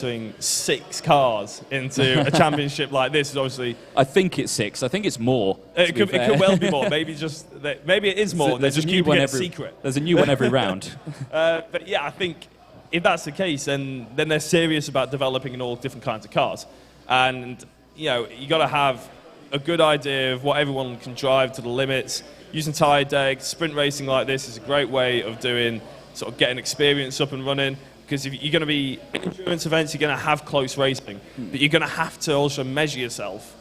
Doing 6 cars into a championship like this is obviously. I think it's 6. I think it's more. It could well be more. Maybe it is more. There's a new one every secret. There's a new one every round. But yeah, I think if that's the case, then they're serious about developing in all different kinds of cars, and you got to have a good idea of what everyone can drive to the limits. Using tyre deck, sprint racing like this is a great way of getting experience up and running. Because if you're going to be in endurance events, you're going to have close racing, but you're going to have to also measure yourself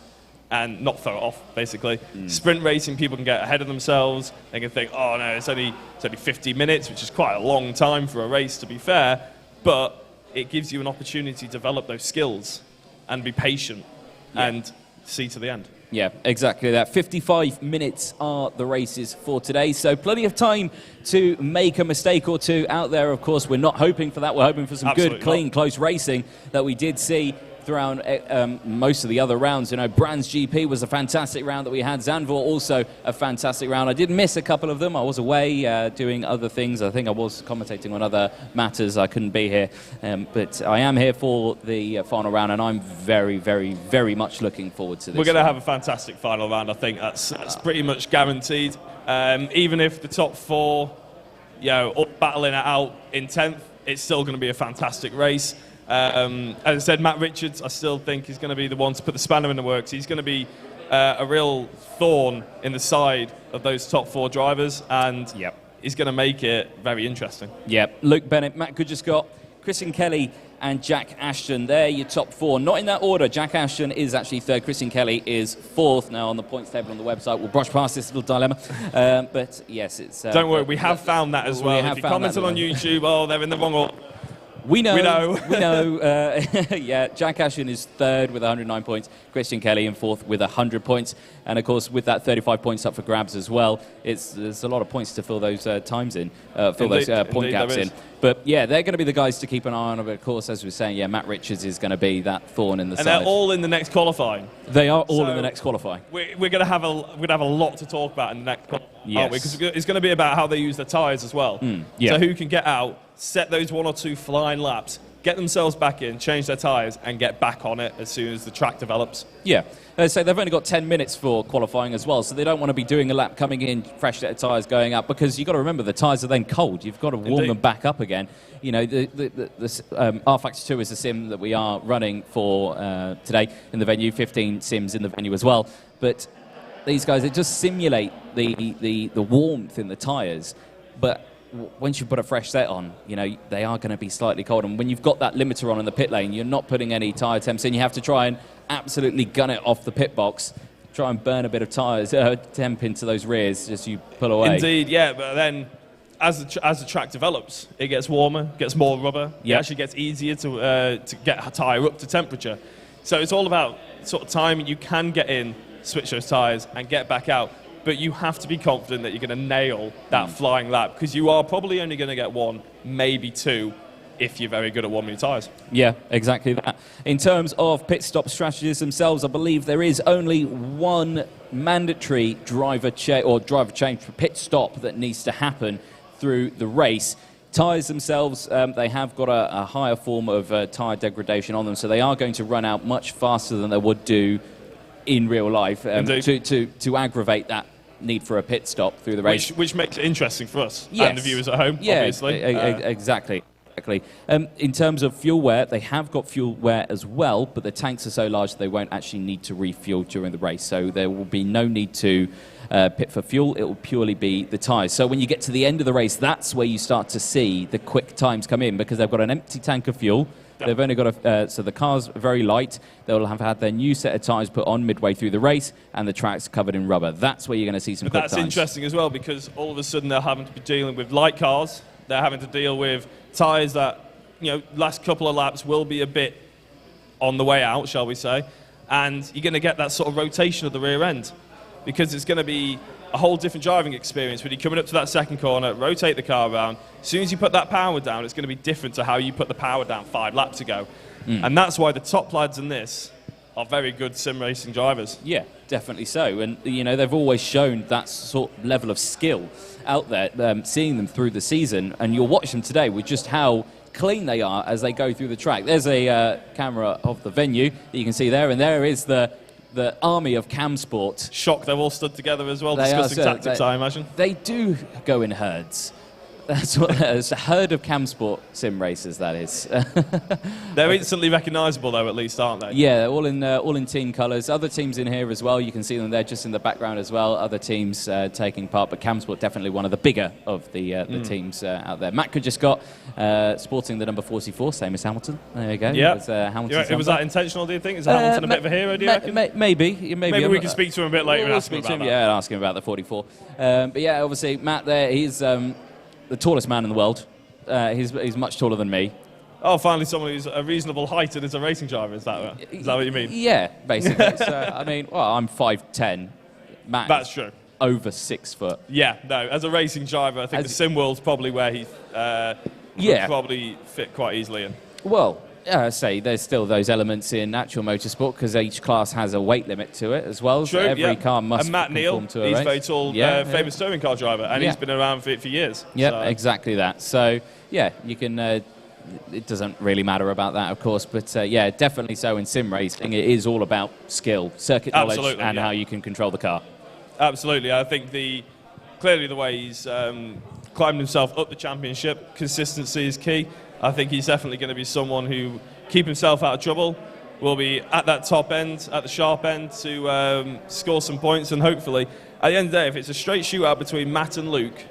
and not throw it off, basically. Sprint racing, people can get ahead of themselves. They can think, oh no, it's only 50 minutes, which is quite a long time for a race, to be fair, but it gives you an opportunity to develop those skills and be patient and see to the end. Yeah, exactly that. 55 minutes are the races for today, so plenty of time to make a mistake or two out there. Of course, we're not hoping for that. We're hoping for some good, clean, close racing that we did see throughout most of the other rounds. Brands GP was a fantastic round that we had. Zandvoort also a fantastic round. I did miss a couple of them. I was away doing other things. I think I was commentating on other matters. I couldn't be here. But I am here for the final round, and I'm very, very, very much looking forward to this. We're going to have a fantastic final round, I think. That's pretty much guaranteed. Even if the top 4, all battling it out in 10th, it's still going to be a fantastic race. As I said, Matt Richards, I still think is going to be the one to put the spanner in the works. He's going to be a real thorn in the side of those top 4 drivers, and he's going to make it very interesting. Yep. Luke Bennett, Matt Goodger-Scott, Christian Kelly, and Jack Ashton. They're your top 4. Not in that order. Jack Ashton is actually 3rd. Christian Kelly is 4th. Now on the points table on the website, we'll brush past this little dilemma. But yes, it's. Don't worry, we have found that as well. If you commented on YouTube, oh, they're in the wrong order. We know. Yeah, Jack Ashton is 3rd with 109 points. Christian Kelly in 4th with 100 points. And of course, with that 35 points up for grabs as well, there's a lot of points to fill those times in, those point gaps in. But yeah, they're going to be the guys to keep an eye on. But of course, as we were saying, Matt Richards is going to be that thorn in the side. And they're all in the next qualifying. They are all in the next qualifying. We're going to have a lot to talk about in the next qualifying, aren't we? Because it's going to be about how they use their tyres as well. So who can get out, set those 1 or 2 flying laps, get themselves back in, change their tyres, and get back on it as soon as the track develops. Yeah. So they've only got 10 minutes for qualifying as well, so they don't want to be doing a lap coming in, fresh set of tyres going up, because you've got to remember the tyres are then cold. You've got to warm them back up again. The R-Factor 2 is the sim that we are running for today in the venue, 15 sims in the venue as well. But these guys, they just simulate the warmth in the tyres, but once you put a fresh set on, they are going to be slightly cold. And when you've got that limiter on in the pit lane, you're not putting any tyre temps in. You have to try and absolutely gun it off the pit box, try and burn a bit of tyres, temp into those rears as you pull away. Indeed, yeah. But then as the track develops, it gets warmer, gets more rubber. It actually gets easier to get a tyre up to temperature. So it's all about sort of timing. You can get in, switch those tyres, and get back out. But you have to be confident that you're going to nail that flying lap, because you are probably only going to get 1, maybe 2, if you're very good at warming your tyres. Yeah, exactly that. In terms of pit stop strategies themselves, I believe there is only 1 mandatory driver change for pit stop that needs to happen through the race. Tyres themselves, they have got a higher form of tyre degradation on them, so they are going to run out much faster than they would do in real life to aggravate that need for a pit stop through the race. Which makes it interesting for us and the viewers at home, obviously. Exactly. In terms of fuel wear, they have got fuel wear as well, but the tanks are so large they won't actually need to refuel during the race. So there will be no need to pit for fuel. It will purely be the tyres. So when you get to the end of the race, that's where you start to see the quick times come in, because they've got an empty tank of fuel. They've only got so the car's very light. They'll have had their new set of tyres put on midway through the race, and the track's covered in rubber. That's where you're going to see some quick times. That's interesting as well, because all of a sudden they're having to be dealing with light cars. They're having to deal with tyres that, last couple of laps will be a bit on the way out, shall we say. And you're going to get that sort of rotation of the rear end, because it's going to be a whole different driving experience when you're coming up to that second corner, rotate the car around. As soon as you put that power down, it's going to be different to how you put the power down 5 laps ago. And that's why the top lads in this are very good sim racing drivers. Yeah, definitely so. And, they've always shown that sort of level of skill out there, seeing them through the season. And you'll watch them today with just how clean they are as they go through the track. There's a camera of the venue that you can see there, and there is the army of cam sport. Shocked they're all stood together as well, discussing tactics, I imagine. They do go in herds. That's what it's a herd of cam sport sim racers, that is. They're instantly recognisable, though, at least, aren't they? Yeah, all in team colours. Other teams in here as well. You can see them there just in the background as well. Other teams taking part, but cam sport definitely one of the bigger of the teams out there. Matt just got sporting the number 44, same as Hamilton. There you go. Yeah. Was that intentional, do you think? Is Hamilton a bit of a hero, do you reckon? Maybe we can speak to him a bit later and ask him about that. Yeah, ask him about the 44. But yeah, obviously, Matt there, he's the tallest man in the world. He's much taller than me. Oh, finally someone who's a reasonable height and is a racing driver, is that what you mean? Yeah, basically. So, I mean, well, I'm 5'10". Matt That's true. Over 6 foot. Yeah, no, as a racing driver, I think the sim world's probably where he would probably fit quite easily in. Well, I say there's still those elements in actual motorsport because each class has a weight limit to it as well. True, so every car must and Matt Neal, to a he's race. very tall, famous touring car driver, and he's been around for years. Yeah, so. Exactly that. So, yeah, you can... it doesn't really matter about that, of course, but yeah, definitely so in sim racing. It is all about skill, circuit knowledge, and how you can control the car. Absolutely. I think clearly the way he's climbed himself up the championship, consistency is key. I think he's definitely going to be someone who keep himself out of trouble, will be at that top end, at the sharp end to score some points, and hopefully, at the end of the day, if it's a straight shootout between Matt and Luke,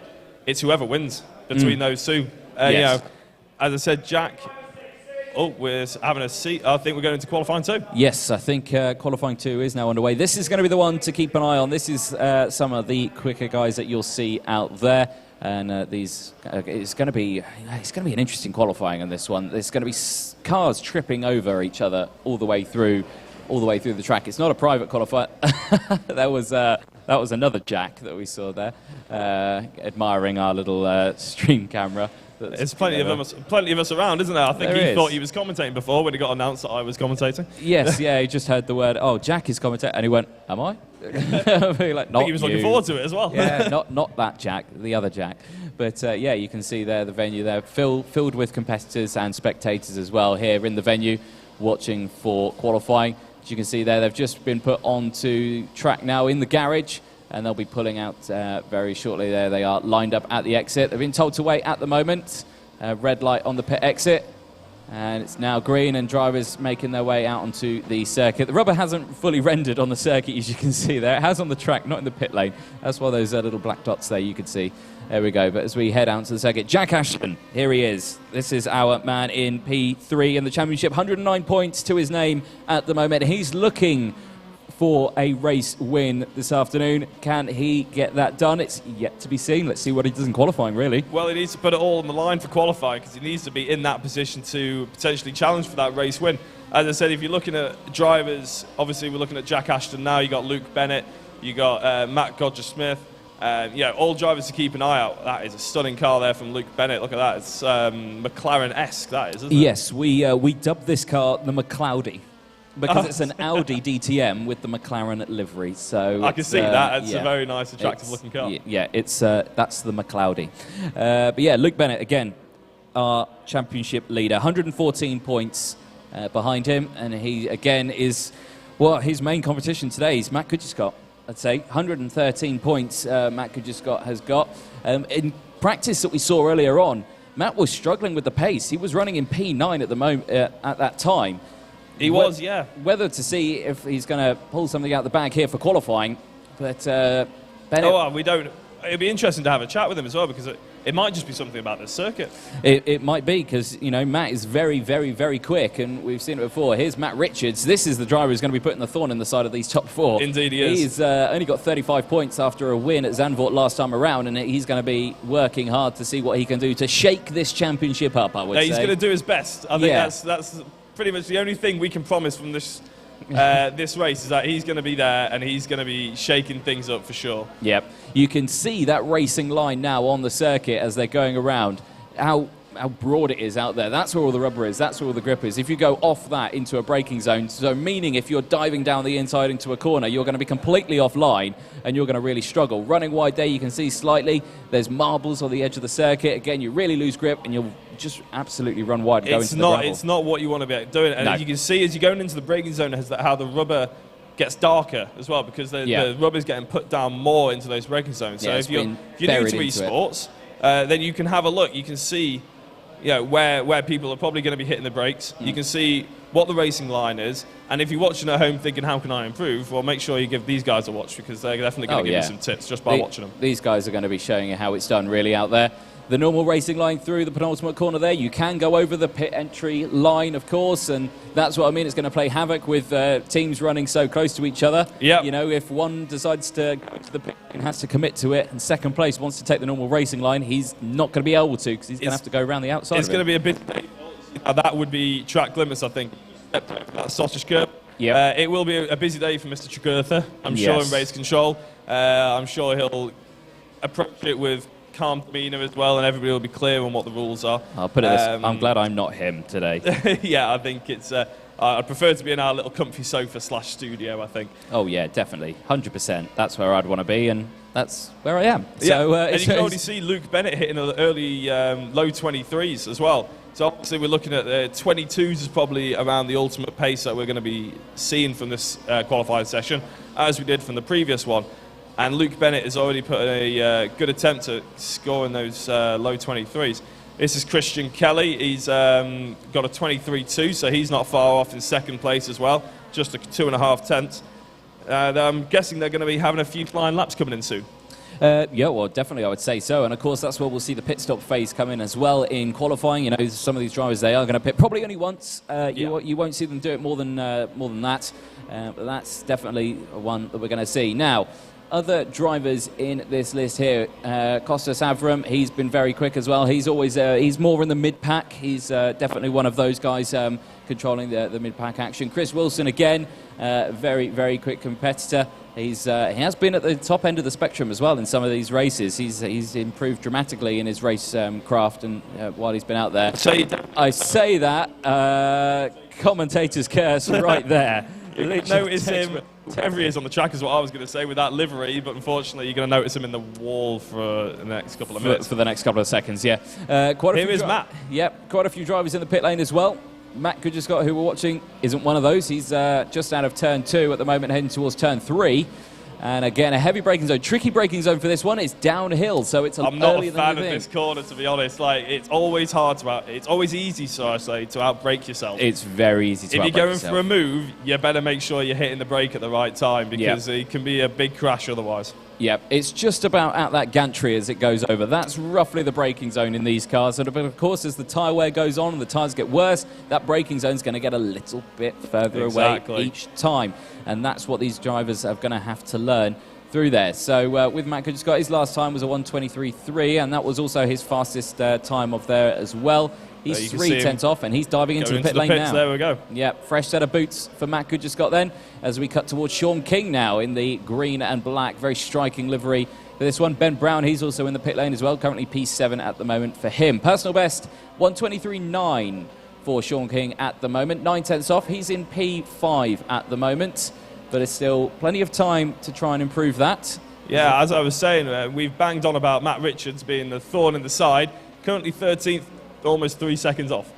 it's whoever wins between those two. Yes. You know, as I said, Jack, we're having a seat. I think we're going into qualifying 2. Yes, I think qualifying 2 is now underway. This is going to be the one to keep an eye on. This is some of the quicker guys that you'll see out there. And it's going to be an interesting qualifying on this one. There's going to be cars tripping over each other all the way through the track. It's not a private qualifier. that was another Jack that we saw there, admiring our little stream camera. There's plenty of us around, isn't there? I think he thought he was commentating before when it got announced that I was commentating. Yes, yeah, he just heard the word, "Oh, Jack is commentating," and he went, "Am I?" Like, I think he was looking forward to it as well. Yeah, not that Jack, the other Jack. But yeah, you can see there the venue there filled with competitors and spectators as well here in the venue, watching for qualifying. As you can see there, they've just been put onto track now in the garage, and they'll be pulling out very shortly. There they are, lined up at the exit. They've been told to wait at the moment. Red light on the pit exit. And it's now green, and drivers making their way out onto the circuit. The rubber hasn't fully rendered on the circuit, as you can see there. It has on the track, not in the pit lane. That's why those little black dots there you could see. There we go. But as we head out to the circuit, Jack Ashton, here he is. This is our man in P3 in the championship. 109 points to his name at the moment. He's looking for a race win this afternoon. Can he get that done? It's yet to be seen. Let's see what he does in qualifying, really. Well, he needs to put it all on the line for qualifying because he needs to be in that position to potentially challenge for that race win. As I said, if you're looking at drivers, obviously we're looking at Jack Ashton now. You got Luke Bennett, you got Matt Godger-Smith. Yeah, all drivers to keep an eye out. That is a stunning car there from Luke Bennett. Look at that. It's McLaren-esque, that is, isn't it? Yes, we dubbed this car the McCloudy, because it's an Audi DTM with the McLaren livery. So I can see that. It's a very nice, attractive-looking car. Yeah, it's that's the McCloudy. But yeah, Luke Bennett, again, our championship leader. 114 points behind him. And he, again, is, well, his main competition today is Matt Kudgiscott, I'd say. 113 points Matt Kudgiscott has got. In practice that we saw earlier on, Matt was struggling with the pace. He was running in P9 at the moment at that time. He was, yeah. Whether to see if he's going to pull something out the bag here for qualifying, but Bennett... Oh, well, we don't... It'd be interesting to have a chat with him as well, because it might just be something about this circuit. It might be, because, you know, Matt is very, very, very quick, and we've seen it before. Here's Matt Richards. This is the driver who's going to be putting the thorn in the side of these top 4. Indeed he is. He's only got 35 points after a win at Zandvoort last time around, and he's going to be working hard to see what he can do to shake this championship up, I would say. He's going to do his best. I think that's pretty much the only thing we can promise from this this race is that he's going to be there and he's going to be shaking things up for sure. Yep. You can see that racing line now on the circuit as they're going around. How broad it is out there. That's where all the rubber is. That's where all the grip is. If you go off that into a braking zone, so meaning if you're diving down the inside into a corner, you're going to be completely offline and you're going to really struggle. Running wide there, you can see slightly. There's marbles on the edge of the circuit. Again, you really lose grip and you'll just absolutely run wide and go into the gravel. It's not what you want to be doing. And No. you can see as you're going into the braking zone how the rubber gets darker as well, because the rubber's getting put down more into those braking zones. So if you're new to esports, then you can have a look. You can see where people are probably going to be hitting the brakes. You can see what the racing line is. And if you're watching at home thinking, how can I improve? Well, make sure you give these guys a watch, because they're definitely going to give you some tips just by watching them. These guys are going to be showing you how it's done really out there. The normal racing line through the penultimate corner there. You can go over the pit entry line, of course, and that's what I mean. It's going to play havoc with teams running so close to each other. Yep. If one decides to go to the pit and has to commit to it, and second place wants to take the normal racing line, he's not going to be able to, because he's going to have to go around the outside. It's going to be a bit. That would be track limits, I think. That sausage curb. Yeah. It will be a busy day for Mr. Chigurtha, I'm sure, in race control. I'm sure he'll approach it with calm demeanour as well, and everybody will be clear on what the rules are. I'll put it this, I'm glad I'm not him today. Yeah, I think it's. I'd prefer to be in our little comfy sofa / studio, I think. Oh yeah, definitely, 100%. That's where I'd want to be, and that's where I am. Yeah. So, and you can already see Luke Bennett hitting an early low 23s as well. So obviously we're looking at 22s is probably around the ultimate pace that we're going to be seeing from this qualifying session, as we did from the previous one. And Luke Bennett has already put a good attempt at scoring those low 23s. This is Christian Kelly. He's got a 23.2, so he's not far off in second place as well, just a 2.5 tenths. And I'm guessing they're going to be having a few flying laps coming in soon. Yeah, well, definitely, I would say so. And of course, that's where we'll see the pit stop phase come in as well in qualifying. Some of these drivers, they are going to pit probably only once. You won't see them do it more than that. But that's definitely one that we're going to see now. Other drivers in this list here, Kostas Avram, he's been very quick as well. He's always he's more in the mid-pack. He's definitely one of those guys controlling the mid-pack action. Chris Wilson, again, very, very quick competitor. He has been at the top end of the spectrum as well in some of these races. He's improved dramatically in his race craft and while he's been out there. I say that, commentator's curse right there. Notice him wherever he is on the track is what I was going to say with that livery, but unfortunately you're going to notice him in the wall for the next couple of minutes. For the next couple of seconds, yeah. Here is Matt. Yep, quite a few drivers in the pit lane as well. Matt Goodgescott, who we're watching, isn't one of those. He's just out of turn 2 at the moment, heading towards turn 3. And again, a heavy braking zone. Tricky braking zone for this one. It's downhill, so it's I'm not a fan of this corner, to be honest. It's always hard it's always easy, to outbrake yourself. It's very easy to outbrake yourself. If you're going yourself. for a move, you better make sure you're hitting the brake at the right time, because it can be a big crash otherwise. Yep, it's just about at that gantry as it goes over. That's roughly the braking zone in these cars. But of course, as the tyre wear goes on and the tyres get worse, that braking zone is going to get a little bit further away each time. And that's what these drivers are going to have to learn through there. So with Matt Goodgescott, his last time was a 1:23.3, and that was also his fastest time of there as well. He's 3 tenths off, and he's diving into the pit lane now. There we go. Yep, fresh set of boots for Matt Goodgescott then, as we cut towards Sean King now in the green and black. Very striking livery for this one. Ben Brown, he's also in the pit lane as well. Currently P7 at the moment for him. Personal best, 1:23.9 for Sean King at the moment. 9 tenths off. He's in P5 at the moment, but it's still plenty of time to try and improve that. Yeah, as I was saying, we've banged on about Matt Richards being the thorn in the side. Currently 13th, almost 3 seconds off.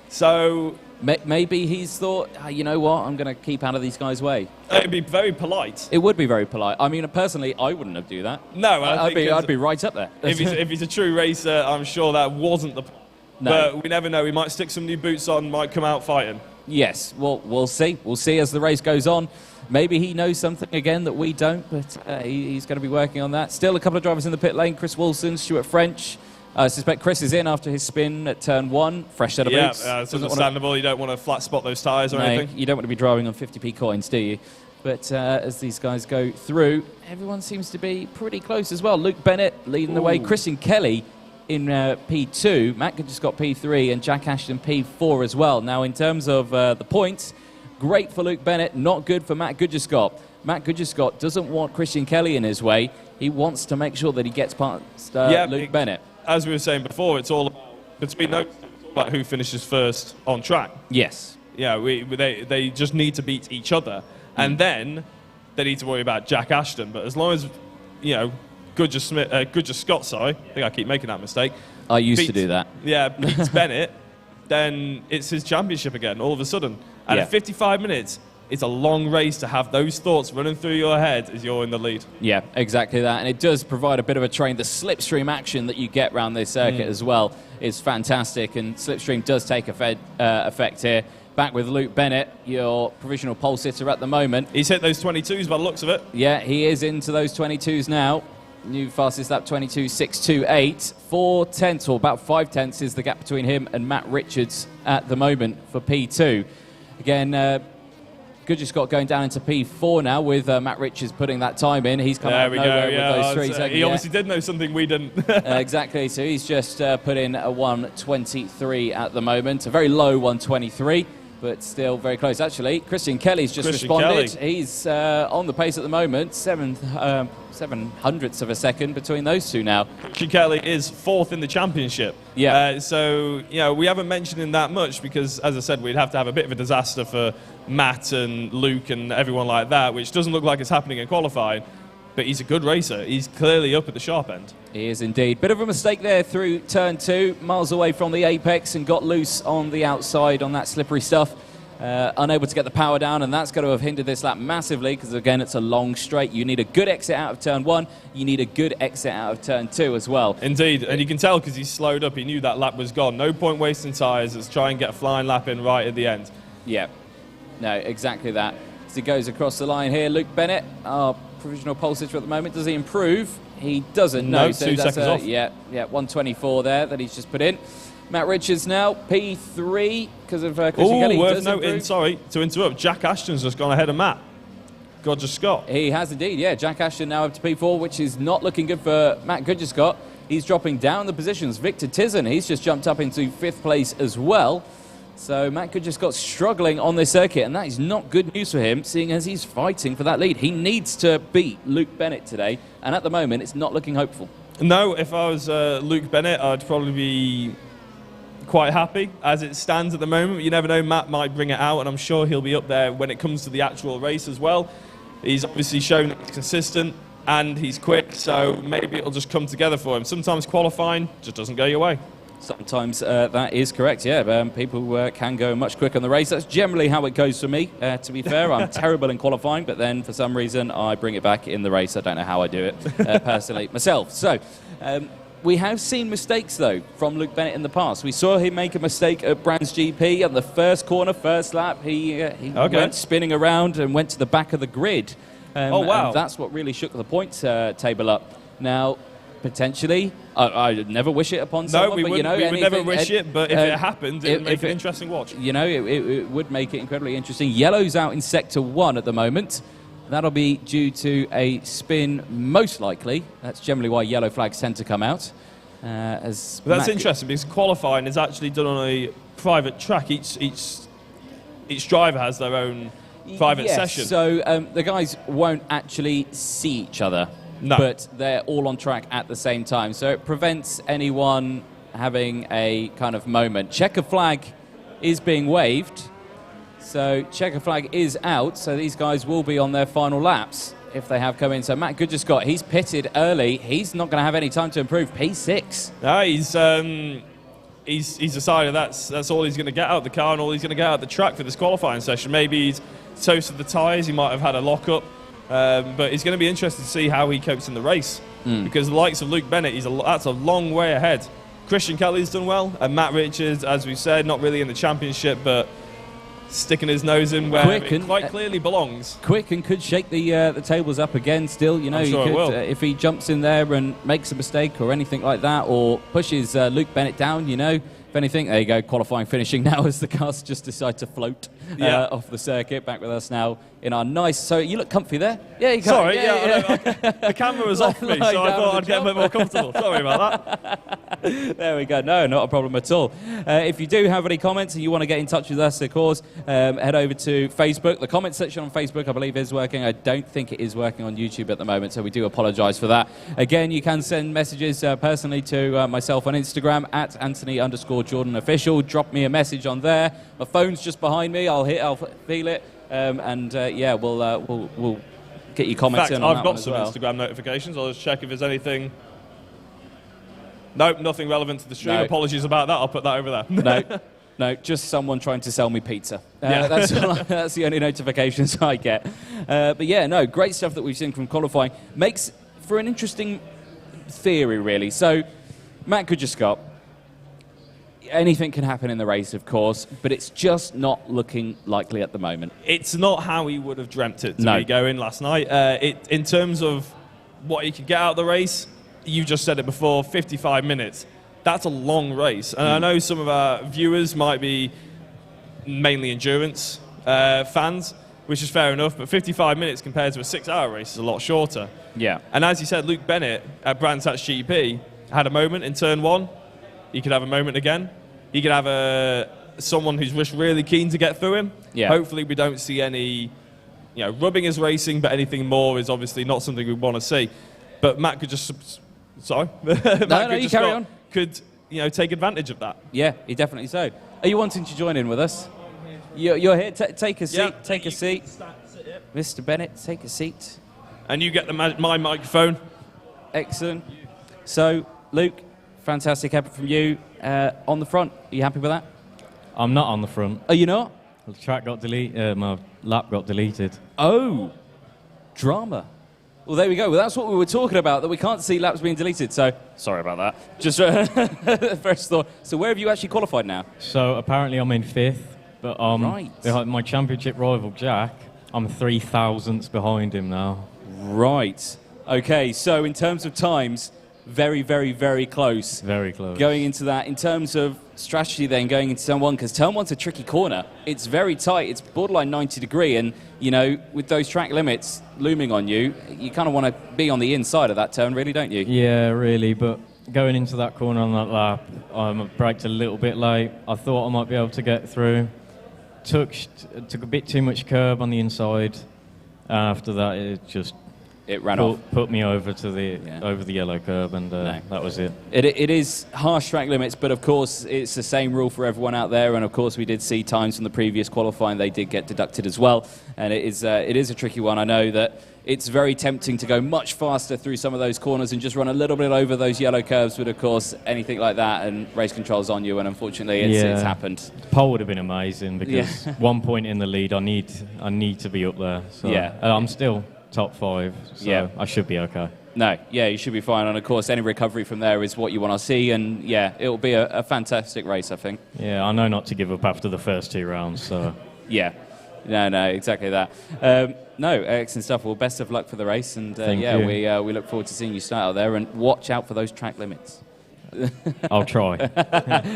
So maybe he's thought, you know what, I'm going to keep out of these guys' way. It'd be very polite. It would be very polite. I mean, personally, I wouldn't have do that. No, I'd be right up there. If he's a true racer, I'm sure that wasn't the. No. But we never know. He might stick some new boots on, might come out fighting. Yes, well, we'll see. We'll see as the race goes on. Maybe he knows something again that we don't, but he's going to be working on that. Still a couple of drivers in the pit lane. Chris Wilson, Stuart French. I suspect Chris is in after his spin at turn 1. Fresh set of boots. Yeah, it's understandable. You don't want to flat spot those tyres or anything. You don't want to be driving on 50p coins, do you? But as these guys go through, everyone seems to be pretty close as well. Luke Bennett leading the way. Christian Kelly in P2. Matt Goodgescott P3 and Jack Ashton P4 as well. Now, in terms of the points, great for Luke Bennett, not good for Matt Goodgescott. Matt Goodgescott doesn't want Christian Kelly in his way. He wants to make sure that he gets past Luke Bennett. As we were saying before, it's all about between those, like who finishes first on track. Yes. Yeah, they just need to beat each other, and then they need to worry about Jack Ashton. But as long as, you know, Goodger Scott, sorry, I think I keep making that mistake. I used to do that. Yeah, beats Bennett, then it's his championship again, all of a sudden. And Yeah. at 55 minutes, it's a long race to have those thoughts running through your head as you're in the lead. Yeah, exactly that. And it does provide a bit of a train. The slipstream action that you get around this circuit as well is fantastic. And slipstream does take effect here. Back with Luke Bennett, your provisional pole sitter at the moment. He's hit those 22s by the looks of it. Yeah, he is into those 22s now. New fastest lap, 22.628. 4/10, or about 5/10 is the gap between him and Matt Richards at the moment for P2. Again, Goodger Scott going down into P4 now with Matt Richards putting that time in. He's come out of nowhere with those 3 seconds. He obviously did know something we didn't. Exactly, so he's just put in a 1:23 at the moment. A very low 1:23. But still very close. Actually, Christian Kelly's just responded. He's on the pace at the moment, 7/700ths of a second between those two now. Christian Kelly is 4th in the championship. Yeah. So, you know, we haven't mentioned him that much because, as I said, we'd have to have a bit of a disaster for Matt and Luke and everyone like that, which doesn't look like it's happening in qualifying. But he's a good racer. He's clearly up at the sharp end. He is indeed. Bit of a mistake there through turn 2, miles away from the apex, and got loose on the outside on that slippery stuff. Unable to get the power down, and that's going to have hindered this lap massively because, again, it's a long straight. You need a good exit out of turn 1. You need a good exit out of turn 2 as well. Indeed, and you can tell because he's slowed up. He knew that lap was gone. No point wasting tyres. Let's try and get a flying lap in right at the end. Yeah. No, exactly that. As he goes across the line here, Luke Bennett, our provisional pole sitter at the moment. Does he improve? He doesn't. No, so 2 that's seconds off. Yeah, 1:24 there that he's just put in. Matt Richards now, P3 because of Christian Kelly. Worth noting, sorry to interrupt, Jack Ashton's just gone ahead of Matt. Goodger Scott. He has indeed, yeah. Jack Ashton now up to P4, which is not looking good for Matt Goodger Scott. He's dropping down the positions. Victor Tizzon, he's just jumped up into 5th place as well. So Matt Goodger Scott's struggling on this circuit, and that is not good news for him, seeing as he's fighting for that lead. He needs to beat Luke Bennett today, and at the moment, it's not looking hopeful. No, if I was Luke Bennett, I'd probably be quite happy. As it stands at the moment, you never know, Matt might bring it out, and I'm sure he'll be up there when it comes to the actual race as well. He's obviously shown that he's consistent, and he's quick, so maybe it'll just come together for him. Sometimes qualifying just doesn't go your way. Sometimes that is correct, yeah. People can go much quicker in the race. That's generally how it goes for me, to be fair. I'm terrible in qualifying, but then for some reason I bring it back in the race. I don't know how I do it personally myself. So we have seen mistakes, though, from Luke Bennett in the past. We saw him make a mistake at Brands GP on the first corner, first lap. He went spinning around and went to the back of the grid. Oh, wow. And that's what really shook the points table up. Now, potentially, I never wish it upon someone. No, but, you know, we would never wish it, but if it happened, it would make an interesting watch. You know, it would make it incredibly interesting. Yellow's out in Sector 1 at the moment. That'll be due to a spin, most likely. That's generally why yellow flags tend to come out. That's interesting because qualifying is actually done on a private track. Each driver has their own private session. So the guys won't actually see each other. No. But they're all on track at the same time. So it prevents anyone having a kind of moment. Checker flag is being waved. So checker flag is out. So these guys will be on their final laps if they have come in. So Matt Goodger Scott, he's pitted early. He's not going to have any time to improve. P6. No, he's decided that's all he's going to get out of the car and all he's going to get out of the track for this qualifying session. Maybe he's toasted the tyres. He might have had a lock-up. But it's going to be interesting to see how he copes in the race because the likes of Luke Bennett, that's a long way ahead. Christian Kelly's done well, and Matt Richards, as we said, not really in the championship, but sticking his nose in where it quite clearly belongs. Quick and could shake the tables up again still. You know, I'm sure he it will. If he jumps in there and makes a mistake or anything like that, or pushes Luke Bennett down, you know, if anything, there you go, qualifying finishing now as the cars just decide to float off the circuit. Back with us now in our nice... So you look comfy there. Yeah, you Sorry, the camera was off me, so I thought I'd get a bit more comfortable. Sorry about that. There we go. No, not a problem at all. If you do have any comments and you want to get in touch with us, of course, head over to Facebook. The comment section on Facebook, I believe, is working. I don't think it is working on YouTube at the moment, so we do apologise for that. Again, you can send messages personally to myself on Instagram at Anthony_Jordan Official. Drop me a message on there. My phone's just behind me. I'll feel it, yeah, we'll get your comments in on I've that one got as some well. Instagram notifications. I'll just check if there's anything. Nope, nothing relevant to the stream. No. Apologies about that. I'll put that over there. No, just someone trying to sell me pizza. That's the only notifications I get. But yeah, no, great stuff that we've seen from qualifying. Makes for an interesting theory, really. So, Matt Goodger-Scott, anything can happen in the race, of course, but it's just not looking likely at the moment. It's not how he would have dreamt it to be going last night. In terms of what he could get out of the race, you just said it before, 55 minutes. That's a long race. And I know some of our viewers might be mainly endurance fans, which is fair enough, but 55 minutes compared to a 6-hour race is a lot shorter. Yeah. And as you said, Luke Bennett at Brands Hatch GP had a moment in turn 1. He could have a moment again. He could have someone who's just really keen to get through him. Yeah. Hopefully we don't see any, rubbing is racing, but anything more is obviously not something we want to see. But Matt could just... Sorry. You carry on. Could, take advantage of that. Yeah, he definitely so. Are you wanting to join in with us? You're here. Take a seat. Yeah. Take a seat. Mr. Bennett, take a seat. And you get my microphone. Excellent. So, Luke, fantastic effort from you. On the front, are you happy with that? I'm not on the front. Are you not? The track got deleted. My lap got deleted. Oh, drama. Well, there we go. Well, that's what we were talking about, that we can't see laps being deleted. So, sorry about that. Just first thought. So, where have you actually qualified now? So apparently I'm in 5th, but Right. behind my championship rival Jack, I'm 3 thousandths behind him now. Right. Okay. So, in terms of times, very, very, very close. Very close. Going into that, in terms of strategy then, going into turn 1, because turn 1's a tricky corner. It's very tight. It's borderline 90-degree, and, with those track limits looming on you, you kind of want to be on the inside of that turn, really, don't you? Yeah, really, but going into that corner on that lap, I braked a little bit late. I thought I might be able to get through. Took a bit too much curb on the inside. After that, It ran off. Put me over over the yellow curb, and that was it. It is harsh track limits, but of course it's the same rule for everyone out there. And of course we did see times from the previous qualifying they did get deducted as well. And it is a tricky one. I know that it's very tempting to go much faster through some of those corners and just run a little bit over those yellow curves. But of course anything like that and race control's on you. And unfortunately it's happened. Pole would have been amazing because 1 point in the lead. I need to be up there. So I'm still top 5, so I should be okay. No, you should be fine. And of course, any recovery from there is what you want to see. And it'll be a fantastic race, I think. Yeah, I know not to give up after the first 2 rounds, so. Yeah, no, exactly that. No, excellent stuff. Well, best of luck for the race. And Thank you. we look forward to seeing you start out there and watch out for those track limits. I'll try.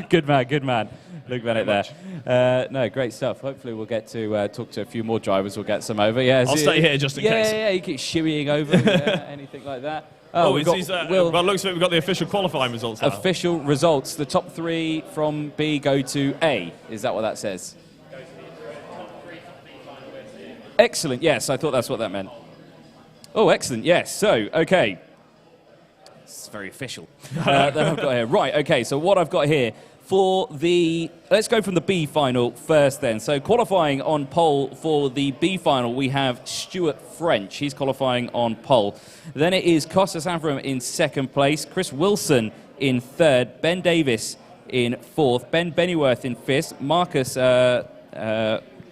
Good man. Luke Bennett there. No, great stuff. Hopefully we'll get to talk to a few more drivers. We'll get some over. I'll stay here just in case. Yeah, you keep shooeying over, anything like that. Well, looks like we've got the official qualifying results now. Official results. The top 3 from B go to A. Is that what that says? Excellent. Yes, I thought that's what that meant. Oh, excellent. Yes. So, okay. It's very official. That I've got here. Right. Okay. So what I've got here for let's go from the B final first then. So qualifying on pole for the B final, we have Stuart French. He's qualifying on pole. Then it is Costas Avram in 2nd place, Chris Wilson in 3rd, Ben Davis in 4th, Ben Bennyworth in 5th, Marcus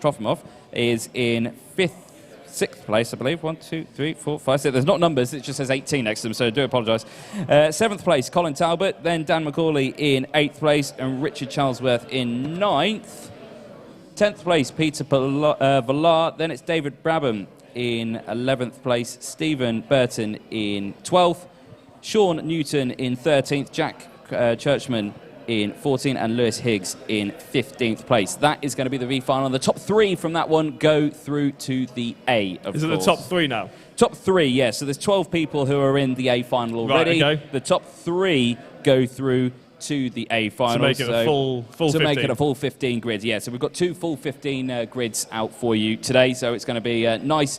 Trofimov is in 6th place, I believe. 1, 2, 3, 4, 5, 6. There's not numbers, it just says 18 next to them, so I do apologise. 7th place, Colin Talbot, then Dan McCauley in 8th place, and Richard Charlesworth in 9th. 10th place, Peter Villar, then it's David Brabham in 11th place, Stephen Burton in 12th, Sean Newton in 13th, Jack Churchman in 14th, and Lewis Higgs in 15th place. That is going to be the V final. The top 3 from that one go through to the A, of course. Is it the top 3 now? Top 3, yes. So there's 12 people who are in the A final already. Right, okay. The top 3 go through to the A final. To make it a full 15. Make it a full 15 grid, yeah. So we've got 2 full 15 grids out for you today, so it's going to be nice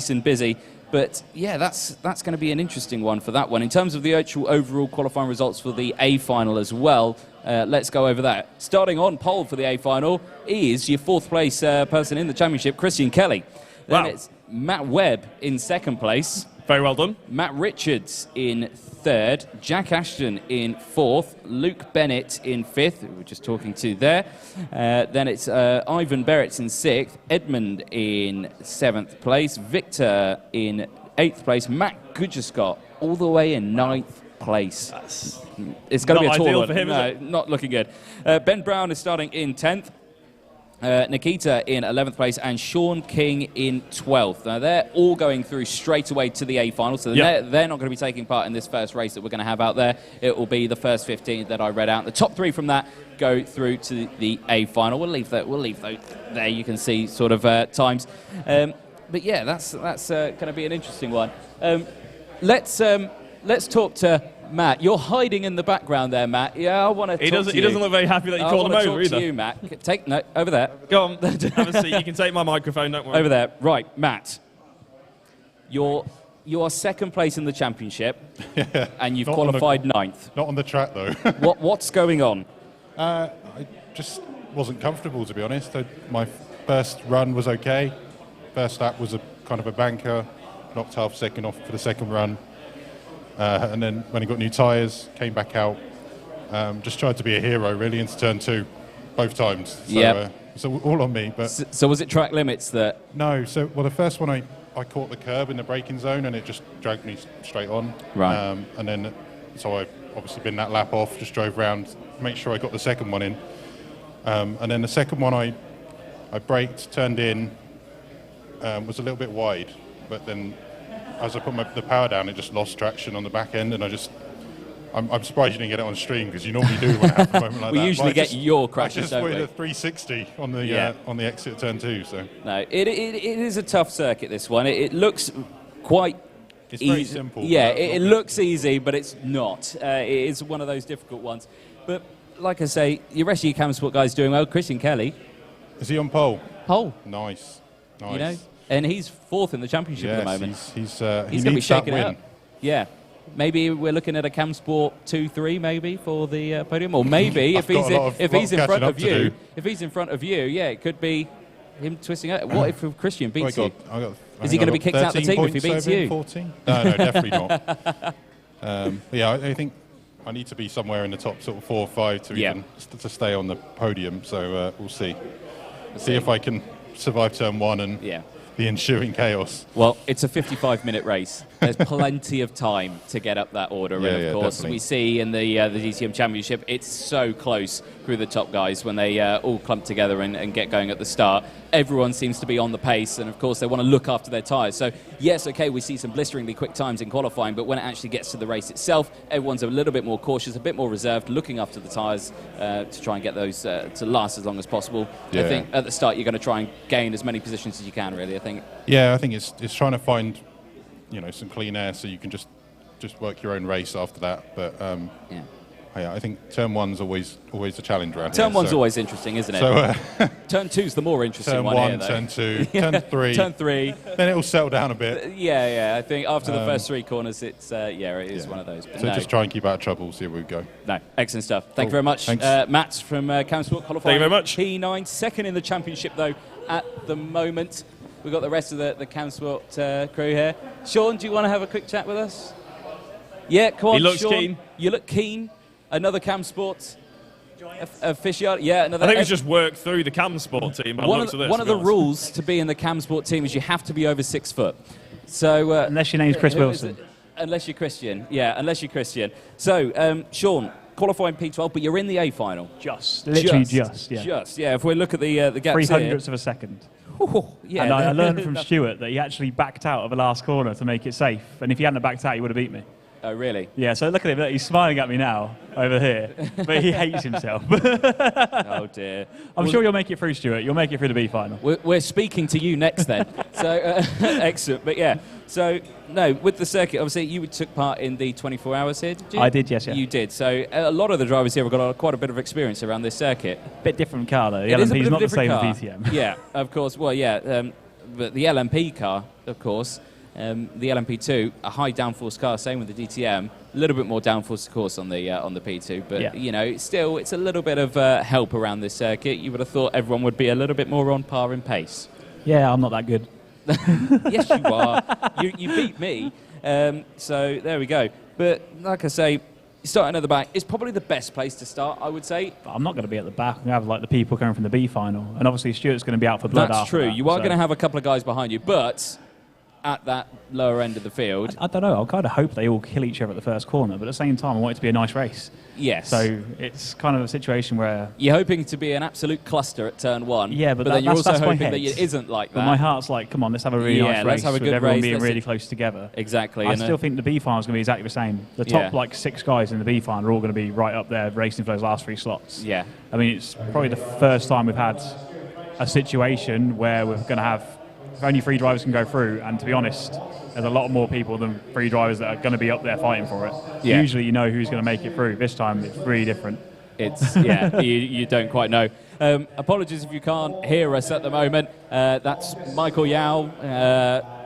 and busy. But yeah, that's going to be an interesting one for that one. In terms of the actual overall qualifying results for the A final as well, let's go over that. Starting on pole for the A final is your 4th place person in the championship, Christian Kelly. Then it's Matt Webb in 2nd place. Very well done. Matt Richards in 3rd, Jack Ashton in 4th, Luke Bennett in 5th, who we were just talking to there. Then it's Ivan Berets in 6th, Edmund in 7th place, Victor in 8th place, Matt Gudgescott all the way in 9th place. It's going to be a tall one. For him, no, not looking good. Ben Brown is starting in 10th. Nikita in 11th place and Sean King in 12th. Now, they're all going through straight away to the A final, so they're not going to be taking part in this first race that we're going to have out there. It will be the first 15 that I read out. The top 3 from that go through to the A final. We'll leave those there. You can see sort of times. But yeah, that's going to be an interesting one. Let's talk to Matt. You're hiding in the background there, Matt. Yeah, I want to talk to you. He doesn't look very happy that you called him over either. I want to talk to you, Matt. No, over there. Go on, have a seat. You can take my microphone, don't worry. Over there. Right, Matt. You are 2nd place in the championship, and you've qualified 9th. Not on the track, though. What's going on? I just wasn't comfortable, to be honest. My first run was okay. First lap was a kind of a banker. Knocked half second off for the second run. And then when he got new tyres, came back out, just tried to be a hero really into turn 2, both times. So, so all on me. But so was it track limits that? No. So the first one I caught the curb in the braking zone and it just dragged me straight on. Right. And then so I obviously been that lap off, just drove round, make sure I got the second one in. And then the second one I braked, turned in, was a little bit wide, but then as I put the power down, it just lost traction on the back end, and I'm surprised you didn't get it on stream because you normally do when it happens a moment like that. We usually get your crashes, I just don't we? a 360 on the exit turn 2. So no, it is a tough circuit. This one, it looks quite. It's very simple. Yeah, it looks easy, but it's not. It is one of those difficult ones. But like I say, the rest of your Cam Sport guys doing well. Christian Kelly. Is he on pole? Pole. Nice. You know. And he's 4th in the championship at the moment. He's going to be shaking it up. Yeah. Maybe we're looking at a Cam Sport 2-3 maybe for the podium, or maybe if he's in front of you, yeah, it could be him twisting out. What if Christian beats you? Is he going to be kicked out of the team if he beats you? 14? No, definitely not. Yeah, I think I need to be somewhere in the top sort of 4 or 5 to even to stay on the podium. So we'll see. See if I can survive turn 1 and the ensuing chaos. Well, it's a 55-minute race. There's plenty of time to get up that order. And of course, definitely. We see in the DTM Championship, it's so close through the top guys when they all clump together and get going at the start. Everyone seems to be on the pace, and of course, they want to look after their tyres. So, yes, okay, we see some blisteringly quick times in qualifying, but when it actually gets to the race itself, everyone's a little bit more cautious, a bit more reserved, looking after the tyres to try and get those to last as long as possible. I think at the start, you're going to try and gain as many positions as you can, really, I think. Yeah, I think it's trying to find, some clean air so you can just work your own race after that. But I think turn 1's always a challenge around here. Turn 1's so. always interesting, isn't it? So, turn 2's the more interesting turn one 1, here, though. turn 2, turn 3. Turn 3. Then it'll settle down a bit. Yeah. I think after the first 3 corners, it's it is one of those. But so just try and keep out of trouble, see where we go. No, excellent stuff. Thank you very much. Matt from Cam Sport qualifying. Thank you very much. P9, second in the championship, though, at the moment. We've got the rest of the Cam Sport crew here. Sean, do you want to have a quick chat with us? Yeah, come on, He looks Sean. keen. You look keen. Another Cam Sport official. Yeah, another. I think he's just worked through the Cam Sport team. One of the rules to be in the Cam Sport team is you have to be over 6 foot. So unless your name's Chris Wilson. Unless you're Christian. Yeah, unless you're Christian. So, Sean, qualifying P12, but you're in the A final. Literally just. Yeah. If we look at the gaps 300ths of a second. Yeah, and I learned from Stuart that he actually backed out of the last corner to make it safe. And if he hadn't backed out, he would have beat me. Oh, really? Yeah, so look at him. Look, he's smiling at me now over here, but he hates himself. Oh, dear. I'm sure you'll make it through, Stuart. You'll make it through the B final. We're speaking to you next then. So, excellent. But yeah, so, no, with the circuit, obviously you took part in the 24 hours here, did you? I did, yes, yeah. You did. So a lot of the drivers here have got quite a bit of experience around this circuit. Bit different car, though. The It is a LMP's bit of a not the different same car. as DTM. Yeah, of course. Well, yeah, but the LMP car, of course, the LMP2, a high downforce car, same with the DTM. A little bit more downforce, of course, on the P2, but Yeah. you know, still, it's a little bit of help around this circuit. You would have thought everyone would be a little bit more on par in pace. Yeah, I'm not that good. Yes, you are. You beat me. So there we go. But like I say, starting at the back is probably the best place to start, I would say. But I'm not going to be at the back. I'm going to have like the people coming from the B final, and obviously Stuart's going to be out for blood. That's after true. that, You are so- going to have a couple of guys behind you, but at that lower end of the field. I don't know. I kind of hope they all kill each other at the first corner, but at the same time, I want it to be a nice race. Yes. So it's kind of a situation where. You're hoping to be an absolute cluster at turn one. Yeah, but then you're also that's my hoping that head. it isn't like that. But my heart's like, come on, let's have a really Yeah, nice let's race have a with good everyone race. being Let's- really close together. Exactly. I and, still think the B final is going to be exactly the same. The top Yeah. like 6 guys in the B final are all going to be right up there racing for those last 3 slots. Yeah. I mean, it's probably the first time we've had a situation where we're going to have only 3 drivers can go through, and to be honest, there's a lot more people than 3 drivers that are going to be up there fighting for it. Yeah. Usually you know who's going to make it through. This time it's really different. It's, yeah, you don't quite know. Apologies if you can't hear us at the moment. That's Michael Yao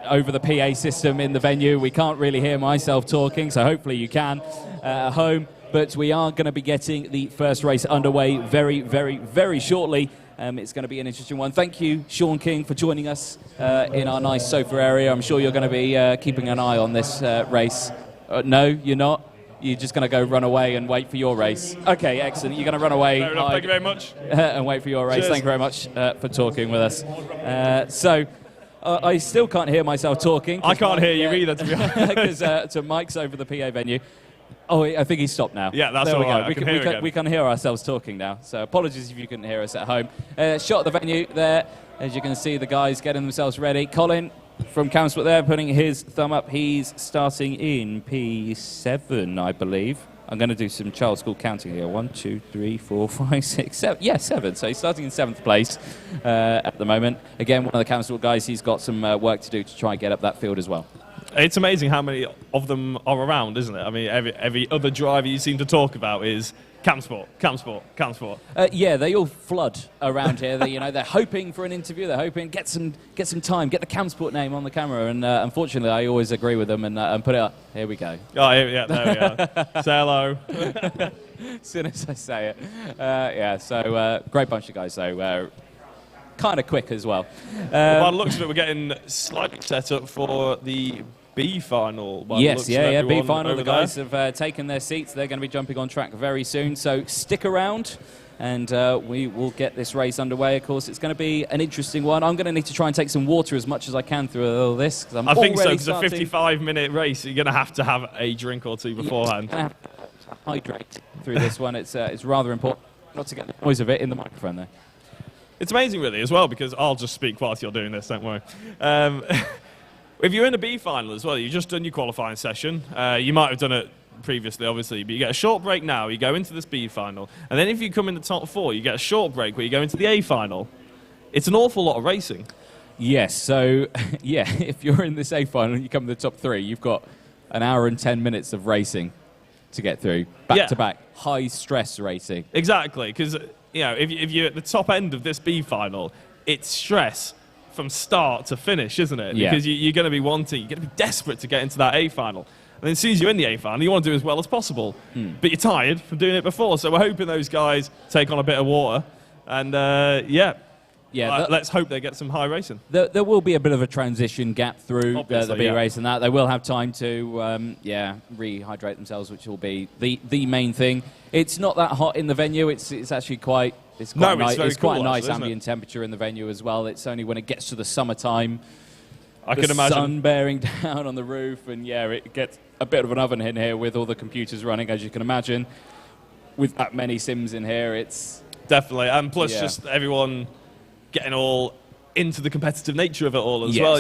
over the PA system in the venue. We can't really hear myself talking, so hopefully you can at home. But we are going to be getting the first race underway very, very, very shortly. It's going to be an interesting one. Thank you, Sean King, for joining us in our nice sofa area. I'm sure you're going to be keeping an eye on this race. No, you're not? You're just going to go run away and wait for your race? Okay, excellent. You're going to run away. Fair enough, thank you very much. And wait for your race. Cheers. Thank you very much for talking with us. I still can't hear myself talking. I can't hear you either, to be honest. Because to Mike's over the PA venue. Oh, I think he's stopped now. Yeah, that's there we all go. right. We can hear ourselves talking now. So apologies if you couldn't hear us at home. Shot at the venue there. As you can see, the guys getting themselves ready. Colin from Camsport there putting his thumb up. He's starting in P7, I believe. I'm going to do some child school counting here. 1, 2, 3, 4, 5, 6, 7. Yeah, 7. So he's starting in 7th place at the moment. Again, one of the Camsport guys, he's got some work to do to try and get up that field as well. It's amazing how many of them are around, isn't it? I mean, every other driver you seem to talk about is Camsport, Camsport, Camsport. Yeah, they all flood around here. They're hoping for an interview. They're hoping get some time, get the Camsport name on the camera. And unfortunately, I always agree with them and put it up. Here we go. Oh, yeah, there we are. Say hello. As soon as I say it. So great bunch of guys, though. Kind of quick as well. By the looks of it, we're getting slightly set up for the B final. by the Yes, looks of B everyone final. over The guys have taken their seats. They're going to be jumping on track very soon. So stick around, and we will get this race underway. Of course, it's going to be an interesting one. I'm going to need to try and take some water as much as I can through all this. 'Cause I'm I think so, already because a 55-minute race, you're going to have a drink or two beforehand. Gonna have to hydrate through this one. It's rather important not to get the noise of it in the microphone there. It's amazing, really, as well, because I'll just speak whilst you're doing this, don't worry. If you're in a B final as well, you've just done your qualifying session. You might have done it previously, obviously, but you get a short break now, you go into the B final, and then if you come in the top 4, you get a short break where you go into the A final. It's an awful lot of racing. Yes, so, yeah, if you're in this A final and you come to the top 3, you've got an hour and 10 minutes of racing to get through. Back to back, high-stress racing. Exactly, because if you're at the top end of this B final, it's stress from start to finish, isn't it? Yeah. Because you're going to be you're going to be desperate to get into that A final. And then as soon as you're in the A final, you want to do as well as possible. But you're tired from doing it before. So we're hoping those guys take on a bit of water. And let's hope they get some high racing. There will be a bit of a transition gap through the Obviously, B race and that. They will have time to, rehydrate themselves, which will be the main thing. It's not that hot in the venue. It's actually quite... It's quite cool, a nice actually, ambient temperature in the venue as well. It's only when it gets to the summertime, I can imagine. sun bearing down on the roof, and it gets a bit of an oven in here with all the computers running, as you can imagine. With that many sims in here, it's... Definitely, and plus just everyone getting all into the competitive nature of it all as Yes. well.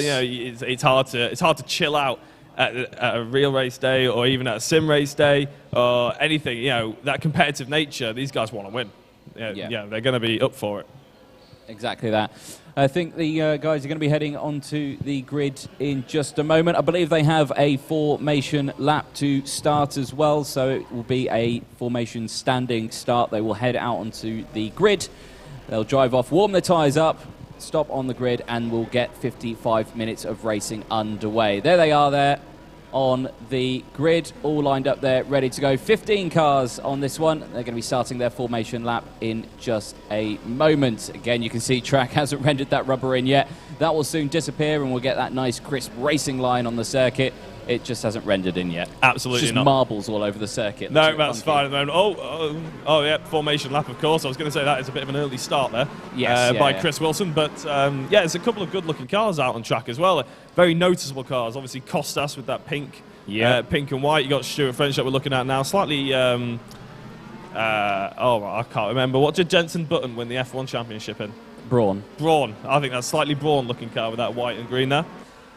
It's hard to chill out at a real race day or even at a sim race day or anything, that competitive nature, these guys want to win. Yeah, they're going to be up for it. Exactly that. I think the guys are going to be heading onto the grid in just a moment. I believe they have a formation lap to start as well, so it will be a formation standing start. They will head out onto the grid. They'll drive off, warm their tyres up, stop on the grid, and we'll get 55 minutes of racing underway. There they are there on the grid, all lined up there, ready to go. 15 cars on this one. They're going to be starting their formation lap in just a moment. Again, you can see track hasn't rendered that rubber in yet. That will soon disappear and we'll get that nice crisp racing line on the circuit. It just hasn't rendered in yet. Absolutely it's just not. Marbles all over the circuit. No, that's fine at the moment. Oh, yeah, formation lap, of course. I was going to say that is a bit of an early start there by Chris Wilson. But, there's a couple of good-looking cars out on track as well. Very noticeable cars. Obviously, Costas with that pink and white. You got Stuart French that we're looking at now. Slightly, I can't remember. What did Jenson Button win the F1 championship in? Brawn. I think that's slightly Brawn-looking car with that white and green there.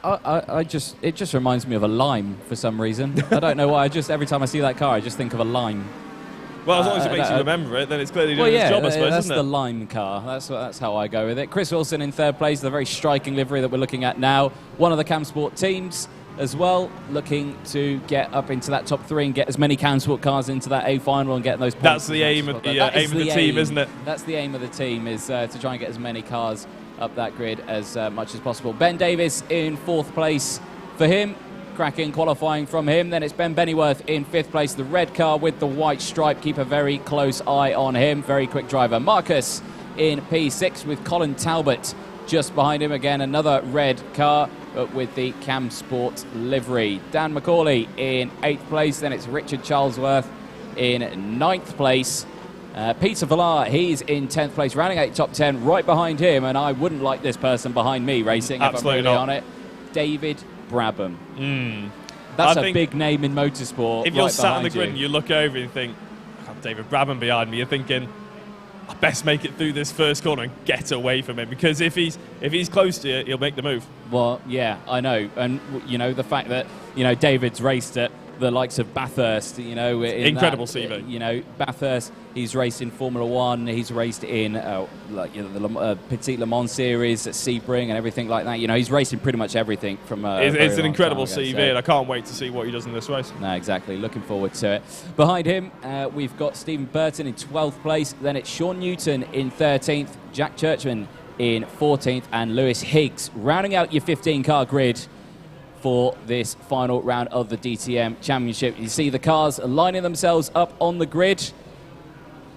It just reminds me of a lime for some reason. I don't know why. Every time I see that car, I just think of a lime. Well, as long as it makes you remember it, then it's clearly doing its job, I suppose, that's isn't it? the lime car. That's how I go with it. Chris Wilson in third place, the very striking livery that we're looking at now. One of the Cam Sport teams as well, looking to get up into that top 3 and get as many Cam Sport cars into that A final and get those points. That's the aim of the team, isn't it? That's the aim of the team, is to try and get as many cars up that grid as much as possible. Ben Davis in 4th place for him. Cracking qualifying from him. Then it's Ben Bennyworth in 5th place, the red car with the white stripe. Keep a very close eye on him. Very quick driver. Marcus in P6 with Colin Talbot just behind him. Again, another red car, but with the Cam Sport livery. Dan McCauley in 8th place. Then it's Richard Charlesworth in 9th place. Peter Villar, he's in 10th place, rounding out top 10, right behind him, and I wouldn't like this person behind me racing, Absolutely if I'm really not. on it. David Brabham. That's a big name in motorsport. If you're right sat on the behind grid and you look over and you think, David Brabham behind me, you're thinking, I best make it through this first corner and get away from him, because if he's close to you, he'll make the move. Well, yeah, I know. And, the fact that, David's raced at the likes of Bathurst, incredible CV. Bathurst, he's raced in Formula One, he's raced in the Petit Le Mans series at Sebring and everything like that. He's racing pretty much everything from. It's an incredible CV, and I can't wait to see what he does in this race. No, exactly. Looking forward to it. Behind him, we've got Stephen Burton in 12th place. Then it's Sean Newton in 13th, Jack Churchman in 14th, and Lewis Higgs rounding out your 15-car grid for this final round of the DTM Championship. You see the cars lining themselves up on the grid,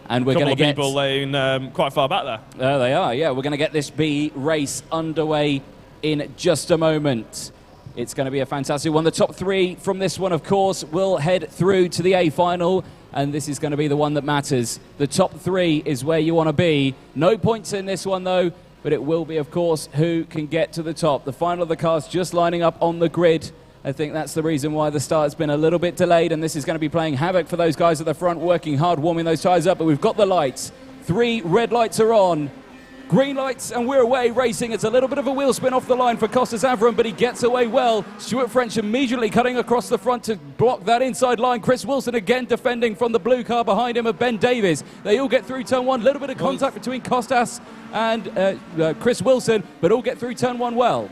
and we're going to get people laying quite far back there. There they are. Yeah, we're going to get this B race underway in just a moment. It's going to be a fantastic one. The top 3 from this one, of course, will head through to the A final, and this is going to be the one that matters. The top 3 is where you want to be. No points in this one, though. But it will be, of course, who can get to the top. The final of the cars just lining up on the grid. I think that's the reason why the start's been a little bit delayed, and this is going to be playing havoc for those guys at the front, working hard, warming those tyres up. But we've got the lights. 3 red lights are on. Green lights, and we're away racing. It's a little bit of a wheel spin off the line for Costas Avram, but he gets away well. Stuart French immediately cutting across the front to block that inside line. Chris Wilson again defending from the blue car behind him of Ben Davis. They all get through turn 1. A little bit of contact between Costas and Chris Wilson, but all get through turn 1 well.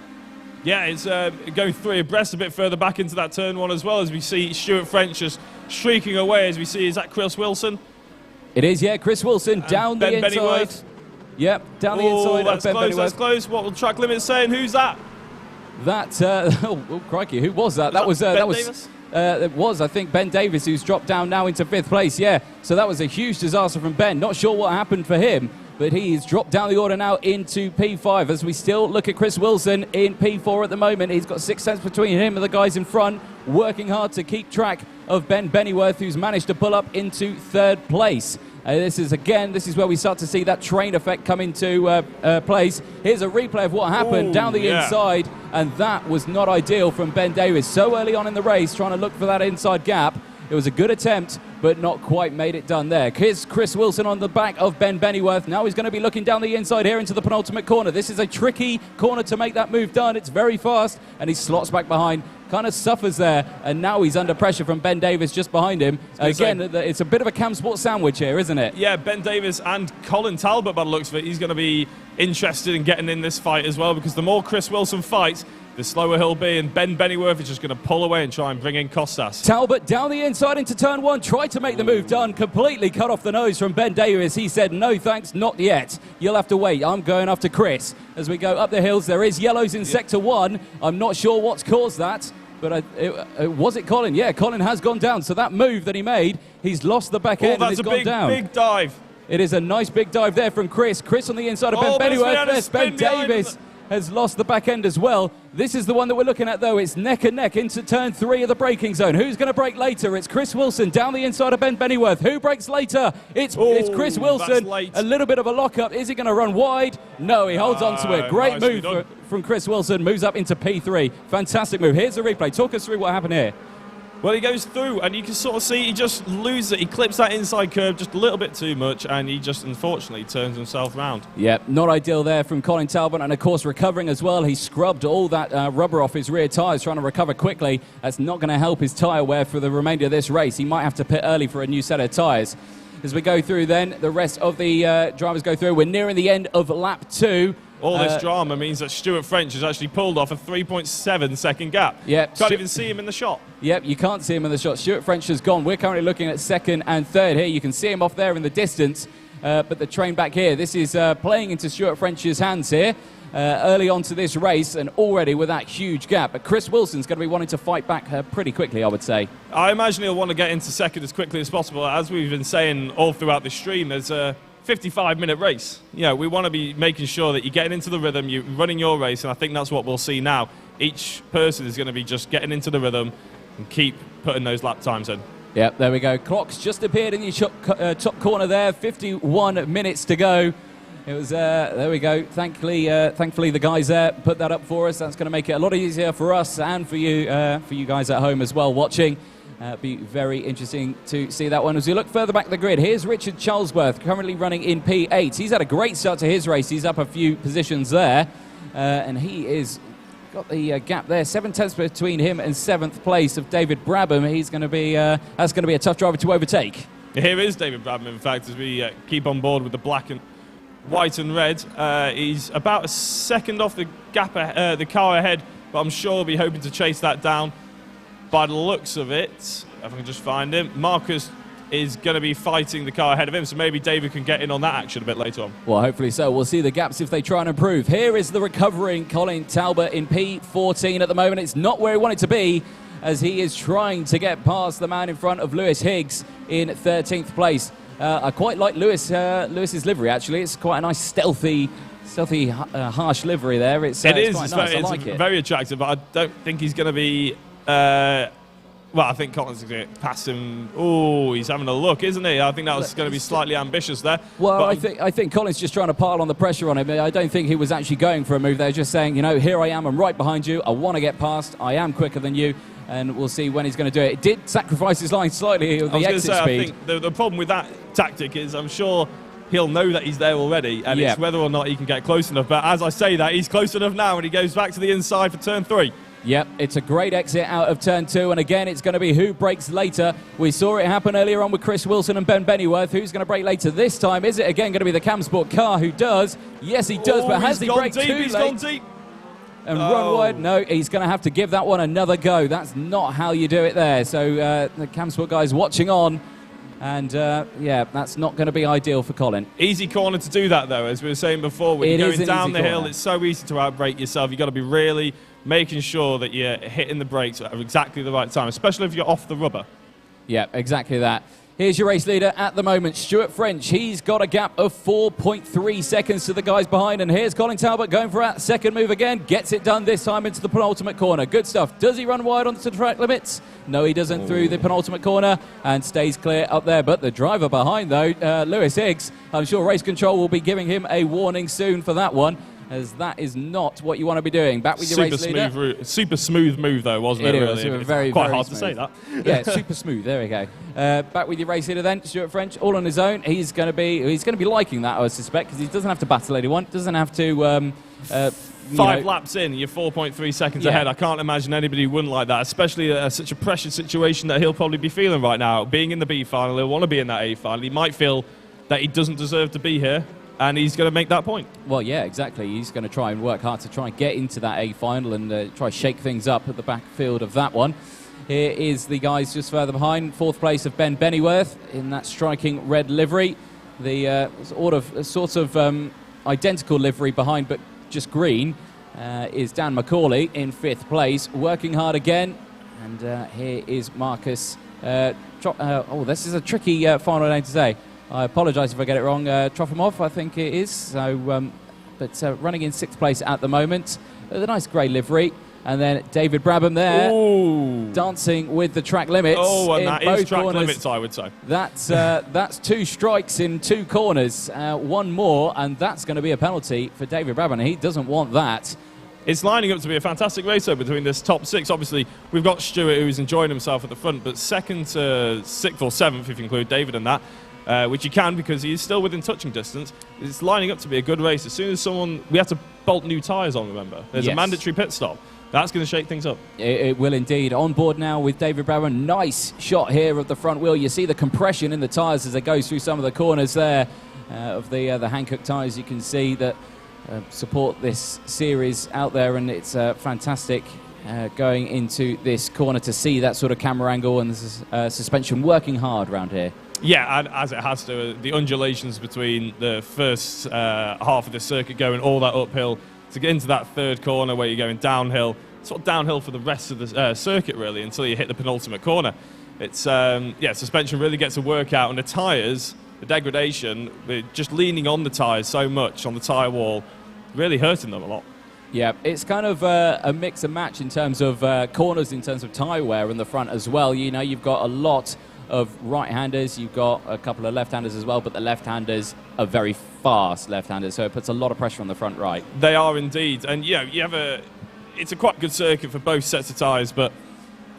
Yeah, it's going 3 abreast a bit further back into that turn 1 as well, as we see Stuart French just streaking away, as we see, is that Chris Wilson? It is, yeah, Chris Wilson down the inside. Bennyworth. Yep, down the inside. That's close, that's close. What will track limit saying? Who's that? That, crikey, who was that? That was Davis? It was, I think, Ben Davis, who's dropped down now into 5th place, yeah. So that was a huge disaster from Ben. Not sure what happened for him, but he's dropped down the order now into P5 as we still look at Chris Wilson in P4 at the moment. He's got 6 tenths between him and the guys in front, working hard to keep track of Ben Bennyworth, who's managed to pull up into 3rd place. This is where we start to see that train effect come into place. Here's a replay of what happened down the inside, and that was not ideal from Ben Davis. So early on in the race, trying to look for that inside gap. It was a good attempt, but not quite made it done there. Here's Chris Wilson on the back of Ben Bennyworth. Now he's going to be looking down the inside here into the penultimate corner. This is a tricky corner to make that move done. It's very fast, and he slots back behind kind of suffers there, and now he's under pressure from Ben Davis just behind him. Again, it's a bit of a Cam Sport sandwich here, isn't it? Yeah, Ben Davis and Colin Talbot, by the looks of it, he's going to be interested in getting in this fight as well, because the more Chris Wilson fights, the slower he'll be, and Ben Bennyworth is just going to pull away and try and bring in Costas. Talbot down the inside into turn 1, tried to make the move done, completely cut off the nose from Ben Davis. He said, no thanks, not yet. You'll have to wait. I'm going after Chris. As we go up the hills, there is yellows in sector 1. I'm not sure what's caused that, but was it Colin? Yeah, Colin has gone down. So that move that he made, he's lost the back end and he's gone down. Big dive. It is a nice big dive there from Chris. Chris on the inside of Ben Bennyworth. Ben Davis has lost the back end as well. This is the one that we're looking at, though. It's neck and neck into turn 3 of the braking zone. Who's going to brake later? It's Chris Wilson down the inside of Ben Bennyworth. Who brakes later? It's Chris Wilson. A little bit of a lockup. Is he going to run wide? No, he holds on to it. Great move from Chris Wilson. Moves up into P3. Fantastic move. Here's the replay. Talk us through what happened here. Well, he goes through, and you can sort of see he just loses it. He clips that inside curve just a little bit too much, and he just, unfortunately, turns himself round. Yeah, not ideal there from Colin Talbot, and, of course, recovering as well. He scrubbed all that rubber off his rear tyres, trying to recover quickly. That's not going to help his tyre wear for the remainder of this race. He might have to pit early for a new set of tyres. As we go through then, the rest of the drivers go through. We're nearing the end of lap 2. All this drama means that Stuart French has actually pulled off a 3.7 second gap. Yep. Can't even see him in the shot. Yep, you can't see him in the shot. Stuart French has gone. We're currently looking at 2nd and 3rd here. You can see him off there in the distance, but the train back here. This is playing into Stuart French's hands here early on to this race, and already with that huge gap. But Chris Wilson's going to be wanting to fight back pretty quickly, I would say. I imagine he'll want to get into 2nd as quickly as possible. As we've been saying all throughout the stream, there's a 55-minute race. You know, we want to be making sure that you're getting into the rhythm, you're running your race, and I think that's what we'll see now. Each person is going to be just getting into the rhythm and keep putting those lap times in. Yep, there we go. Clock's just appeared in the top corner there. 51 minutes to go. It was there we go. Thankfully, the guys there put that up for us. That's going to make it a lot easier for us and for you guys at home as well watching. Be very interesting to see that one. As we look further back the grid, here's Richard Charlesworth, currently running in P8. He's had a great start to his race. He's up a few positions there, and he is got the gap there. 7 tenths between him and 7th place of David Brabham. He's going to be that's going to be a tough driver to overtake. Here is David Brabham, in fact, as we keep on board with the black and white and red. He's about a second off the gap, the car ahead, but I'm sure he'll be hoping to chase that down. By the looks of it, if I can just find him, Marcus is going to be fighting the car ahead of him, so maybe David can get in on that action a bit later on. Well, hopefully so. We'll see the gaps if they try and improve. Here is the recovering Colin Talbot in P14 at the moment. It's not where he wanted to be, as he is trying to get past the man in front of Lewis Higgs in 13th place. I quite like Lewis's livery, actually. It's quite a nice stealthy, harsh livery there. It's quite nice. I like it. Very attractive, but I don't think he's going to be... well, I think Colin's going to pass him. Oh, he's having a look, isn't he? I think that was going to be slightly ambitious there. Well, I think Colin's just trying to pile on the pressure on him. I don't think he was actually going for a move there, just saying, you know, here I am, I'm right behind you, I want to get past, I am quicker than you, and we'll see when he's going to do it. It did sacrifice his line slightly with the exit speed. I think the problem with that tactic is I'm sure he'll know that he's there already, and it's whether or not he can get close enough. But as I say that, he's close enough now, and he goes back to the inside for turn 3. Yep, it's a great exit out of turn 2, and again, it's going to be who breaks later. We saw it happen earlier on with Chris Wilson and Ben Bennyworth. Who's going to break later this time? Is it again going to be the Cam Sport car who does? Yes, he does, but has he braked too late? He's gone deep. And run wide? No, he's going to have to give that one another go. That's not how you do it there. So the Cam Sport guys watching on. And, yeah, that's not going to be ideal for Colin. Easy corner to do that, though. As we were saying before, when you're going down the hill, it's so easy to outbrake yourself. You've got to be really making sure that you're hitting the brakes at exactly the right time, especially if you're off the rubber. Yeah, exactly that. Here's your race leader at the moment, Stuart French. He's got a gap of 4.3 seconds to the guys behind. And here's Colin Talbot going for that second move again. Gets it done this time into the penultimate corner. Good stuff. Does he run wide onto the track limits? No, he doesn't through the penultimate corner and stays clear up there. But the driver behind, though, Lewis Higgs, I'm sure Race Control will be giving him a warning soon for that one, as that is not what you want to be doing. Back with your race leader. Super smooth move, though, wasn't it? It was very, quite very hard smooth. to say that. Yeah, super smooth. There we go. Back with your race leader then, Stuart French, all on his own. He's going to be liking that, I suspect, because he doesn't have to battle anyone. Doesn't have to 5 laps in, you're 4.3 seconds ahead. I can't imagine anybody wouldn't like that, especially such a pressure situation that he'll probably be feeling right now. Being in the B final, he'll want to be in that A final. He might feel that he doesn't deserve to be here, and he's going to make that point. Well, yeah, exactly. He's going to try and work hard to try and get into that A final and try to shake things up at the backfield of that one. Here is the guys just further behind. 4th place of Ben Bennyworth in that striking red livery. The sort of identical livery behind, but just green, is Dan McCauley in 5th place, working hard again. And here is Marcus. This is a tricky final name to say. I apologise if I get it wrong. Trofimov, I think it is. So, but running in 6th place at the moment. The nice grey livery. And then David Brabham there, dancing with the track limits. Oh, and that is track corners. limits, I would say. That's 2 strikes in 2 corners. One more, and that's going to be a penalty for David Brabham. He doesn't want that. It's lining up to be a fantastic race, though, between this top 6. Obviously, we've got Stuart, who's enjoying himself at the front, but 2nd to 6th or 7th, if you include David in that, which you can because he is still within touching distance. It's lining up to be a good race. As soon as we have to bolt new tyres on, remember. There's a mandatory pit stop. That's going to shake things up. It will indeed. On board now with David Brabham. Nice shot here of the front wheel. You see the compression in the tyres as it goes through some of the corners there of the Hankook tyres. You can see that support this series out there, and it's fantastic going into this corner to see that sort of camera angle and the suspension working hard around here. Yeah, and as it has to, the undulations between the first half of the circuit going all that uphill to get into that 3rd corner where you're going downhill, sort of downhill for the rest of the circuit, really, until you hit the penultimate corner. It's, suspension really gets a workout, and the tyres, the degradation, just leaning on the tyres so much, on the tyre wall, really hurting them a lot. Yeah, it's kind of a mix and match in terms of corners, in terms of tyre wear in the front as well. You know, you've got a lot of right-handers, you've got a couple of left-handers as well, but the left-handers are very fast left-handers, so it puts a lot of pressure on the front right. They are indeed, and it's a quite good circuit for both sets of tyres, but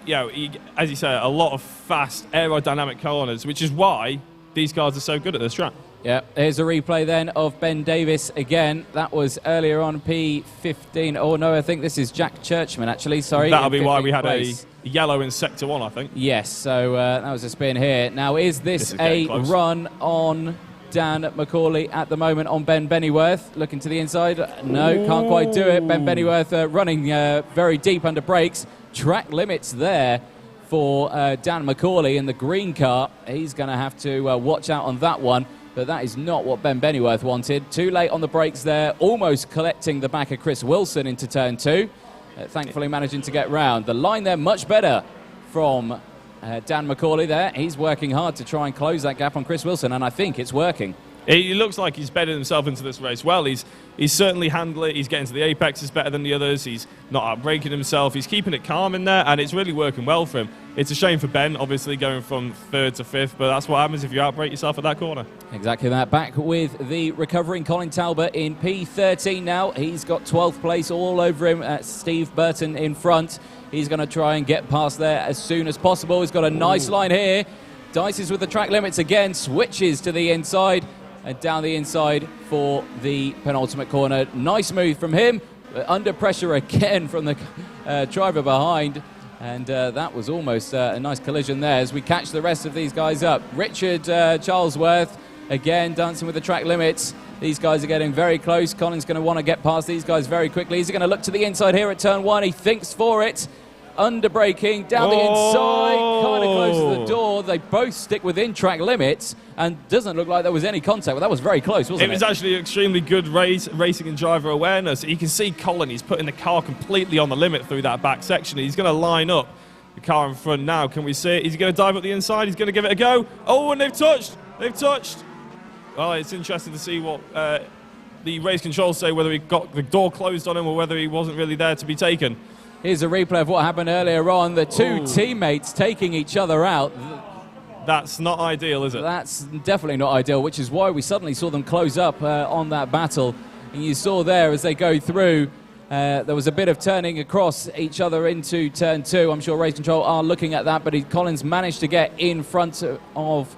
as you say, a lot of fast aerodynamic corners, which is why these cars are so good at this track. Yeah, here's a replay then of Ben Davis again. That was earlier on P15. Oh no, I think this is Jack Churchman actually, sorry. That'll be why we had a yellow in Sector 1, I think. Yes, so that was a spin here. Now, is this a run on Dan McCauley at the moment on Ben Bennyworth? Looking to the inside. No, can't quite do it. Ben Bennyworth running very deep under brakes. Track limits there for Dan McCauley in the green car. He's going to have to watch out on that one. But that is not what Ben Bennyworth wanted. Too late on the brakes there, almost collecting the back of Chris Wilson into turn 2. Thankfully managing to get round. The line there much better from Dan McCauley there. He's working hard to try and close that gap on Chris Wilson, and I think it's working. He looks like he's bedded himself into this race well. He's certainly handled it. He's getting to the apexes better than the others. He's not outbraking himself. He's keeping it calm in there, and it's really working well for him. It's a shame for Ben, obviously, going from 3rd to 5th, but that's what happens if you outbrake yourself at that corner. Exactly that. Back with the recovering Colin Talbot in P13 now. He's got 12th place all over him. Steve Burton in front. He's going to try and get past there as soon as possible. He's got a nice line here. Dices with the track limits again, switches to the inside. And down the inside for the penultimate corner. Nice move from him. Under pressure again from the driver behind. And that was almost a nice collision there as we catch the rest of these guys up. Richard Charlesworth, again, dancing with the track limits. These guys are getting very close. Colin's going to want to get past these guys very quickly. He's going to look to the inside here at turn 1. He thinks for it. Under braking, down the inside, kind of close to the door. They both stick within track limits, and doesn't look like there was any contact. Well, that was very close, wasn't it? It was actually extremely good racing and driver awareness. You can see Colin, he's putting the car completely on the limit through that back section. He's going to line up the car in front now. Can we see it? He's going to dive up the inside. He's going to give it a go. Oh, and they've touched. They've touched. Well, it's interesting to see what the race controls say, whether he got the door closed on him or whether he wasn't really there to be taken. Here's a replay of what happened earlier on. The two teammates taking each other out. That's not ideal, is it? That's definitely not ideal, which is why we suddenly saw them close up on that battle. And you saw there as they go through, there was a bit of turning across each other into turn 2. I'm sure race control are looking at that, but Collins managed to get in front of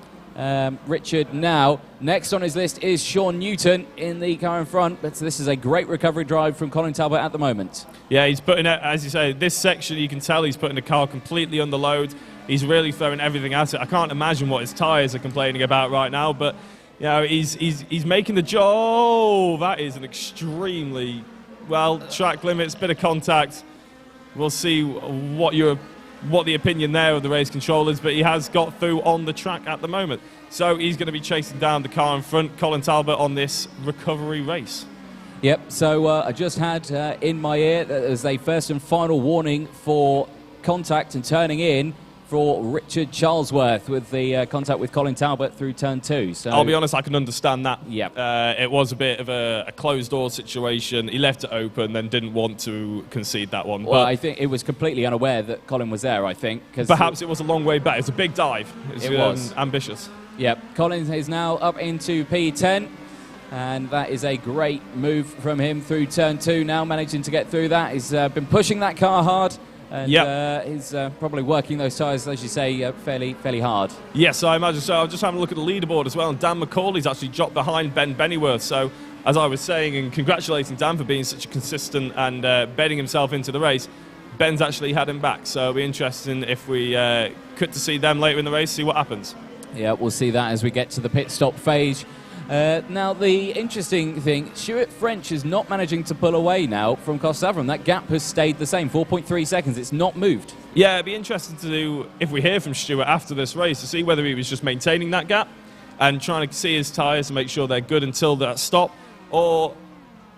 Richard now. Next on his list is Sean Newton in the car in front, but this is a great recovery drive from Colin Talbot at the moment. Yeah, he's putting it, as you say, this section you can tell he's putting the car completely under load. He's really throwing everything at it. I can't imagine what his tyres are complaining about right now, but you know, he's making the job. Oh, that is an extremely, well, track limits, bit of contact. We'll see what the opinion there of the race controllers, but he has got through on the track at the moment. So he's going to be chasing down the car in front, Colin Talbot, on this recovery race. Yep, so I just had in my ear that there's a first and final warning for contact and turning in for Richard Charlesworth with the contact with Colin Talbot through turn 2. So I'll be honest, I can understand that. Yep. It was a bit of a closed-door situation. He left it open, then didn't want to concede that one. Well, but I think it was completely unaware that Colin was there, I think. Perhaps it was a long way back. It was a big dive. It was. Ambitious. Yep, Colin is now up into P10, and that is a great move from him through turn 2 now, managing to get through that. He's been pushing that car hard. And he's probably working those tyres, as you say, fairly hard. Yes, I imagine so. I was just having a look at the leaderboard as well, and Dan McCauley's actually dropped behind Ben Bennyworth. So, as I was saying, and congratulating Dan for being such a consistent and betting himself into the race, Ben's actually had him back. So, it'll be interesting if we could to see them later in the race, see what happens. Yeah, we'll see that as we get to the pit stop phase. Now, the interesting thing, Stuart French is not managing to pull away now from Costavrum. That gap has stayed the same, 4.3 seconds. It's not moved. Yeah, it'd be interesting to do, if we hear from Stuart after this race, to see whether he was just maintaining that gap and trying to see his tyres and make sure they're good until that stop, or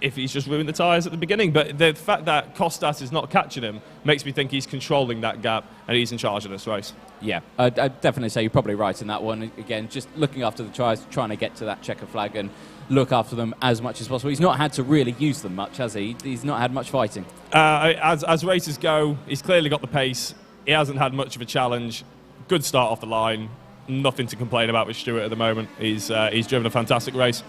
if he's just ruined the tyres at the beginning. But the fact that Costas is not catching him makes me think he's controlling that gap and he's in charge of this race. Yeah, I'd definitely say you're probably right in that one. Again, just looking after the tyres, trying to get to that checker flag and look after them as much as possible. He's not had to really use them much, has he? He's not had much fighting. As races go, he's clearly got the pace. He hasn't had much of a challenge. Good start off the line. Nothing to complain about with Stuart at the moment. He's driven a fantastic race.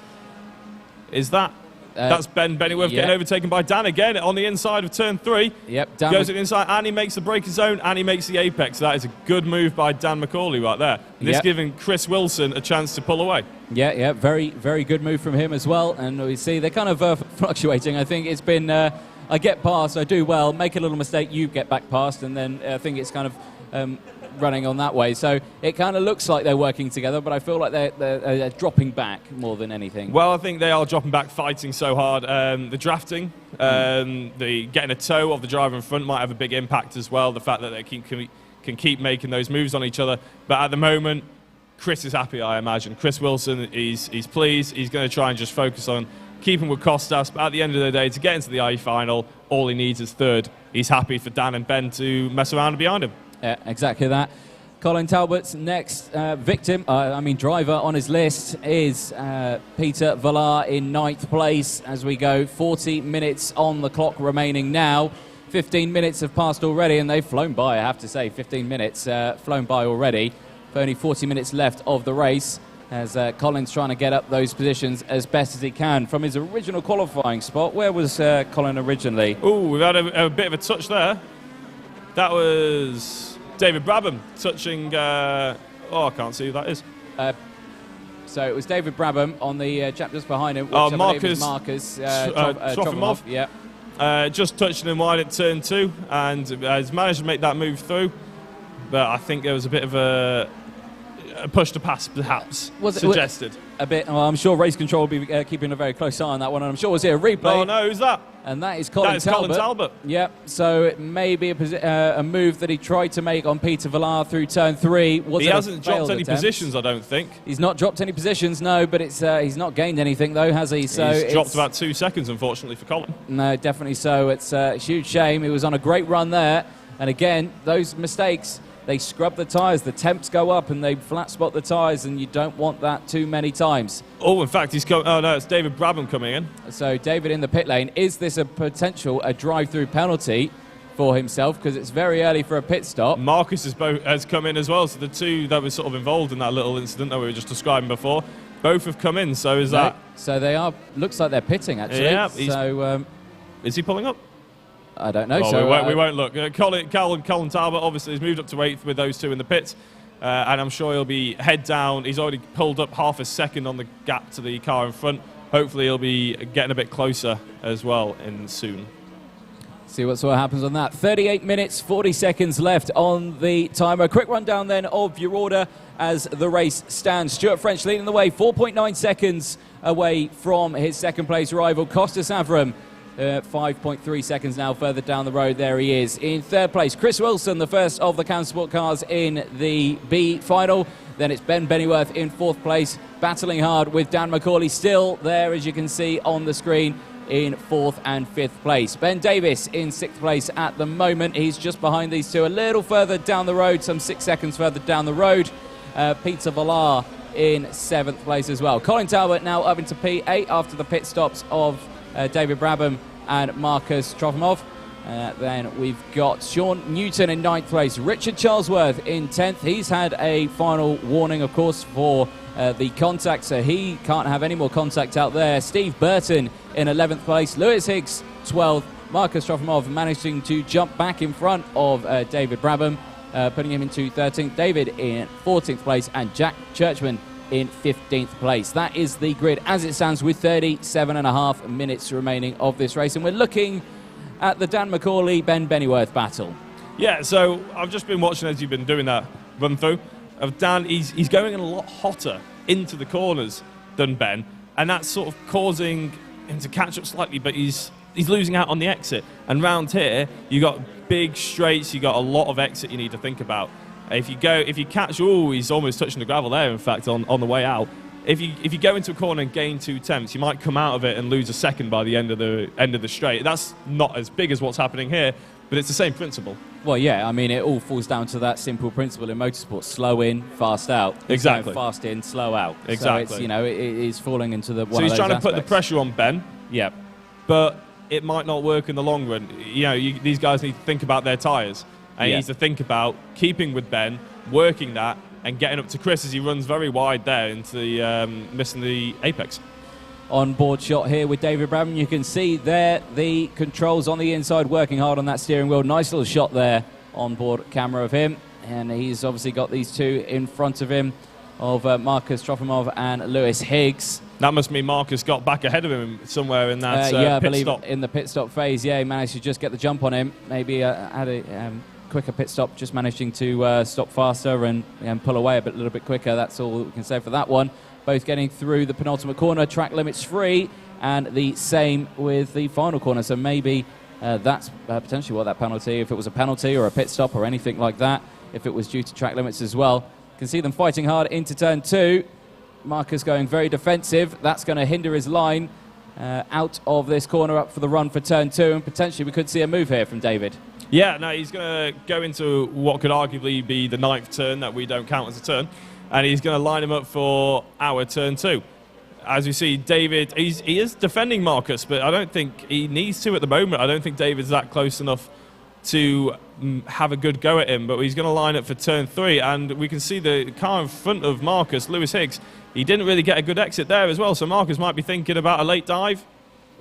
That's Ben Bennyworth getting overtaken by Dan again on the inside of turn 3. Yep, Dan goes to the inside, and he makes the braking zone, and he makes the apex. That is a good move by Dan McCauley right there. This giving Chris Wilson a chance to pull away. Yeah, very, very good move from him as well. And we see they're kind of fluctuating. I think it's been, I get past, I do well, make a little mistake, you get back past, and then I think it's kind of running on that way. So it kind of looks like they're working together, but I feel like they're dropping back more than anything. Well, I think they are dropping back, fighting so hard. The drafting, the getting a toe of the driver in front might have a big impact as well. The fact that they can keep making those moves on each other. But at the moment, Chris is happy, I imagine. Chris Wilson, he's pleased. He's going to try and just focus on keeping with Costas. But at the end of the day, to get into the IE final, all he needs is third. He's happy for Dan and Ben to mess around behind him. Yeah, exactly that. Colin Talbot's next driver on his list is Peter Villar in 9th place as we go. 40 minutes on the clock remaining now. 15 minutes have passed already, and they've flown by, I have to say. 15 minutes flown by already. Only 40 minutes left of the race as Colin's trying to get up those positions as best as he can from his original qualifying spot. Where was Colin originally? Oh, we've had a bit of a touch there. That was David Brabham touching... I can't see who that is. So it was David Brabham on the chap just behind him. Marcus Trofimov. Yeah. Just touching him wide at turn 2 and has managed to make that move through. But I think there was a bit of a push to pass, perhaps, suggested. A bit. Well, I'm sure Race Control will be keeping a very close eye on that one, and I'm sure we'll see a replay. Oh, no, who's that? And that is Colin Talbot. Yep, so it may be a move that he tried to make on Peter Villar through turn 3. He hasn't dropped any positions, I don't think. He's not dropped any positions, no, but he's not gained anything, though, has he? So he's dropped about 2 seconds, unfortunately, for Colin. No, definitely so. It's a huge shame. He was on a great run there. And again, those mistakes, they scrub the tyres, the temps go up and they flat spot the tyres, and you don't want that too many times. Oh, in fact, he's coming. Oh, no, it's David Brabham coming in. So David in the pit lane. Is this a drive-through penalty for himself? Because it's very early for a pit stop. Marcus has come in as well. So the two that were sort of involved in that little incident that we were just describing before, both have come in. So is that... So they are... Looks like they're pitting, actually. Yeah. So, is he pulling up? I don't know. Oh, we won't look. Colin Talbot obviously has moved up to 8th with those two in the pits. and I'm sure he'll be head down. He's already pulled up half a second on the gap to the car in front. Hopefully he'll be getting a bit closer as well in soon. See what sort of happens on that. 38 minutes, 40 seconds left on the timer. Quick rundown then of your order as the race stands. Stuart French leading the way, 4.9 seconds away from his second place rival, Costas Avram. 5.3 seconds now further down the road. There he is. In third place, Chris Wilson, the first of the Camsport cars in the B final. Then it's Ben Bennyworth in fourth place, battling hard with Dan McCauley still there, as you can see on the screen, in fourth and fifth place. Ben Davis in sixth place at the moment. He's just behind these two, a little further down the road, some 6 seconds further down the road. Peter Villar in seventh place as well. Colin Talbot now up into P8 after the pit stops of David Brabham and Marcus Trofimov. Then we've got Sean Newton in ninth place. Richard Charlesworth in 10th. He's had a final warning, of course, for the contact, so he can't have any more contact out there. Steve Burton in 11th place. Lewis Higgs, 12th. Marcus Trofimov managing to jump back in front of David Brabham, putting him into 13th. David in 14th place, and Jack Churchman in 15th place. That is the grid as it stands with 37.5 minutes remaining of this race. And we're looking at the Dan McCauley, Ben Bennyworth battle. Yeah, so I've just been watching as you've been doing that run through of Dan. He's going a lot hotter into the corners than Ben, and that's sort of causing him to catch up slightly, but he's losing out on the exit. And round here, you got big straights, you got a lot of exit you need to think about. If you catch, he's almost touching the gravel there, in fact, on the way out. If you go into a corner and gain 2 tenths, you might come out of it and lose a second by the end of the straight. That's not as big as what's happening here, but it's the same principle. Well, yeah, I mean, it all falls down to that simple principle in motorsport: slow in, fast out. Exactly. Fast in, slow out. Exactly. So it's, it is falling into the one So of he's those trying to aspects. put the pressure on Ben. Yep. But it might not work in the long run. These guys need to think about their tyres. And he needs to think about keeping with Ben, working that, and getting up to Chris as he runs very wide there into the missing the apex. On board shot here with David Brabham. You can see there the controls on the inside, working hard on that steering wheel. Nice little shot there on board camera of him. And he's obviously got these two in front of him of Marcus Trofimov and Lewis Higgs. That must mean Marcus got back ahead of him somewhere in that I pit believe stop. In the pit stop phase, he managed to just get the jump on him. Maybe had a quicker pit stop, just managing to stop faster and pull away a little bit quicker. That's all we can say for that one. Both getting through the penultimate corner, track limits free, and the same with the final corner. So maybe that's potentially what that penalty, if it was a penalty or a pit stop or anything like that, if it was due to track limits as well. You can see them fighting hard into turn 2. Marcus going very defensive. That's going to hinder his line out of this corner up for the run for turn 2, and potentially we could see a move here from David. Yeah, no, he's going to go into what could arguably be the 9th turn that we don't count as a turn, and he's going to line him up for our turn 2. As you see, David, he is defending Marcus, but I don't think he needs to at the moment. I don't think David's that close enough to have a good go at him, but he's going to line up for turn 3, and we can see the car in front of Marcus, Lewis Higgs. He didn't really get a good exit there as well, so Marcus might be thinking about a late dive.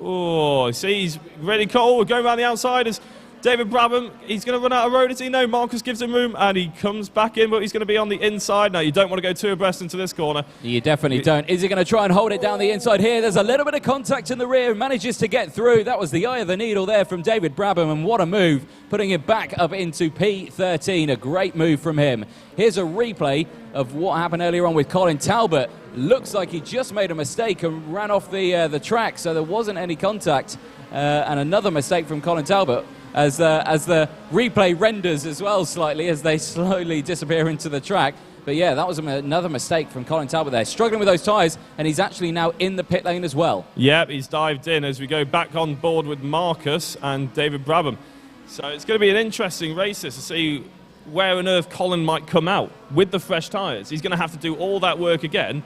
Oh, see, he's really cold. We're going around the outside as David Brabham, he's going to run out of road, is he? No, Marcus gives him room, and he comes back in, but he's going to be on the inside. Now, you don't want to go too abreast into this corner. You definitely don't. Is he going to try and hold it down the inside here? There's a little bit of contact in the rear, manages to get through. That was the eye of the needle there from David Brabham, and what a move, putting it back up into P13. A great move from him. Here's a replay of what happened earlier on with Colin Talbot. Looks like he just made a mistake and ran off the track, so there wasn't any contact. And another mistake from Colin Talbot, as the replay renders as well slightly as they slowly disappear into the track. But yeah, that was another mistake from Colin Talbot there. Struggling with those tyres, and he's actually now in the pit lane as well. Yep, he's dived in as we go back on board with Marcus and David Brabham. So it's going to be an interesting race to see where on earth Colin might come out with the fresh tyres. He's going to have to do all that work again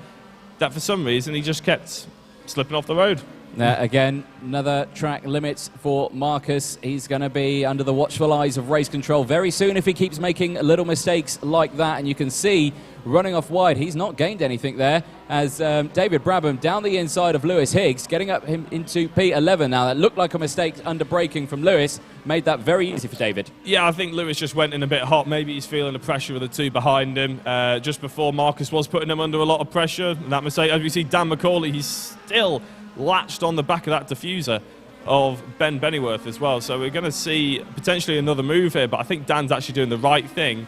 that for some reason he just kept slipping off the road. Again, another track limit for Marcus. He's going to be under the watchful eyes of race control very soon if he keeps making little mistakes like that. And you can see running off wide, he's not gained anything there as David Brabham down the inside of Lewis Higgs, getting up him into P11 now. That looked like a mistake under braking from Lewis, made that very easy for David. Yeah, I think Lewis just went in a bit hot. Maybe he's feeling the pressure of the two behind him. Just before, Marcus was putting him under a lot of pressure. And that mistake, as we see Dan McCauley, he's still latched on the back of that diffuser of Ben Bennyworth as well. So we're going to see potentially another move here, but I think Dan's actually doing the right thing,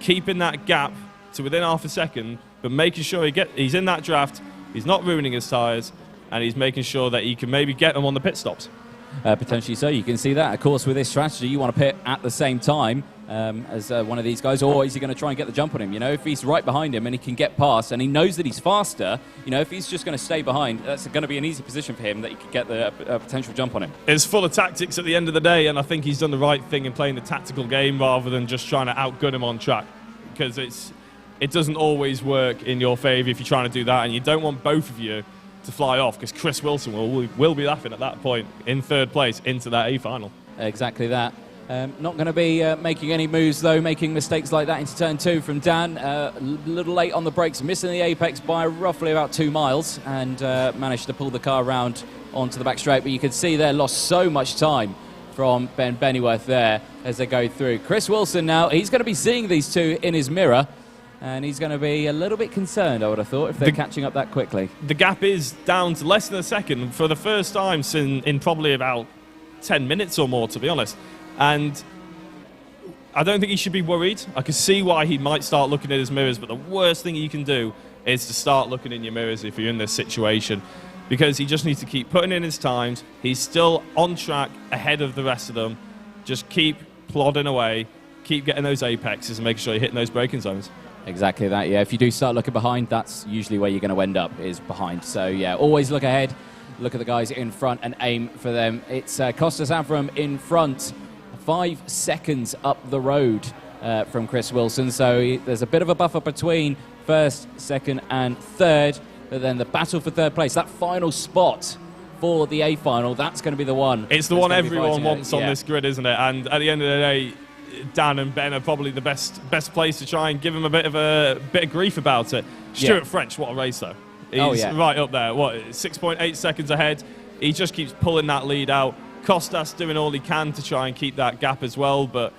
keeping that gap to within half a second, but making sure he's in that draft, he's not ruining his tyres, and he's making sure that he can maybe get them on the pit stops. Potentially so, you can see that. Of course, with this strategy, you want to pit at the same time as one of these guys, or is he going to try and get the jump on him? You know, if he's right behind him and he can get past and he knows that he's faster, you know, if he's just going to stay behind, that's going to be an easy position for him that he could get the potential jump on him. It's full of tactics at the end of the day, and I think he's done the right thing in playing the tactical game rather than just trying to outgun him on track, because it doesn't always work in your favour if you're trying to do that, and you don't want both of you to fly off, because Chris Wilson will be laughing at that point in third place into that A final. Exactly that. Not going to be making any moves though, making mistakes like that into turn 2 from Dan. A little late on the brakes, missing the apex by roughly about 2 miles, and managed to pull the car around onto the back straight. But you can see there, lost so much time from Ben Bennyworth there as they go through. Chris Wilson now, he's going to be seeing these two in his mirror, and he's going to be a little bit concerned, I would have thought, if they're catching up that quickly. The gap is down to less than a second for the first time in probably about 10 minutes or more, to be honest. And I don't think he should be worried. I can see why he might start looking at his mirrors, but the worst thing you can do is to start looking in your mirrors if you're in this situation, because he just needs to keep putting in his times. He's still on track ahead of the rest of them. Just keep plodding away, keep getting those apexes and making sure you're hitting those braking zones. Exactly that, yeah. If you do start looking behind, that's usually where you're going to end up, is behind. So, yeah, always look ahead, look at the guys in front and aim for them. It's Costas Avram in front, 5 seconds up the road from Chris Wilson. So there's a bit of a buffer between first, second and third. But then the battle for third place, that final spot for the A final, that's going to be the one. It's the one everyone wants on this grid, isn't it? And at the end of the day, Dan and Ben are probably the best place to try and give him a bit of grief about it. Stuart French, what a race though. He's right up there. 6.8 seconds ahead. He just keeps pulling that lead out. Costas doing all he can to try and keep that gap as well, but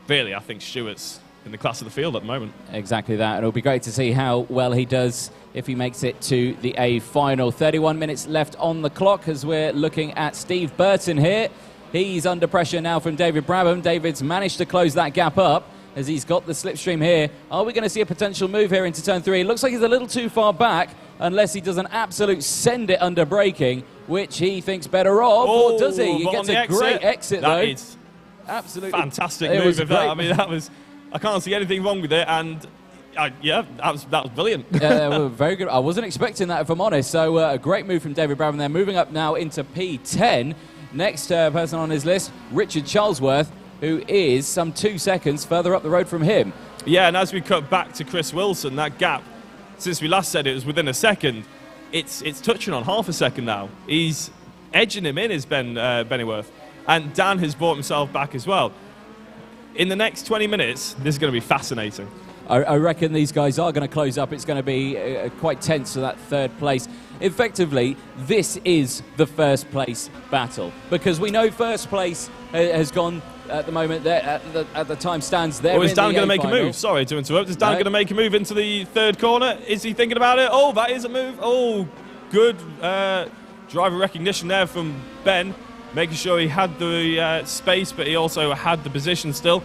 really I think Stuart's in the class of the field at the moment. Exactly that. It'll be great to see how well he does if he makes it to the A final. 31 minutes left on the clock as we're looking at Steve Burton here. He's under pressure now from David Brabham. David's managed to close that gap up as he's got the slipstream here. Are we going to see a potential move here into turn 3? It looks like he's a little too far back unless he does an absolute send it under braking, which he thinks better of. Or does he? He gets a great exit though. That is absolutely fantastic move of that. I mean, I can't see anything wrong with it, and yeah, that was brilliant. Very good. I wasn't expecting that, if I'm honest. So a great move from David Brabham there. Moving up now into P10. Next person on his list, Richard Charlesworth, who is some 2 seconds further up the road from him. Yeah, and as we cut back to Chris Wilson, that gap, since we last said it was within a second, it's touching on half a second now. He's edging him in, is Bennyworth. And Dan has brought himself back as well. In the next 20 minutes, this is going to be fascinating. I reckon these guys are going to close up. It's going to be quite tense for that third place. Effectively, this is the first place battle, because we know first place has gone at the moment. At the time stands there. Or is Dan going to make a move? Sorry to interrupt. Is Dan going to make a move into the third corner? Is he thinking about it? Oh, that is a move. Oh, good driver recognition there from Ben, making sure he had the space, but he also had the position still.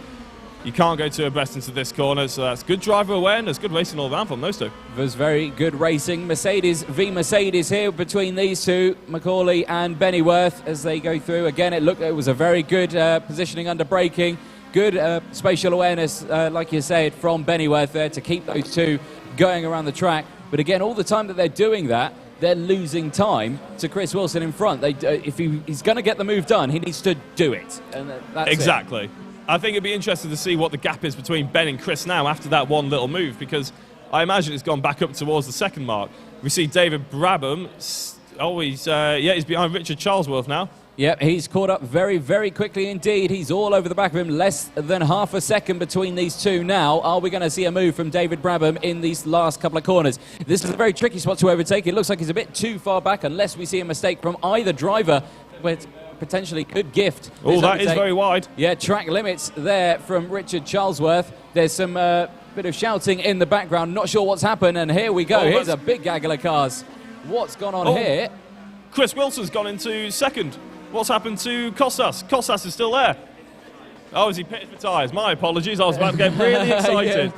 You can't go too abreast into this corner, so that's good driver awareness, good racing all around from those two. It was very good racing. Mercedes v Mercedes here between these two, McCauley and Bennyworth, as they go through. Again, it was a very good positioning under braking, good spatial awareness, like you said, from Bennyworth there to keep those two going around the track. But again, all the time that they're doing that, they're losing time to Chris Wilson in front. If he's going to get the move done, he needs to do it. And that's exactly. It. I think it'd be interesting to see what the gap is between Ben and Chris now after that one little move, because I imagine it's gone back up towards the second mark. We see David Brabham he's behind Richard Charlesworth now. Yep, he's caught up very, very quickly indeed. He's all over the back of him, less than half a second between these two now. Are we going to see a move from David Brabham in these last couple of corners? This is a very tricky spot to overtake. It looks like he's a bit too far back unless we see a mistake from either driver, which potentially could gift. Oh, that is very wide. Yeah, track limits there from Richard Charlesworth. There's some bit of shouting in the background. Not sure what's happened, and here we go. Here's a big gaggle of cars. What's gone on here? Chris Wilson's gone into second. What's happened to Costas? Costas is still there. Oh, is he pitted for tyres? My apologies, I was about to get really excited.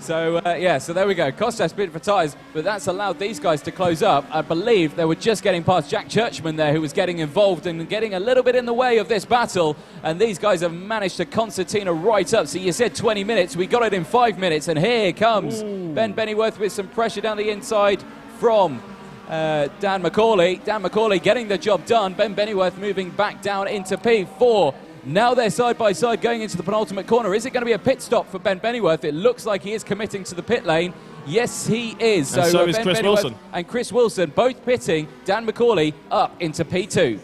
So there we go. Costas pitted for tyres, but that's allowed these guys to close up. I believe they were just getting past Jack Churchman there, who was getting involved and getting a little bit in the way of this battle. And these guys have managed to concertina right up. So you said 20 minutes, we got it in 5 minutes, and here comes Ben Bennyworth with some pressure down the inside from Dan McCauley. Dan McCauley getting the job done. Ben Bennyworth moving back down into P4. Now they're side by side going into the penultimate corner. Is it going to be a pit stop for Ben Bennyworth? It looks like he is committing to the pit lane. Yes, he is. And so is Ben Chris Bennyworth Wilson. and Chris Wilson both pitting. Dan McCauley up into P2.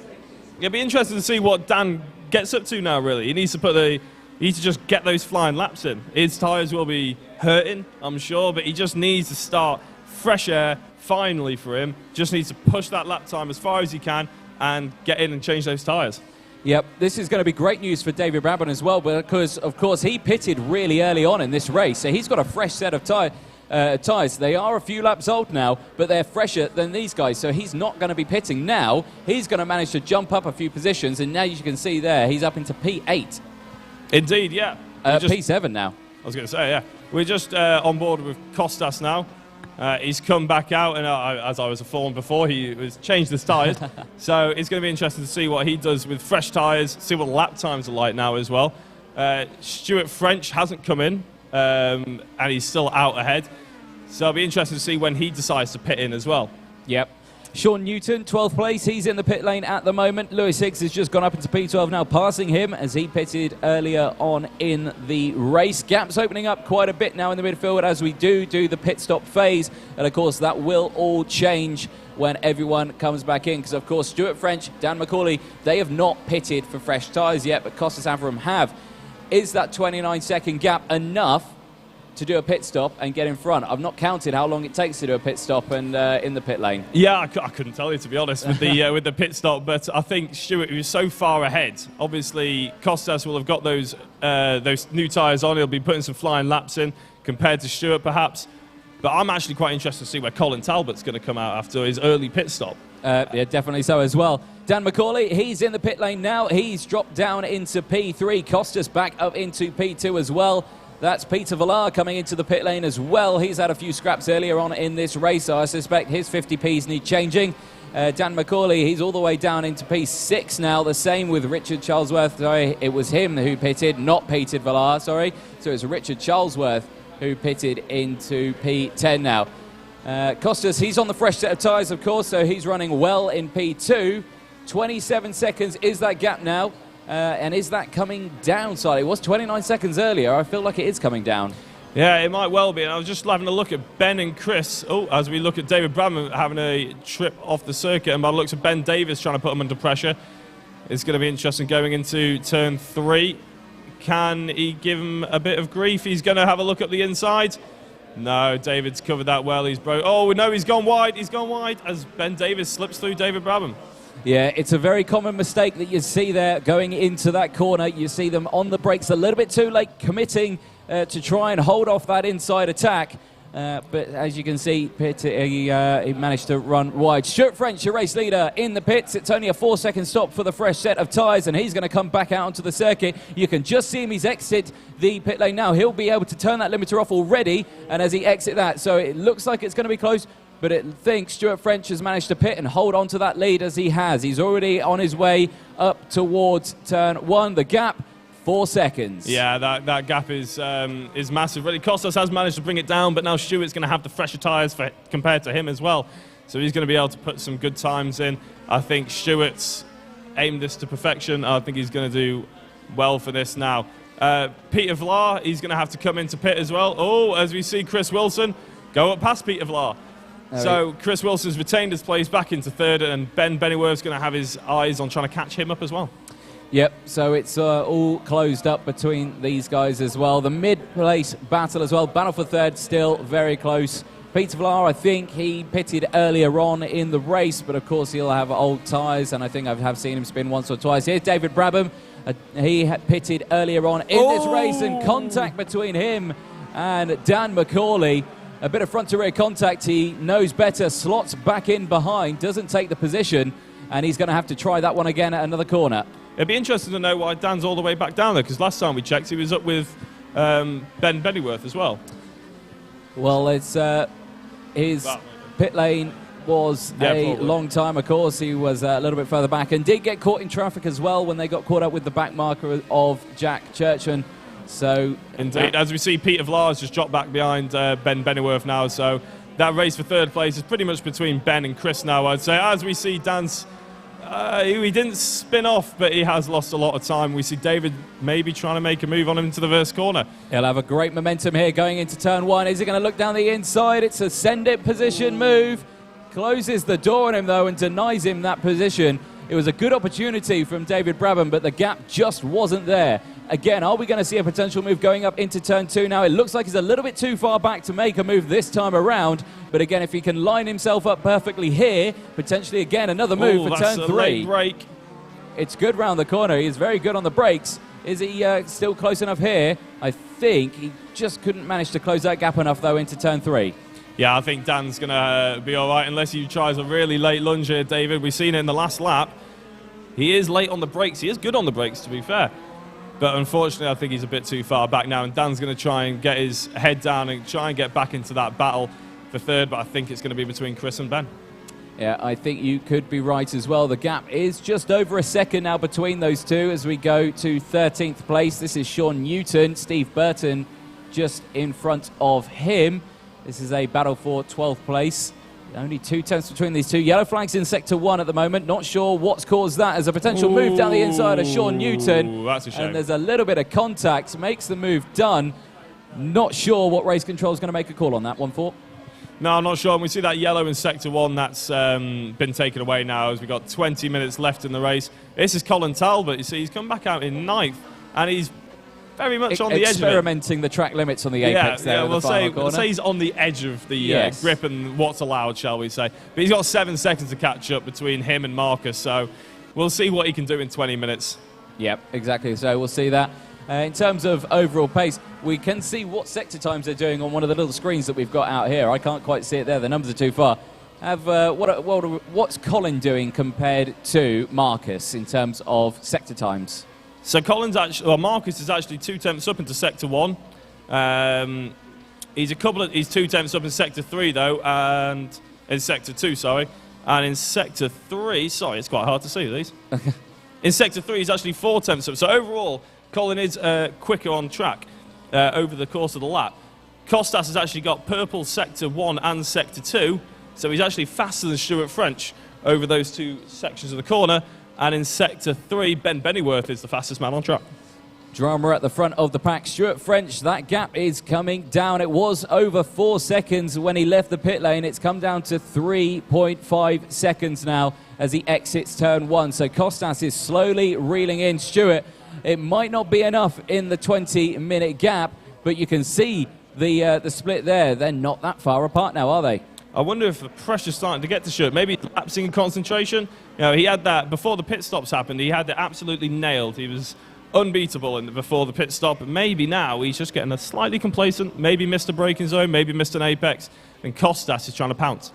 It'll be interesting to see what Dan gets up to now, really. He needs to just get those flying laps in. His tyres will be hurting, I'm sure, but he just needs to start fresh air. Finally for him, just needs to push that lap time as far as he can and get in and change those tyres. Yep, this is going to be great news for David Brabham as well, because, of course, he pitted really early on in this race, so he's got a fresh set of tyres. They are a few laps old now, but they're fresher than these guys, so he's not going to be pitting now. He's going to manage to jump up a few positions, and now you can see there, he's up into P8. Indeed, yeah. P7 now. I was going to say, yeah. We're just on board with Costas now. He's come back out, and as I was informed before, he was changed his tyres. So it's going to be interesting to see what he does with fresh tyres, see what the lap times are like now as well. Stuart French hasn't come in, and he's still out ahead. So it'll be interesting to see when he decides to pit in as well. Yep. Sean Newton, 12th place. He's in the pit lane at the moment. Lewis Higgs has just gone up into P12 now, passing him as he pitted earlier on in the race. Gaps opening up quite a bit now in the midfield as we do the pit stop phase. And, of course, that will all change when everyone comes back in. Because, of course, Stuart French, Dan McCauley, they have not pitted for fresh tyres yet, but Costas Avram have. Is that 29-second gap enough to do a pit stop and get in front? I've not counted how long it takes to do a pit stop and in the pit lane. Yeah, I couldn't tell you, to be honest, with the with the pit stop. But I think Stuart, who's so far ahead, obviously Costas will have got those new tyres on. He'll be putting some flying laps in compared to Stuart, perhaps. But I'm actually quite interested to see where Colin Talbot's going to come out after his early pit stop. Yeah, definitely so as well. Dan McCauley, he's in the pit lane now. He's dropped down into P3. Costas back up into P2 as well. That's Peter Villar coming into the pit lane as well. He's had a few scraps earlier on in this race, so I suspect his 50Ps need changing. Dan McCauley, he's all the way down into P6 now. The same with Richard Charlesworth. Sorry, it was him who pitted, not Peter Villar, sorry. So it's Richard Charlesworth who pitted into P10 now. Costas, he's on the fresh set of tyres, of course, so he's running well in P2. 27 seconds is that gap now. And is that coming down slightly? It was 29 seconds earlier. I feel like it is coming down. Yeah, it might well be. And I was just having a look at Ben and Chris. As we look at David Brabham having a trip off the circuit. And by the looks of Ben Davis trying to put him under pressure. It's going to be interesting going into turn 3. Can he give him a bit of grief? He's going to have a look at the inside. No, David's covered that well. He's broke. Oh, no, he's gone wide. He's gone wide as Ben Davis slips through David Brabham. Yeah, it's a very common mistake that you see there going into that corner. You see them on the brakes a little bit too late, committing to try and hold off that inside attack. But as you can see, he managed to run wide. Stuart French, your race leader in the pits. It's only a 4-second stop for the fresh set of tyres, and he's going to come back out onto the circuit. You can just see him. He's exit the pit lane now. He'll be able to turn that limiter off already, and as he exits that, so it looks like it's going to be close. But I think Stuart French has managed to pit and hold on to that lead as he has. He's already on his way up towards turn 1. The gap, 4 seconds. Yeah, that gap is massive. Really, Costas has managed to bring it down, but now Stuart's going to have the fresher tyres compared to him as well. So he's going to be able to put some good times in. I think Stuart's aimed this to perfection. I think he's going to do well for this now. Peter Villar, he's going to have to come into pit as well. Oh, as we see Chris Wilson go up past Peter Villar. So Chris Wilson's retained his place back into third, and Ben Bennyworth's going to have his eyes on trying to catch him up as well. Yep, so it's all closed up between these guys as well. The mid-place battle as well. Battle for third still very close. Peter Villar, I think he pitted earlier on in the race, but of course he'll have old tyres, and I think I have seen him spin once or twice. Here's David Brabham. He had pitted earlier on in this race, and contact between him and Dan McCauley. A bit of front-to-rear contact. He knows better, slots back in behind, doesn't take the position, and he's going to have to try that one again at another corner. It'd be interesting to know why Dan's all the way back down there, because last time we checked, he was up with Ben Bennyworth as well. Well, it's his pit lane was a long time, of course. He was a little bit further back and did get caught in traffic as well when they got caught up with the back marker of Jack Churchman. So, indeed, as we see, Peter Vlars just dropped back behind Ben Bennyworth now. So that race for third place is pretty much between Ben and Chris now, I'd say. As we see, Dan's he didn't spin off, but he has lost a lot of time. We see David maybe trying to make a move on him into the first corner. He'll have a great momentum here going into turn one. Is he going to look down the inside? It's a send-it position move. Closes the door on him, though, and denies him that position. It was a good opportunity from David Brabham, but the gap just wasn't there. Again, are we going to see a potential move going up into turn two now? It looks like he's a little bit too far back to make a move this time around. But again, if he can line himself up perfectly here, potentially again another move for turn three. Late break. It's good round the corner. He's very good on the brakes. Is he still close enough here? I think he just couldn't manage to close that gap enough, though, into turn three. Yeah, I think Dan's going to be all right unless he tries a really late lunge here, David. We've seen it in the last lap. He is late on the brakes. He is good on the brakes, to be fair. But unfortunately, I think he's a bit too far back now, and Dan's going to try and get his head down and try and get back into that battle for third, but I think it's going to be between Chris and Ben. Yeah, I think you could be right as well. The gap is just over a second now between those two as we go to 13th place. This is Sean Newton, Steve Burton just in front of him. This is a battle for 12th place. Only 2 tenths between these two. Yellow flags in sector one at the moment. Not sure what's caused that as a potential move down the inside of Sean Newton. That's a shame. And there's a little bit of contact. Makes the move done. Not sure what race control is going to make a call on that one for. No, I'm not sure. And we see that yellow in sector one. That's been taken away now as we've got 20 minutes left in the race. This is Colin Talbot. You see, he's come back out in ninth. And he's very much on the edge of it. Experimenting the track limits on the apex there. Yeah, we'll say he's on the edge of the grip and what's allowed, shall we say. But he's got 7 seconds to catch up between him and Marcus, so we'll see what he can do in 20 minutes. Yep, exactly. So we'll see that. In terms of overall pace, we can see what sector times they're doing on one of the little screens that we've got out here. I can't quite see it there. The numbers are too far. What's Colin doing compared to Marcus in terms of sector times? So Marcus is actually 2 tenths up into sector one. He's 2 tenths up in sector three though, and in sector two, sorry. And in sector three, sorry, it's quite hard to see these. In sector three, he's actually 4 tenths up. So overall, Colin is quicker on track over the course of the lap. Costas has actually got purple sector one and sector two, so he's actually faster than Stuart French over those 2 sections of the corner. And in sector 3, Ben Bennyworth is the fastest man on track. Drama at the front of the pack. Stuart French, that gap is coming down. It was over 4 seconds when he left the pit lane. It's come down to 3.5 seconds now as he exits turn one. So Costas is slowly reeling in. Stuart, it might not be enough in the 20-minute gap, but you can see the split there. They're not that far apart now, are they? I wonder if the pressure's starting to get to Stuart. Maybe lapsing in concentration. You know, he had that before the pit stops happened. He had it absolutely nailed. He was unbeatable before the pit stop. But maybe now he's just getting a slightly complacent. Maybe missed a braking zone. Maybe missed an apex. And Costas is trying to pounce.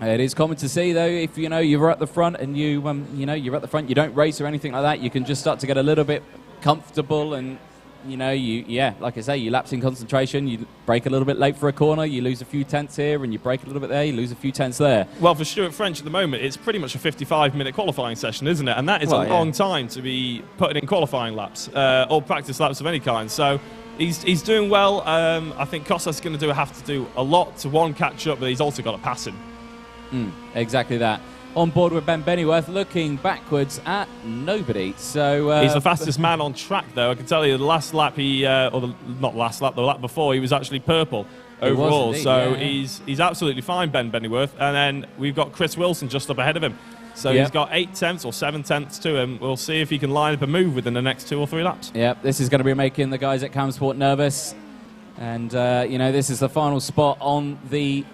It is common to see, though, if you're at the front and you're at the front, you don't race or anything like that. You can just start to get a little bit comfortable and. Like I say, you lapse in concentration, you brake a little bit late for a corner, you lose a few tenths here, and you brake a little bit there, you lose a few tenths there. Well, for Stuart French at the moment, it's pretty much a 55-minute qualifying session, isn't it? And that is a long time to be putting in qualifying laps, or practice laps of any kind. So he's doing well. I think Costas is going to have to do a lot to, catch up, but he's also got to pass him. Exactly that. On board with Ben Bennyworth, looking backwards at nobody. So he's the fastest man on track, though. I can tell you, the last lap the lap before, he was actually purple overall. indeed, So yeah. he's absolutely fine, Ben Bennyworth. And then we've got Chris Wilson just up ahead of him. So he's got 8 tenths or 7 tenths to him. We'll see if he can line up a move within the next 2 or 3 laps. Yeah, this is going to be making the guys at Camsport nervous. And, this is the final spot on the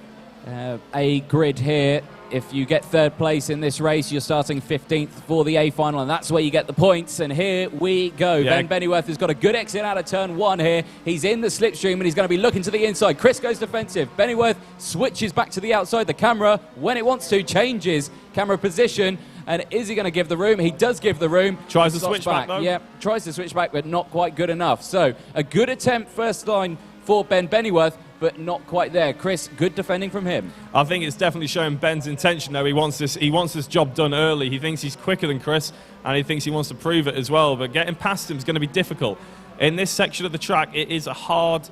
A grid here. If you get 3rd place in this race, you're starting 15th for the A final, and that's where you get the points. And here we go. Yeah. Ben Bennyworth has got a good exit out of turn 1 here. He's in the slipstream, and he's going to be looking to the inside. Chris goes defensive. Bennyworth switches back to the outside. The camera, when it wants to, changes camera position. And is he going to give the room? He does give the room. Tries to Stops switch back, though. Yeah, tries to switch back, but not quite good enough. So a good attempt first line for Ben Bennyworth, but not quite there. Chris, good defending from him. I think it's definitely showing Ben's intention, though. He wants this job done early. He thinks he's quicker than Chris, and he thinks he wants to prove it as well. But getting past him is going to be difficult. In this section of the track, it is a hard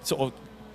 sort of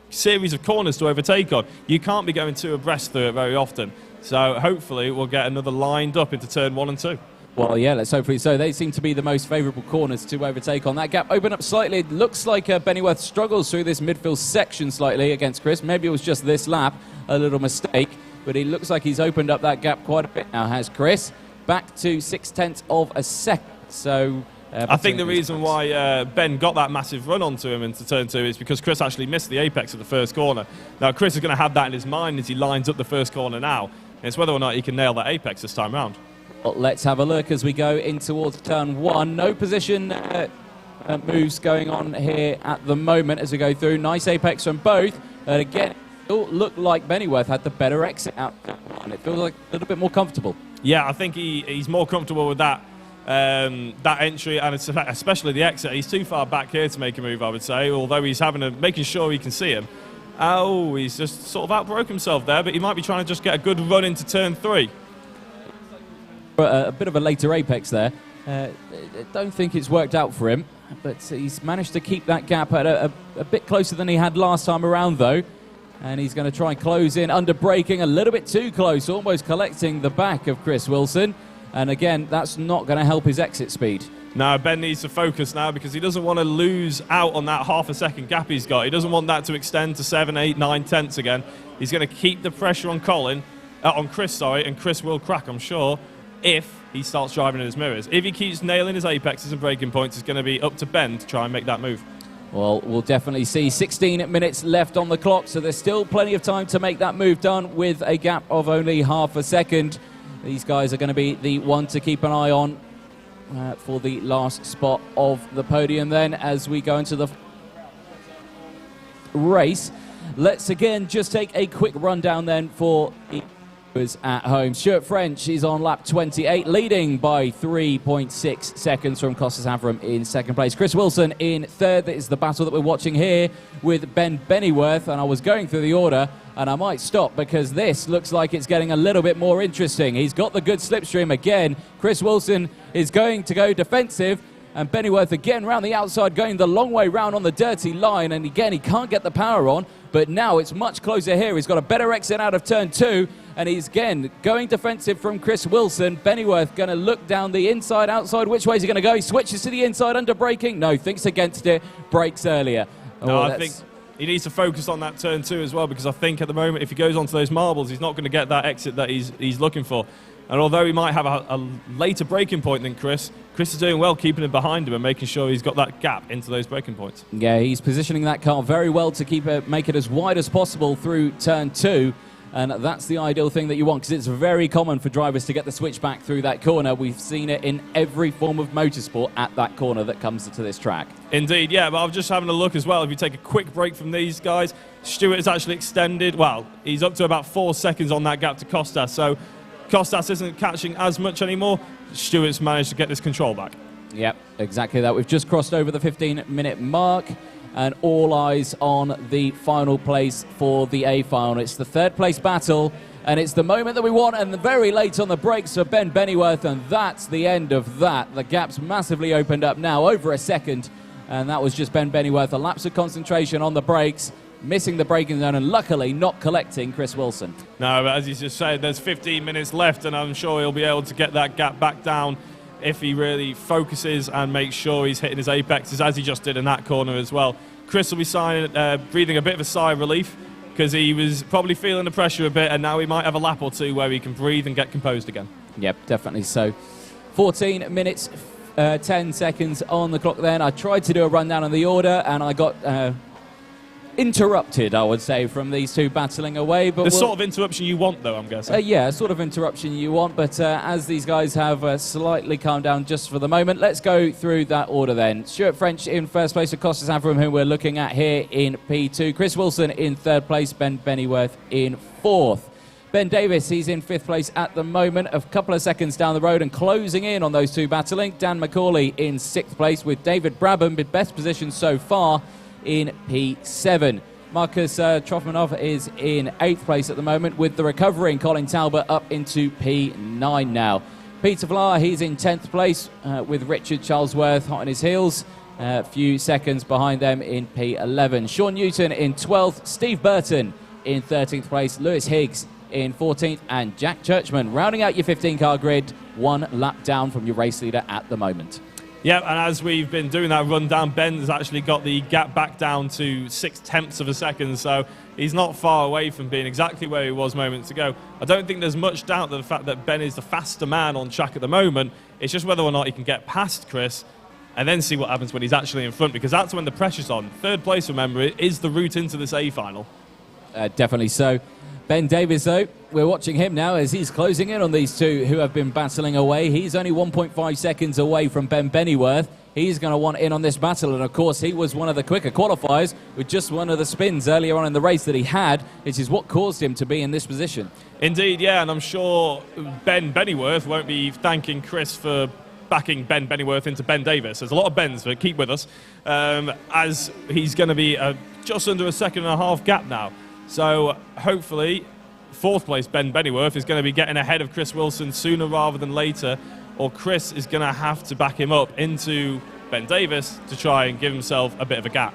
series of corners to overtake on. You can't be going 2 abreast through it very often. So hopefully we'll get another lined up into turn 1 and 2. Well, yeah, let's hopefully so. They seem to be the most favourable corners to overtake on. That gap open up slightly. It looks like Bennyworth struggles through this midfield section slightly against Chris. Maybe it was just this lap, a little mistake. But he looks like he's opened up that gap quite a bit now, has Chris. Back to 0.6 of a second. So I think the reason why Ben got that massive run onto him into turn 2 is because Chris actually missed the apex of the first corner. Now, Chris is going to have that in his mind as he lines up the first corner now. And it's whether or not he can nail that apex this time round. Well, let's have a look as we go in towards turn 1. No position moves going on here at the moment as we go through. Nice apex from both. And again, it all looked like Bennyworth had the better exit out. And it feels like a little bit more comfortable. Yeah, I think he's more comfortable with that entry, and especially the exit. He's too far back here to make a move, I would say, although he's making sure he can see him. Oh, he's just sort of outbroke himself there, but he might be trying to just get a good run into turn 3. A bit of a later apex there. I don't think it's worked out for him, but he's managed to keep that gap at a bit closer than he had last time around, though. And he's going to try and close in under braking a little bit too close, almost collecting the back of Chris Wilson. And again, that's not going to help his exit speed. No, Ben needs to focus now because he doesn't want to lose out on that half a second gap he's got. He doesn't want that to extend to 7, 8, 9 tenths again. He's going to keep the pressure on Chris, and Chris will crack, I'm sure, if he starts driving in his mirrors. If he keeps nailing his apexes and braking points, it's going to be up to Ben to try and make that move. Well, we'll definitely see. 16 minutes left on the clock, so there's still plenty of time to make that move done with a gap of only half a second. These guys are going to be the one to keep an eye on for the last spot of the podium then as we go into the race. Let's again just take a quick rundown then for was at home. Stuart French is on lap 28, leading by 3.6 seconds from Costas Avram in second place. Chris Wilson in third. That is the battle that we're watching here with Ben Bennyworth. And I was going through the order, and I might stop because this looks like it's getting a little bit more interesting. He's got the good slipstream again. Chris Wilson is going to go defensive, and Bennyworth again round the outside, going the long way round on the dirty line. And again, he can't get the power on, but now it's much closer here. He's got a better exit out of turn 2. And he's, again, going defensive from Chris Wilson. Bennyworth going to look down the inside, outside. Which way is he going to go? He switches to the inside under braking. No, thinks against it. Brakes earlier. No, I think he needs to focus on that turn 2 as well, because I think at the moment, if he goes onto those marbles, he's not going to get that exit that he's looking for. And although he might have a later braking point than Chris is doing well keeping him behind him and making sure he's got that gap into those braking points. Yeah, he's positioning that car very well to make it as wide as possible through turn 2. And that's the ideal thing that you want, because it's very common for drivers to get the switch back through that corner. We've seen it in every form of motorsport at that corner that comes to this track. Indeed, yeah, but I'm just having a look as well. If you take a quick break from these guys, Stuart has actually extended. Well, he's up to about 4 seconds on that gap to Costas. So Costas isn't catching as much anymore. Stuart's managed to get this control back. Yep, exactly that. We've just crossed over the 15-minute mark. And all eyes on the final place for the A final. It's the third place battle, and it's the moment that we want, and very late on the brakes for Ben Bennyworth, and that's the end of that. The gap's massively opened up now, over a second, and that was just Ben Bennyworth. A lapse of concentration on the brakes, missing the braking zone, and luckily not collecting Chris Wilson. No, but as you just said, there's 15 minutes left, and I'm sure he'll be able to get that gap back down if he really focuses and makes sure he's hitting his apexes, as he just did in that corner as well. Chris will be breathing a bit of a sigh of relief because he was probably feeling the pressure a bit, and now he might have a lap or two where he can breathe and get composed again. Yep, definitely so. 14 minutes, 10 seconds on the clock then. I tried to do a rundown on the order, and I got interrupted, I would say, from these two battling away. But the sort of interruption you want, though, I'm guessing. Yeah, sort of interruption you want, but as these guys have slightly calmed down just for the moment, let's go through that order then. Stuart French in first place, Costas Avram, whom we're looking at here in P2. Chris Wilson in third place, Ben Bennyworth in fourth. Ben Davis, he's in fifth place at the moment, a couple of seconds down the road and closing in on those two battling. Dan McCauley in sixth place with David Brabham in best position so far in P7. Marcus Trofmanov is in 8th place at the moment with the recovering Colin Talbot up into P9 now. Peter Vlaar, he's in 10th place with Richard Charlesworth hot on his heels. A few seconds behind them in P11. Sean Newton in 12th. Steve Burton in 13th place. Lewis Higgs in 14th. And Jack Churchman rounding out your 15-car grid, one lap down from your race leader at the moment. Yeah, and as we've been doing that rundown, Ben has actually got the gap back down to 0.6 of a second, so he's not far away from being exactly where he was moments ago. I don't think there's much doubt that the fact that Ben is the faster man on track at the moment. It's just whether or not he can get past Chris and then see what happens when he's actually in front, because that's when the pressure's on. Third place, remember, is the route into this A final. Definitely so. Ben Davis, though, we're watching him now as he's closing in on these two who have been battling away. He's only 1.5 seconds away from Ben Bennyworth. He's going to want in on this battle, and of course he was one of the quicker qualifiers with just one of the spins earlier on in the race that he had, which is what caused him to be in this position. Indeed, yeah, and I'm sure Ben Bennyworth won't be thanking Chris for backing Ben Bennyworth into Ben Davis. There's a lot of Bens, but keep with us, as he's going to be just under a second and a half gap now. So hopefully, fourth place Ben Bennyworth is going to be getting ahead of Chris Wilson sooner rather than later, or Chris is going to have to back him up into Ben Davis to try and give himself a bit of a gap.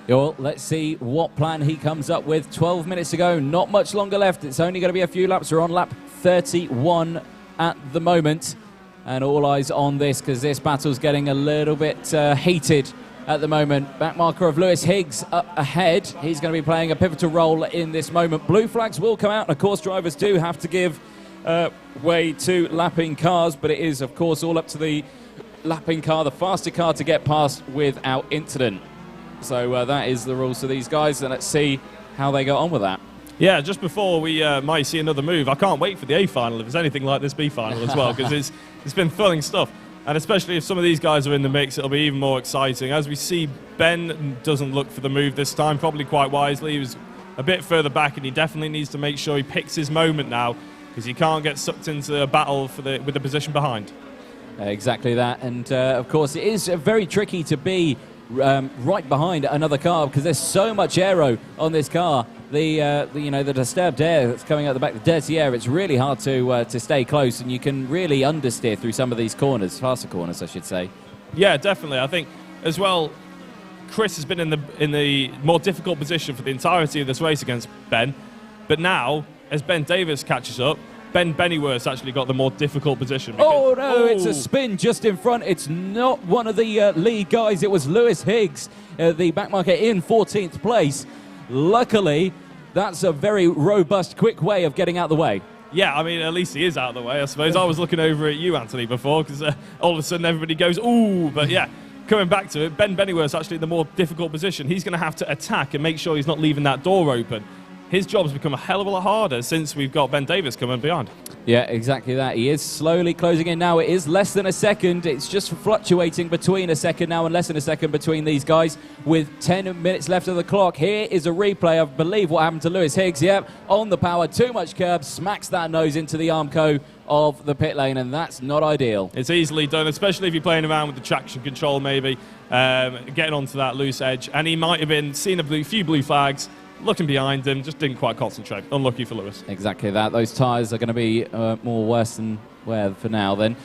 Well, let's see what plan he comes up with. 12 minutes to go, not much longer left. It's only going to be a few laps. We're on lap 31 at the moment, and all eyes on this because this battle's getting a little bit heated at the moment. Back marker of Lewis Higgs up ahead. He's going to be playing a pivotal role in this moment. Blue flags will come out, and of course drivers do have to give way to lapping cars, but it is of course all up to the lapping car, the faster car, to get past without incident. So that is the rules for these guys, and let's see how they go on with that. Yeah, just before we might see another move, I can't wait for the A final if it's anything like this B final as well, because it's been thrilling stuff. And especially if some of these guys are in the mix, it'll be even more exciting. As we see, Ben doesn't look for the move this time, probably quite wisely. He was a bit further back, and he definitely needs to make sure he picks his moment now, because he can't get sucked into a battle with the position behind. Exactly that. And, of course, it is very tricky to be right behind another car because there's so much aero on this car. The disturbed air that's coming out the back, the dirty air, it's really hard to stay close, and you can really understeer through some of these corners, faster corners, I should say. Yeah, definitely. I think as well, Chris has been in the more difficult position for the entirety of this race against Ben, but now as Ben Davis catches up, Ben Bennyworth's actually got the more difficult position. Oh no, it's a spin just in front. It's not one of the lead guys. It was Lewis Higgs, the backmarker in 14th place. Luckily, that's a very robust, quick way of getting out the way. Yeah, I mean, at least he is out of the way, I suppose. I was looking over at you, Anthony, before, because all of a sudden everybody goes, ooh, but yeah, coming back to it, Ben Bennyworth's actually in the more difficult position. He's going to have to attack and make sure he's not leaving that door open. His job's become a hell of a lot harder since we've got Ben Davis coming behind. Yeah, exactly that. He is slowly closing in now. It is less than a second. It's just fluctuating between a second now and less than a second between these guys with 10 minutes left of the clock. Here is a replay, I believe, what happened to Lewis Higgs. Yep, on the power, too much curb, smacks that nose into the Armco of the pit lane, and that's not ideal. It's easily done, especially if you're playing around with the traction control maybe, getting onto that loose edge. And he might have been seeing a few blue flags, looking behind him, just didn't quite concentrate. Unlucky for Lewis. Exactly that. Those tyres are going to be more worse than wear for now then.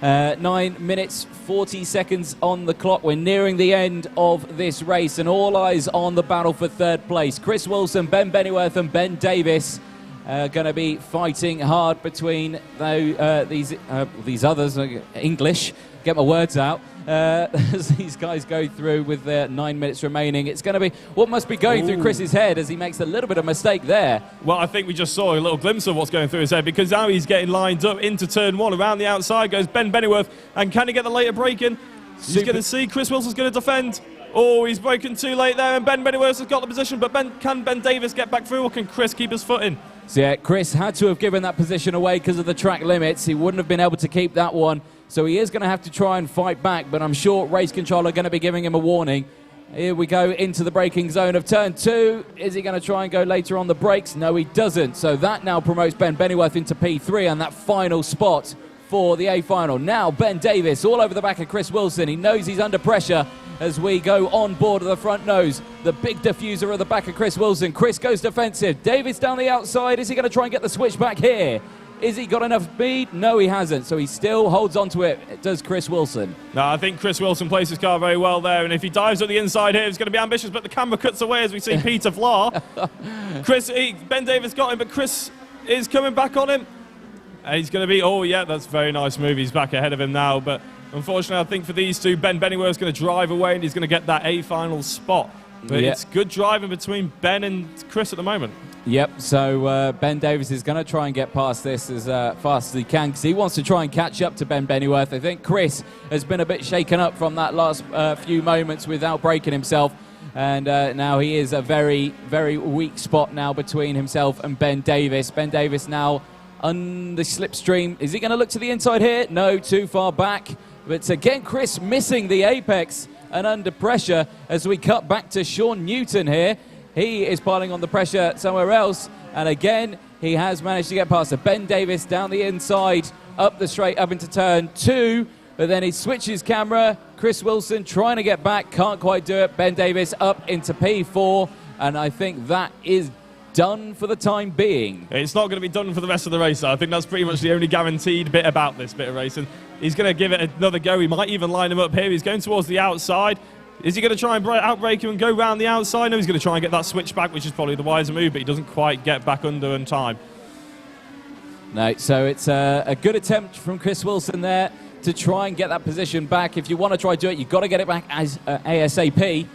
9 minutes, 40 seconds on the clock. We're nearing the end of this race, and all eyes on the battle for third place. Chris Wilson, Ben Bennyworth and Ben Davis going to be fighting hard between these others, English, get my words out. as these guys go through with their 9 minutes remaining. It's going to be what must be going through Chris's head as he makes a little bit of mistake there. Well, I think we just saw a little glimpse of what's going through his head, because now he's getting lined up into turn 1. Around the outside goes Ben Bennyworth, and can he get the later break in? He's going to see Chris Wilson's going to defend. Oh, he's broken too late there, and Ben Bennyworth has got the position, but can Ben Davis get back through, or can Chris keep his foot in? So yeah, Chris had to have given that position away because of the track limits. He wouldn't have been able to keep that one. So he is going to have to try and fight back, but I'm sure race control are going to be giving him a warning. Here we go into the braking zone of turn 2. Is he going to try and go later on the brakes? No, he doesn't. So that now promotes Ben Bennyworth into P3 and that final spot for the A final. Now Ben Davis all over the back of Chris Wilson. He knows he's under pressure as we go on board of the front nose. The big diffuser at the back of Chris Wilson. Chris goes defensive. Davis down the outside. Is he going to try and get the switch back here? Is he got enough speed? No, he hasn't. So he still holds on to it. It does Chris Wilson. No, I think Chris Wilson plays his car very well there, and if he dives at the inside here, it's going to be ambitious, but the camera cuts away as we see Peter Vlar. Ben Davis got him, but Chris is coming back on him. And he's going to be, oh yeah, that's a very nice move. He's back ahead of him now, but unfortunately I think for these two, Ben Bennyworth's going to drive away and he's going to get that A final spot. But it's good driving between Ben and Chris at the moment. Yep, so Ben Davis is going to try and get past this as fast as he can because he wants to try and catch up to Ben Bennyworth. I think Chris has been a bit shaken up from that last few moments without breaking himself. And now he is a very, very weak spot now between himself and Ben Davis. Ben Davis now on the slipstream. Is he going to look to the inside here? No, too far back. But again, Chris missing the apex and under pressure as we cut back to Sean Newton here. He is piling on the pressure somewhere else. And again, he has managed to get past it. Ben Davis down the inside, up the straight, up into turn 2. But then he switches camera. Chris Wilson trying to get back, can't quite do it. Ben Davis up into P4. And I think that is done for the time being. It's not going to be done for the rest of the race. I think that's pretty much the only guaranteed bit about this bit of racing. He's going to give it another go. He might even line him up here. He's going towards the outside. Is he going to try and outbrake him and go round the outside? No, he's going to try and get that switch back, which is probably the wiser move, but he doesn't quite get back under in time. No, so it's a good attempt from Chris Wilson there to try and get that position back. If you want to try to do it, you've got to get it back as ASAP.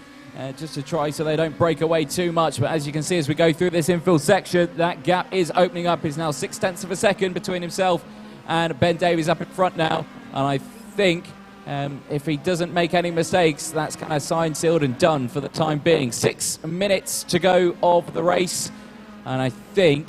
Just to try so they don't break away too much. But as you can see, as we go through this infill section, that gap is opening up. It's now 0.6 of a second between himself and Ben Davies up in front now. And I think if he doesn't make any mistakes, that's kind of signed, sealed and done for the time being. 6 minutes to go of the race. And I think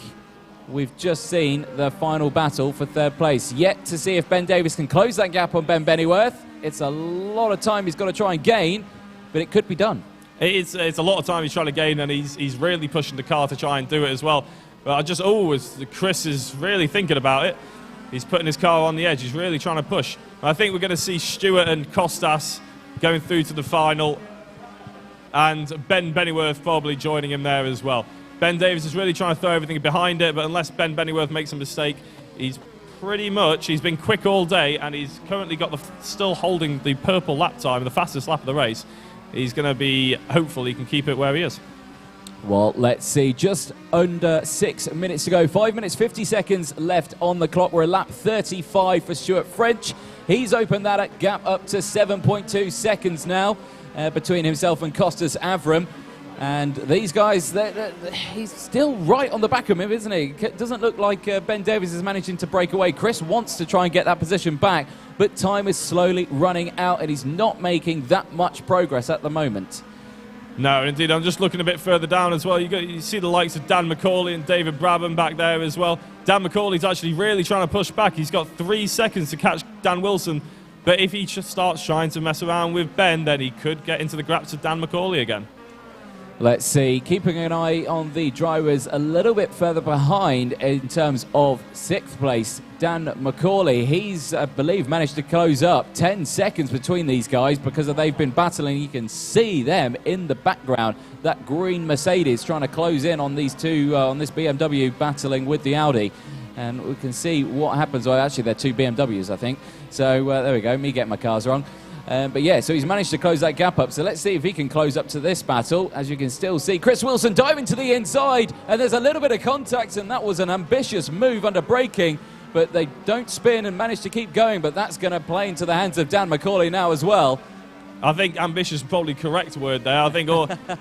we've just seen the final battle for third place. Yet to see if Ben Davies can close that gap on Ben Bennyworth. It's a lot of time he's got to try and gain, but it could be done. It's a lot of time he's trying to gain, and he's really pushing the car to try and do it as well. But Chris is really thinking about it. He's putting his car on the edge. He's really trying to push. I think we're going to see Stewart and Costas going through to the final, and Ben Bennyworth probably joining him there as well. Ben Davis is really trying to throw everything behind it, but unless Ben Bennyworth makes a mistake, he's been quick all day, and he's currently still holding the purple lap time, the fastest lap of the race. He's going to be, hopefully, he can keep it where he is. Well, let's see. Just under 6 minutes to go. 5 minutes, 50 seconds left on the clock. We're at lap 35 for Stuart French. He's opened that gap up to 7.2 seconds now between himself and Costas Avram. And these guys, he's still right on the back of him, isn't he? It doesn't look like Ben Davies is managing to break away. Chris wants to try and get that position back, but time is slowly running out and he's not making that much progress at the moment. No, indeed. I'm just looking a bit further down as well. You see the likes of Dan McCauley and David Brabham back there as well. Dan McCauley's actually really trying to push back. He's got 3 seconds to catch Dan Wilson, but if he just starts trying to mess around with Ben, then he could get into the graps of Dan McCauley again. Let's see, keeping an eye on the drivers a little bit further behind in terms of 6th place, Dan McCauley. He's, I believe, managed to close up 10 seconds between these guys because they've been battling. You can see them in the background, that green Mercedes trying to close in on these two, on this BMW battling with the Audi. And we can see what happens. Well, actually, they're 2 BMWs, I think. So there we go, me getting my cars wrong. But yeah, so he's managed to close that gap up. So let's see if he can close up to this battle. As you can still see, Chris Wilson diving to the inside. And there's a little bit of contact, and that was an ambitious move under braking but they don't spin and manage to keep going, but that's going to play into the hands of Dan McCauley now as well. I think ambitious is probably the correct word there. I think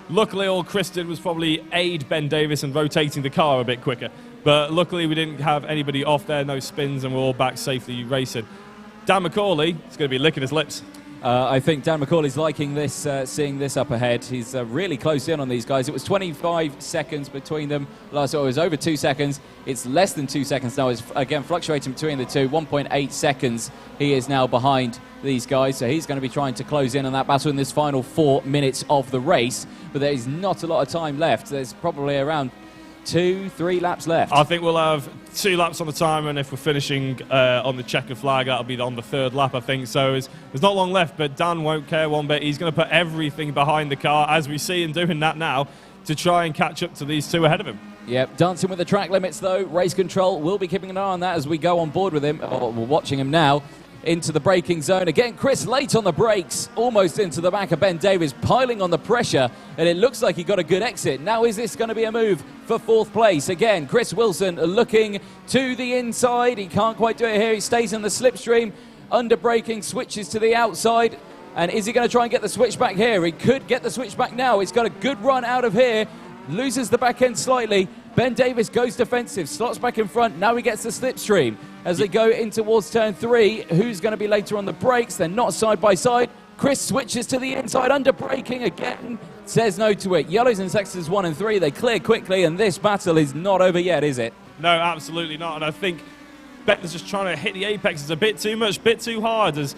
luckily all Chris did was probably aid Ben Davis in rotating the car a bit quicker. But luckily we didn't have anybody off there, no spins, and we're all back safely racing. Dan McCauley is going to be licking his lips. I think Dan McCauley's liking this, seeing this up ahead. He's really close in on these guys. It was 25 seconds between them. Last it was over 2 seconds. It's less than 2 seconds now. It's again fluctuating between the two. 1.8 seconds he is now behind these guys. So he's going to be trying to close in on that battle in this final 4 minutes of the race. But there is not a lot of time left. There's probably around 2-3 laps left. I think we'll have 2 laps on the timer, and if we're finishing on the checkered flag, that'll be on the 3rd lap, I think. So there's not long left, but Dan won't care one bit. He's going to put everything behind the car, as we see him doing that now, to try and catch up to these 2 ahead of him. Yep, dancing with the track limits, though. Race control will be keeping an eye on that as we go on board with him, or we're watching him now, into the braking zone. Again, Chris late on the brakes, almost into the back of Ben Davis, piling on the pressure, and it looks like he got a good exit. Now is this going to be a move for 4th place? Again, Chris Wilson looking to the inside. He can't quite do it here. He stays in the slipstream, under braking, switches to the outside. And is he going to try and get the switch back here? He could get the switch back now. He's got a good run out of here. Loses the back end slightly. Ben Davis goes defensive, slots back in front. Now he gets the slipstream. As they go in towards turn 3, who's going to be later on the brakes? They're not side by side. Chris switches to the inside, under braking again. Says no to it. Yellows in sectors 1 and 3. They clear quickly, and this battle is not over yet, is it? No, absolutely not. And I think Bettler's just trying to hit the apexes a bit too much, bit too hard, as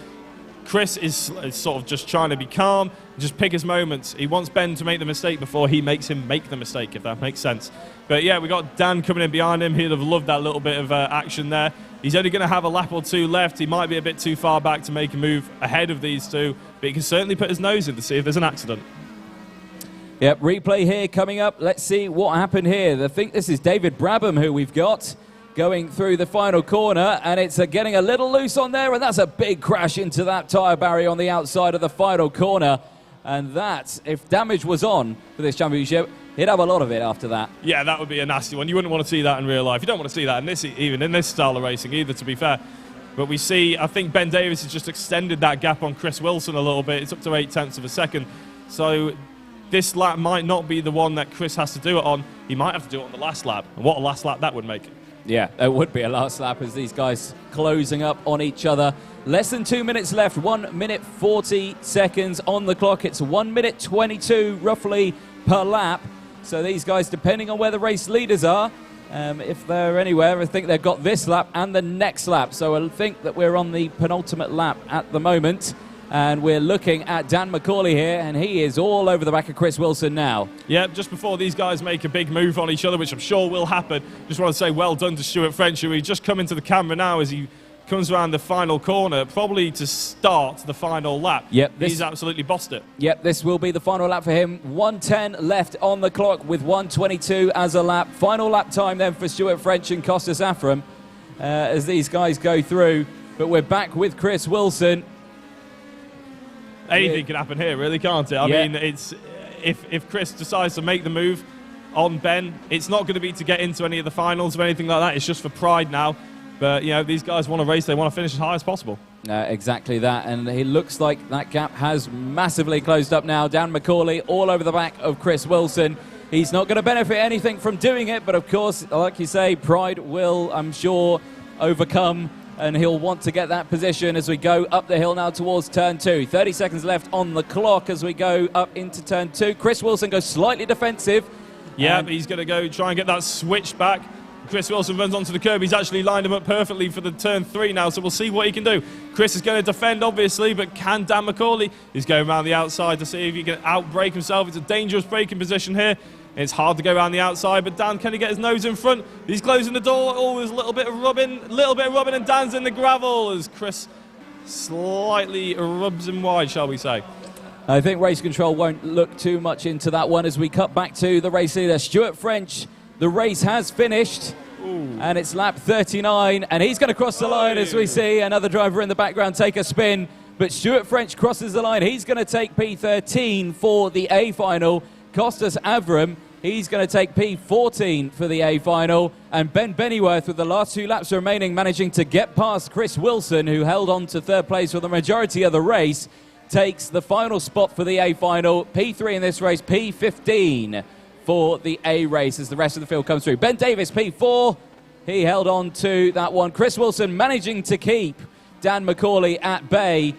Chris is sort of just trying to be calm, just pick his moments. He wants Ben to make the mistake before he makes him make the mistake, if that makes sense. But yeah, we got Dan coming in behind him. He'd have loved that little bit of action there. He's only going to have a lap or 2 left. He might be a bit too far back to make a move ahead of these 2, but he can certainly put his nose in to see if there's an accident. Yep, replay here coming up. Let's see what happened here. I think this is David Brabham who we've got going through the final corner, and it's getting a little loose on there, and that's a big crash into that tyre barrier on the outside of the final corner. And that, if damage was on for this championship, he'd have a lot of it after that. Yeah, that would be a nasty one. You wouldn't want to see that in real life. You don't want to see that in this, even in this style of racing either, to be fair. But we see, I think Ben Davis has just extended that gap on Chris Wilson a little bit. It's up to 0.8 of a second. So this lap might not be the one that Chris has to do it on. He might have to do it on the last lap. And what a last lap that would make. Yeah, it would be a last lap as these guys closing up on each other. Less than 2 minutes left, 1 minute 40 seconds on the clock. It's 1 minute 22 roughly per lap. So these guys, depending on where the race leaders are, if they're anywhere, I think they've got this lap and the next lap. So I think that we're on the penultimate lap at the moment. And we're looking at Dan McCauley here, and he is all over the back of Chris Wilson now. Yeah, just before these guys make a big move on each other, which I'm sure will happen, just want to say well done to Stuart French, who he just come into the camera now as he comes around the final corner, probably to start the final lap. Yep, he's absolutely bossed it. Yep, this will be the final lap for him. 1:10 left on the clock with 1:22 as a lap. Final lap time then for Stuart French and Costas Afram as these guys go through. But we're back with Chris Wilson. Anything can happen here, really, can't it? I mean, it's if Chris decides to make the move on Ben, it's not going to be to get into any of the finals or anything like that. It's just for pride now. But, you know, these guys want to race. They want to finish as high as possible. Exactly that. And it looks like that gap has massively closed up now. Dan McCauley all over the back of Chris Wilson. He's not going to benefit anything from doing it. But, of course, like you say, pride will, I'm sure, overcome. And he'll want to get that position as we go up the hill now towards turn 2. 30 seconds left on the clock as we go up into turn 2. Chris Wilson goes slightly defensive. Yeah, but he's going to go try and get that switch back. Chris Wilson runs onto the curb. He's actually lined him up perfectly for the turn 3 now, so we'll see what he can do. Chris is going to defend, obviously, but can Dan McCauley? He's going around the outside to see if he can outbrake himself. It's a dangerous braking position here. It's hard to go around the outside, but Dan, can he get his nose in front? He's closing the door. Always a little bit of rubbing, and Dan's in the gravel as Chris slightly rubs him wide, shall we say. I think race control won't look too much into that one as we cut back to the race leader, Stuart French. The race has finished. Ooh. And it's lap 39, and he's going to cross the line as we see another driver in the background take a spin. But Stuart French crosses the line. He's going to take P13 for the A final. Costas Avram He's going to take P14 for the A final. And Ben Bennyworth, with the last 2 laps remaining, managing to get past Chris Wilson, who held on to 3rd place for the majority of the race, takes the final spot for the A final. P3 in this race, P15 for the A race as the rest of the field comes through. Ben Davis, P4. He held on to that one. Chris Wilson managing to keep Dan McCauley at bay.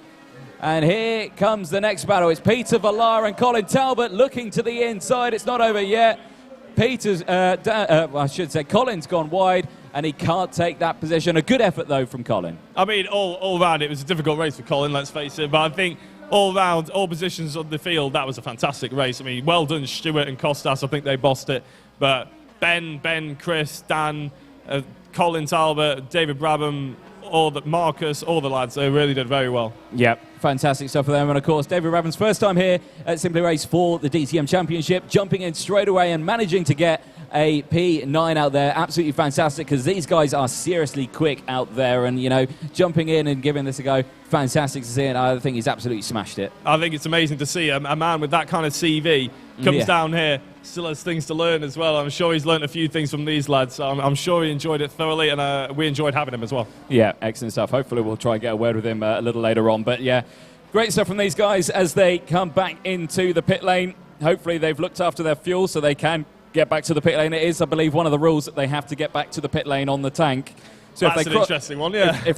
And here comes the next battle. It's Peter Villar and Colin Talbot looking to the inside. It's not over yet. Colin's gone wide, and he can't take that position. A good effort, though, from Colin. I mean, all round, it was a difficult race for Colin, let's face it. But I think all round, all positions on the field, that was a fantastic race. I mean, well done, Stuart and Costas. I think they bossed it. But Ben, Chris, Dan, Colin Talbot, David Brabham, Marcus, all the lads, they really did very well. Yep, fantastic stuff for them. And of course, David Brabham's first time here at Simply Race for the DTM Championship, jumping in straight away and managing to get a P9 out there. Absolutely fantastic, because these guys are seriously quick out there, and, you know, jumping in and giving this a go, fantastic to see, and I think he's absolutely smashed it. I think it's amazing to see a man with that kind of CV comes down here, still has things to learn as well. I'm sure he's learned a few things from these lads. I'm sure he enjoyed it thoroughly, and we enjoyed having him as well. Yeah, excellent stuff. Hopefully we'll try and get a word with him a little later on. But yeah, great stuff from these guys as they come back into the pit lane. Hopefully they've looked after their fuel so they can get back to the pit lane. It is, I believe, one of the rules that they have to get back to the pit lane on the tank. So that's an interesting one, yeah. If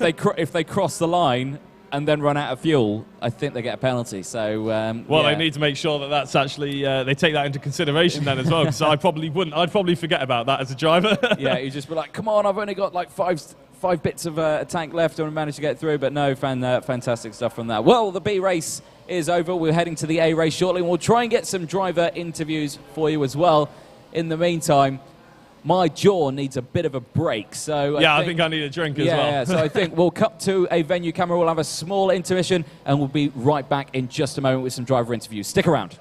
they cross the line and then run out of fuel, I think they get a penalty. So they need to make sure that that's actually they take that into consideration then as well, because I probably wouldn't. I'd probably forget about that as a driver. Yeah, you just be like, come on, I've only got like five bits of a tank left and managed to get through. But no, fantastic stuff from that. Well, the B race is over. We're heading to the A race shortly, and we'll try and get some driver interviews for you as well. In the meantime, my jaw needs a bit of a break. So I think I need a drink as well. Yeah, so I think we'll cut to a venue camera. We'll have a small intermission, and we'll be right back in just a moment with some driver interviews. Stick around.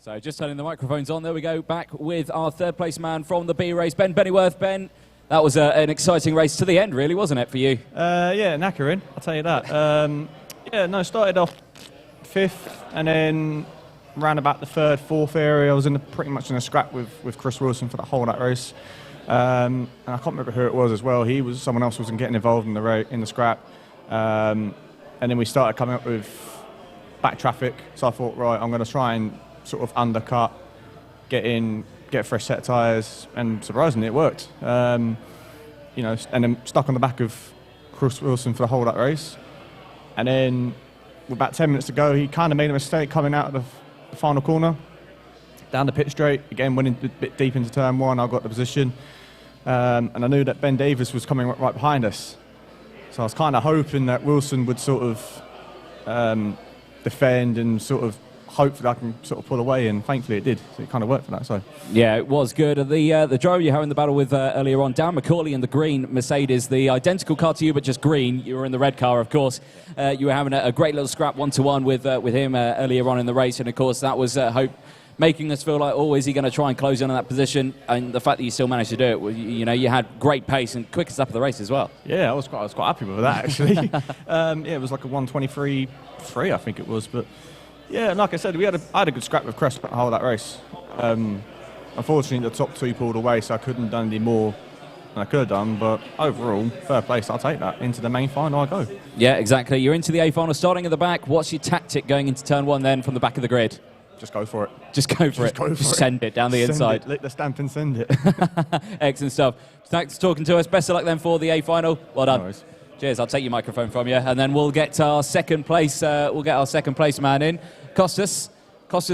So just turning the microphones on. There we go. Back with our third place man from the B race, Ben Bennyworth. Ben, that was an exciting race to the end, really, wasn't it, for you? Yeah, knackering, I'll tell you that. Started off 5th and then ran about the 3rd, 4th area. I was pretty much in a scrap with Chris Wilson for the whole of that race. And I can't remember who it was as well. Someone else wasn't getting involved in the scrap. And then we started coming up with back traffic. So I thought, right, I'm going to try and sort of undercut, get a fresh set of tyres, and surprisingly it worked. And then stuck on the back of Chris Wilson for the whole of that race. And then with about 10 minutes to go, he kind of made a mistake coming out of the final corner, down the pit straight, again went a bit deep into turn 1, I got the position. And I knew that Ben Davis was coming right behind us. So I was kind of hoping that Wilson would sort of defend and sort of hope that I can sort of pull away, and thankfully it did. So it kind of worked for that. So yeah, it was good. The driver you were in the battle with earlier on, Dan McCauley in the green Mercedes, the identical car to you but just green. You were in the red car, of course. You were having a great little scrap 1-to-1 with him earlier on in the race, and of course that was Hope making us feel like, oh, is he going to try and close in on that position? And the fact that you still managed to do it, you had great pace and quickest up of the race as well. Yeah, I was quite happy with that actually. It was like a 1:23.3, I think it was, but. Yeah, like I said, I had a good scrap with Crest the whole of that race. Unfortunately, the top 2 pulled away, so I couldn't have done any more than I could have done. But overall, fair place, I'll take that. Into the main final, I go. Yeah, exactly. You're into the A final, starting at the back. What's your tactic going into turn 1 then from the back of the grid? Just go for it. Just go for it. Just send it down the inside. Lick the stamp and send it. Excellent stuff. Thanks for talking to us. Best of luck then for the A final. Well done. No worries. Cheers. I'll take your microphone from you, and then we'll get our second place. We'll get our second place man in. Costas,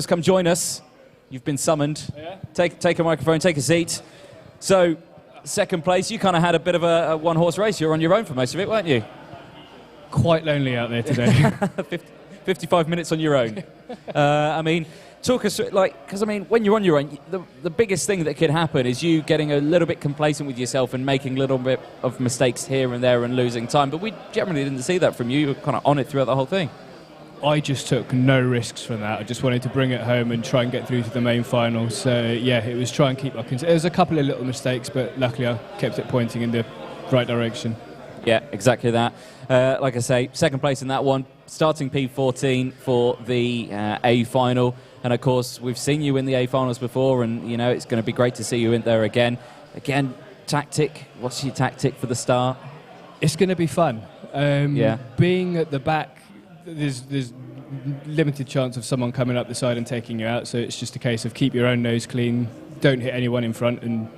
come join us. You've been summoned. Yeah. Take a microphone, take a seat. So, second place, you kind of had a bit of a one-horse race. You were on your own for most of it, weren't you? Quite lonely out there today. 55 minutes on your own. Talk us through, because when you're on your own, the biggest thing that could happen is you getting a little bit complacent with yourself and making a little bit of mistakes here and there and losing time. But we generally didn't see that from you. You were kind of on it throughout the whole thing. I just took no risks from that. I just wanted to bring it home and try and get through to the main final. So, yeah, it was try and keep our... There was a couple of little mistakes, but luckily I kept it pointing in the right direction. Yeah, exactly that. Like I say, second place in that one, starting P14 for the A final. And, of course, we've seen you in the A finals before, and, it's going to be great to see you in there again. Again, tactic. What's your tactic for the start? It's going to be fun. Being at the back, there's limited chance of someone coming up the side and taking you out, so it's just a case of keep your own nose clean, don't hit anyone in front, and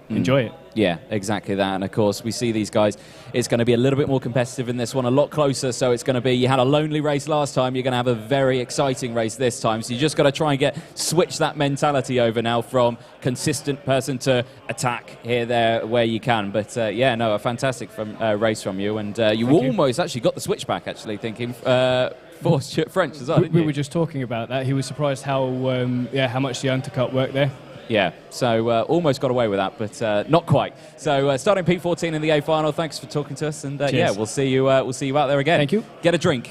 enjoy it. Yeah, exactly that. And of course we see these guys, it's going to be a little bit more competitive in this one, a lot closer. So it's going to be, you had a lonely race last time, you're going to have a very exciting race this time. So you just got to try and switch that mentality over now from consistent person to attack here, there, where you can. But a fantastic race from you. And you almost actually got the switchback, actually, thinking for Stuart French as well. We were just talking about that. He was surprised how much the undercut worked there. Yeah, so almost got away with that, but not quite. So starting P14 in the A final. Thanks for talking to us, and we'll see you out there again. Thank you. Get a drink.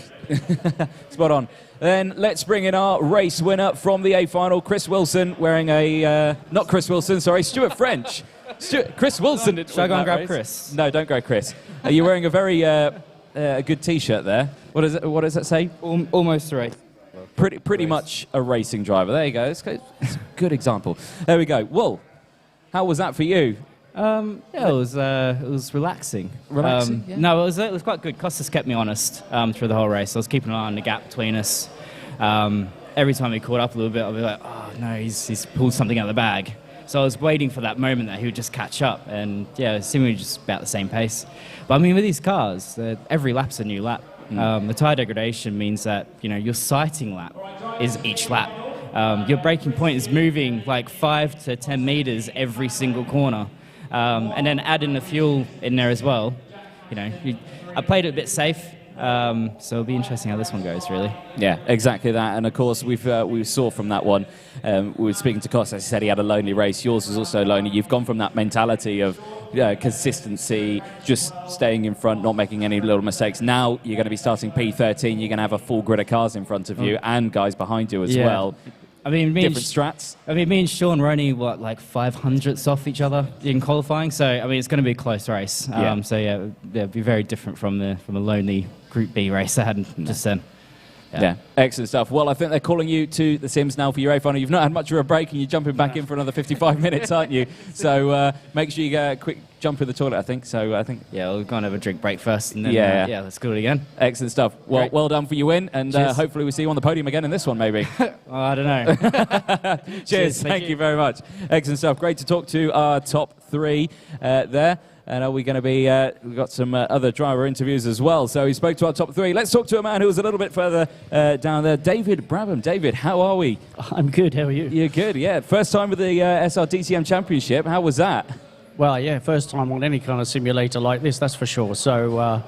Spot on. Then let's bring in our race winner from the A final, Chris Wilson, wearing Stuart French. Chris Wilson. Should I go and grab Chris? No, don't grab Chris. Are you wearing a very good T-shirt there? What does it say? Almost a race. Pretty much a racing driver. There you go. It's a good example. There we go. Well, how was that for you? It was relaxing. Relaxing? Yeah. No, it was quite good. Costas kept me honest through the whole race. I was keeping an eye on the gap between us. Every time he caught up a little bit, I'd be like, oh no, he's pulled something out of the bag. So I was waiting for that moment that he would just catch up, and seemingly just about the same pace. But with these cars, every lap's a new lap. The tyre degradation means that your sighting lap is each lap. Your braking point is moving like 5 to 10 meters every single corner, and then add in the fuel in there as well. I played it a bit safe, so it'll be interesting how this one goes, really. Yeah, exactly that. And of course, we saw from that one. We were speaking to Costas. He said he had a lonely race. Yours was also lonely. You've gone from that mentality of consistency, just staying in front, not making any little mistakes. Now you're going to be starting P13. You're going to have a full grid of cars in front of you and guys behind you as well. I mean, different strats. I mean, me and Sean were only, like 500ths off each other in qualifying, so, I mean, it's going to be a close race. Yeah. So, yeah, it'll be very different from the lonely Group B race I had just then. Yeah, excellent stuff. Well, I think they're calling you to the Sims now for your A final. You've not had much of a break, and you're jumping back in for another 55 minutes, aren't you? So make sure you get a quick jump in the toilet, I think. So I think... Yeah, we'll go and have a drink break first, and then, Yeah. let's do it again. Excellent stuff. Well, Great. well done for your win, and Cheers. hopefully we'll see you on the podium again in this one, maybe. I don't know. Cheers. Thank you very much. Excellent stuff. Great to talk to our top three there. And are we going to be, we've got some other driver interviews as well. So we spoke to our top three. Let's talk to a man who was a little bit further down there, David Brabham. David, how are we? I'm good, how are you? You're good, yeah. First time with the SRDTM Championship. How was that? Well, yeah, first time on any kind of simulator like this, that's for sure. So,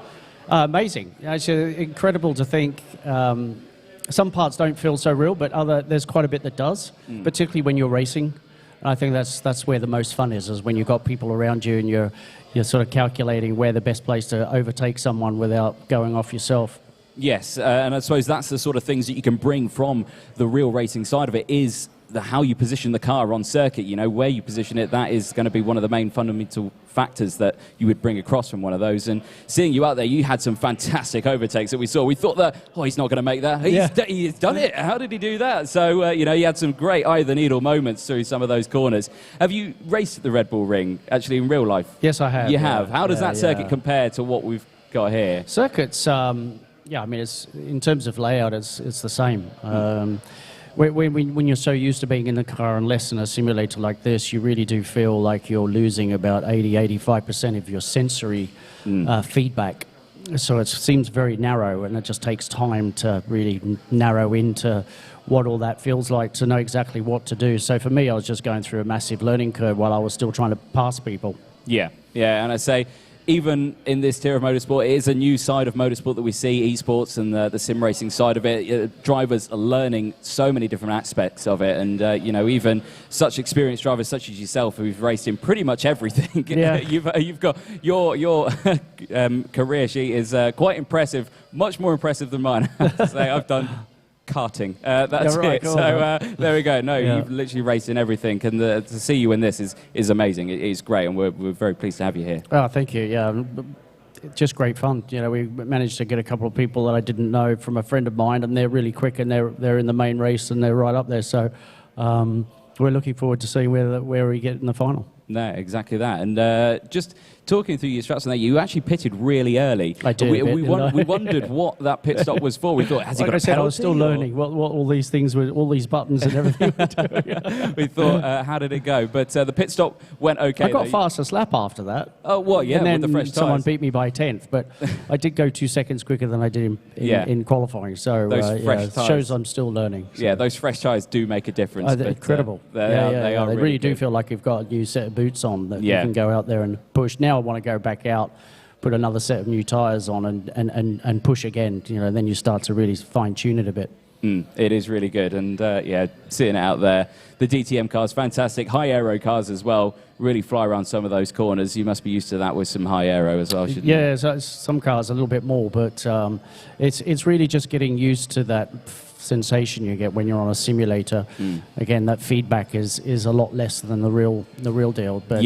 amazing. It's incredible to think. Some parts don't feel so real, but there's quite a bit that does, particularly when you're racing. And I think that's where the most fun is when you've got people around you and you're sort of calculating where the best place to overtake someone without going off yourself. Yes, and I suppose that's the sort of things that you can bring from the real racing side of it is how you position the car on circuit, you know, where you position it, that is going to be one of the main fundamental factors that you would bring across from one of those. And seeing you out there, you had some fantastic overtakes that we saw. We thought that, he's not going to make that. He's done it. How did he do that? So, you had some great eye-of-the-needle moments through some of those corners. Have you raced at the Red Bull Ring, actually, in real life? Yes, I have. You have. How does that circuit compare to what we've got here? Circuits, I mean, it's in terms of layout, it's the same. When you're so used to being in the car and less in a simulator like this, you really do feel like you're losing about 85% of your sensory feedback. So it seems very narrow, and it just takes time to really narrow into what all that feels like to know exactly what to do. So for me, I was just going through a massive learning curve while I was still trying to pass people. Yeah, and I say, even in this tier of motorsport, it is a new side of motorsport that we see, esports and the sim racing side of it. Drivers are learning so many different aspects of it, and even such experienced drivers such as yourself, who've raced in pretty much everything. Yeah. You've got your career sheet is quite impressive, much more impressive than mine. I have to say, I've done karting. That's right, it. cool. So there we go. No, Yeah. you've literally raced in everything, and to see you in this is amazing. It is great, and we're very pleased to have you here. Oh, thank you. Yeah, just great fun. We managed to get a couple of people that I didn't know from a friend of mine, and they're really quick, and they're in the main race, and they're right up there. So we're looking forward to seeing where we get in the final. No, exactly that. And just talking through your strats on that, you actually pitted really early. I did. We wondered what that pit stop was for. We thought, has he Like got I a said, I was penalty, still or- learning what all these things were, all these buttons and everything were doing. We thought, how did it go? But the pit stop went okay. I got though. fastest lap after that. Oh, well, yeah, and then with the fresh someone tyres. beat me by 10th, but I did go 2 seconds quicker than I did in qualifying. So Those fresh it tyres. shows I'm still learning. So. Yeah, those fresh tyres do make a difference. They're but, incredible. They are They really do good. feel like you've got a new set of boots on that Yeah. you can go out there and push. Now I want to go back out, put another set of new tyres on and push again. Then you start to really fine tune it a bit. It is really good, and seeing it out there, the DTM cars, fantastic, high aero cars as well, really fly around some of those corners. You must be used to that with some high aero as well, shouldn't you? Yeah, so some cars a little bit more, but it's really just getting used to that sensation you get when you're on a simulator. Again, that feedback is a lot less than the real deal. But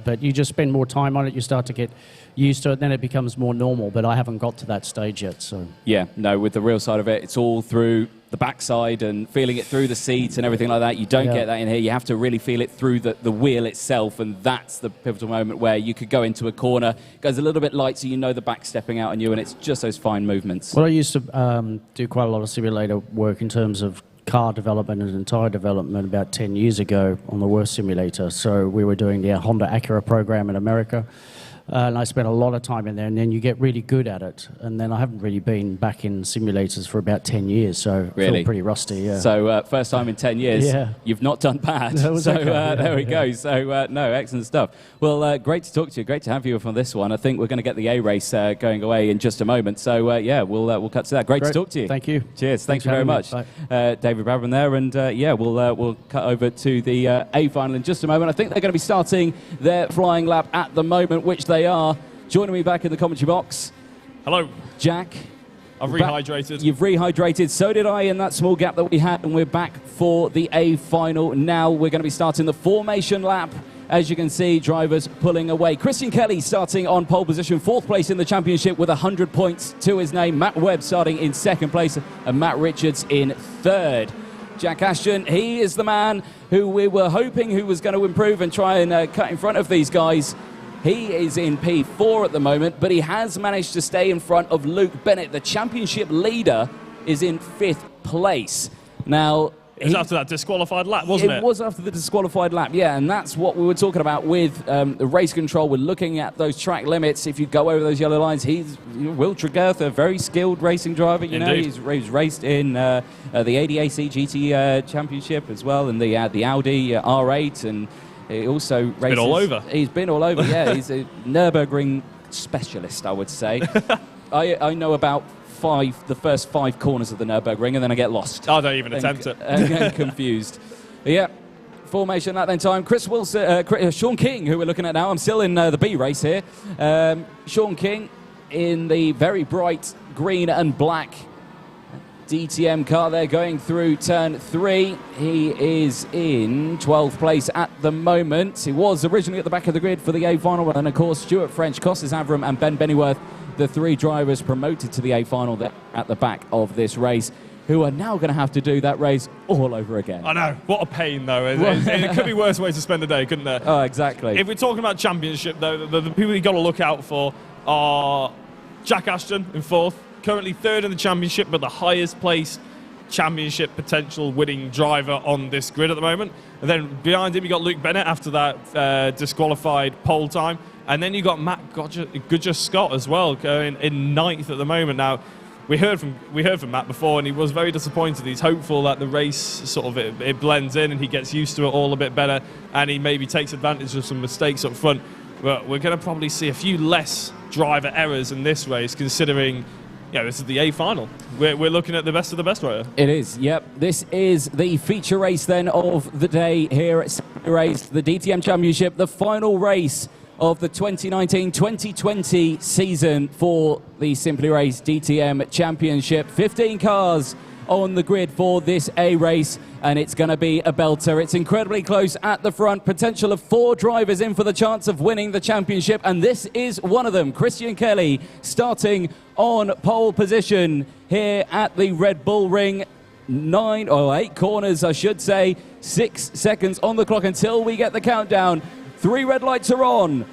but you just spend more time on it. You start to get used to it. Then it becomes more normal. But I haven't got to that stage yet. So Yeah, no, with the real side of it, it's all through the backside and feeling it through the seat and everything like that. You don't get that in here. You have to really feel it through the wheel itself, and that's the pivotal moment where you could go into a corner, goes a little bit light, so you know the back's stepping out on you, and it's just those fine movements. Well, I used to do quite a lot of simulator work in terms of car development and tyre development about 10 years ago on the worst simulator. So we were doing the Honda Acura program in America. And I spent a lot of time in there, and then you get really good at it. And then I haven't really been back in simulators for about 10 years, so I Really? feel pretty rusty, yeah. So first time in 10 years, you've not done bad. That was so okay, yeah, there we go. So no, excellent stuff. Well, great to talk to you. Great to have you on this one. I think we're going to get the A race going away in just a moment. So we'll cut to that. Great to talk to you. Thank you. Cheers. Thanks for very having me. much. Bye. David Brabham there, and we'll cut over to the A final in just a moment. I think they're going to be starting their flying lap at the moment, which they are. Joining me back in the commentary box, Hello. Jack, I've rehydrated. You've rehydrated. So did I in that small gap that we had, and we're back for the A final. Now we're going to be starting the formation lap. As you can see, drivers pulling away. Christian Kelly starting on pole position, 4th place in the championship with 100 points to his name. Matt Webb starting in 2nd place, and Matt Richards in 3rd. Jack Ashton, he is the man who we were hoping who was going to improve and try and cut in front of these guys. He is in P4 at the moment, but he has managed to stay in front of Luke Bennett. The championship leader is in 5th place. Now, it was after that disqualified lap, wasn't it? It was after the disqualified lap, yeah, and that's what we were talking about with the race control. We're looking at those track limits. If you go over those yellow lines, Will Tregerth, a very skilled racing driver. You know, he's raced in the ADAC GT Championship as well, and the Audi R8, and he also races. Been all over. He's been all over. Yeah, he's a Nürburgring specialist, I would say. I know about the first 5 corners of the Nürburgring, and then I get lost. I don't even attempt it. Get confused. But yeah, formation at that time. Chris Wilson, Sean King, who we're looking at now. I'm still in the B race here. Sean King in the very bright green and black DTM car there, going through turn 3. He is in 12th place at the moment. He was originally at the back of the grid for the A final, and of course Stuart French, Costas Avram and Ben Bennyworth, the 3 drivers promoted to the A final there at the back of this race, who are now going to have to do that race all over again. I know. What a pain, though. It could be worse ways to spend a day, couldn't there? Oh, exactly. If we're talking about championship, though, the people you've got to look out for are Jack Ashton in 4th, currently 3rd in the championship, but the highest placed championship potential winning driver on this grid at the moment. And then behind him, you got Luke Bennett after that disqualified pole time. And then you got Matt Gudger-Scott as well, going in 9th at the moment. Now, we heard from Matt before, and he was very disappointed. He's hopeful that the race sort of it blends in and he gets used to it all a bit better, and he maybe takes advantage of some mistakes up front. But we're going to probably see a few less driver errors in this race, considering this is the A final. We're looking at the best of the best right here. It is, yep. This is the feature race then of the day here at Race, the DTM Championship, the final race of the 2019-2020 season for the Simply Race DTM Championship. 15 cars on the grid for this A race, and it's going to be a belter. It's incredibly close at the front. Potential of 4 drivers in for the chance of winning the championship, and this is one of them. Christian Kelly starting on pole position here at the Red Bull Ring. 8 corners, I should say. 6 seconds on the clock until we get the countdown. 3 red lights are on.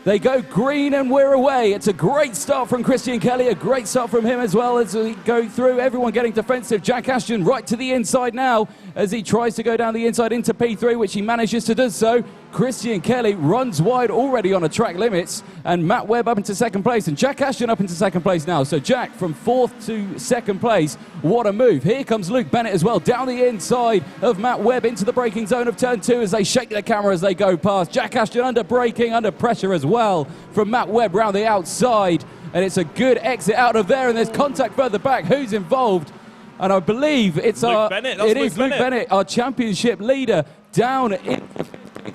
They go green and we're away. It's a great start from Christian Kelly, a great start from him as well as we go through. Everyone getting defensive. Jack Ashton right to the inside now as he tries to go down the inside into P3, which he manages to do so. Christian Kelly runs wide already on a track limits, and Matt Webb up into 2nd place, and Jack Ashton up into 2nd place now. So Jack from 4th to 2nd place. What a move. Here comes Luke Bennett as well, down the inside of Matt Webb into the braking zone of turn 2 as they shake the camera as they go past. Jack Ashton under braking, under pressure as well from Matt Webb round the outside, and it's a good exit out of there, and there's contact further back. Who's involved? And I believe it's Luke Bennett, our championship leader, down in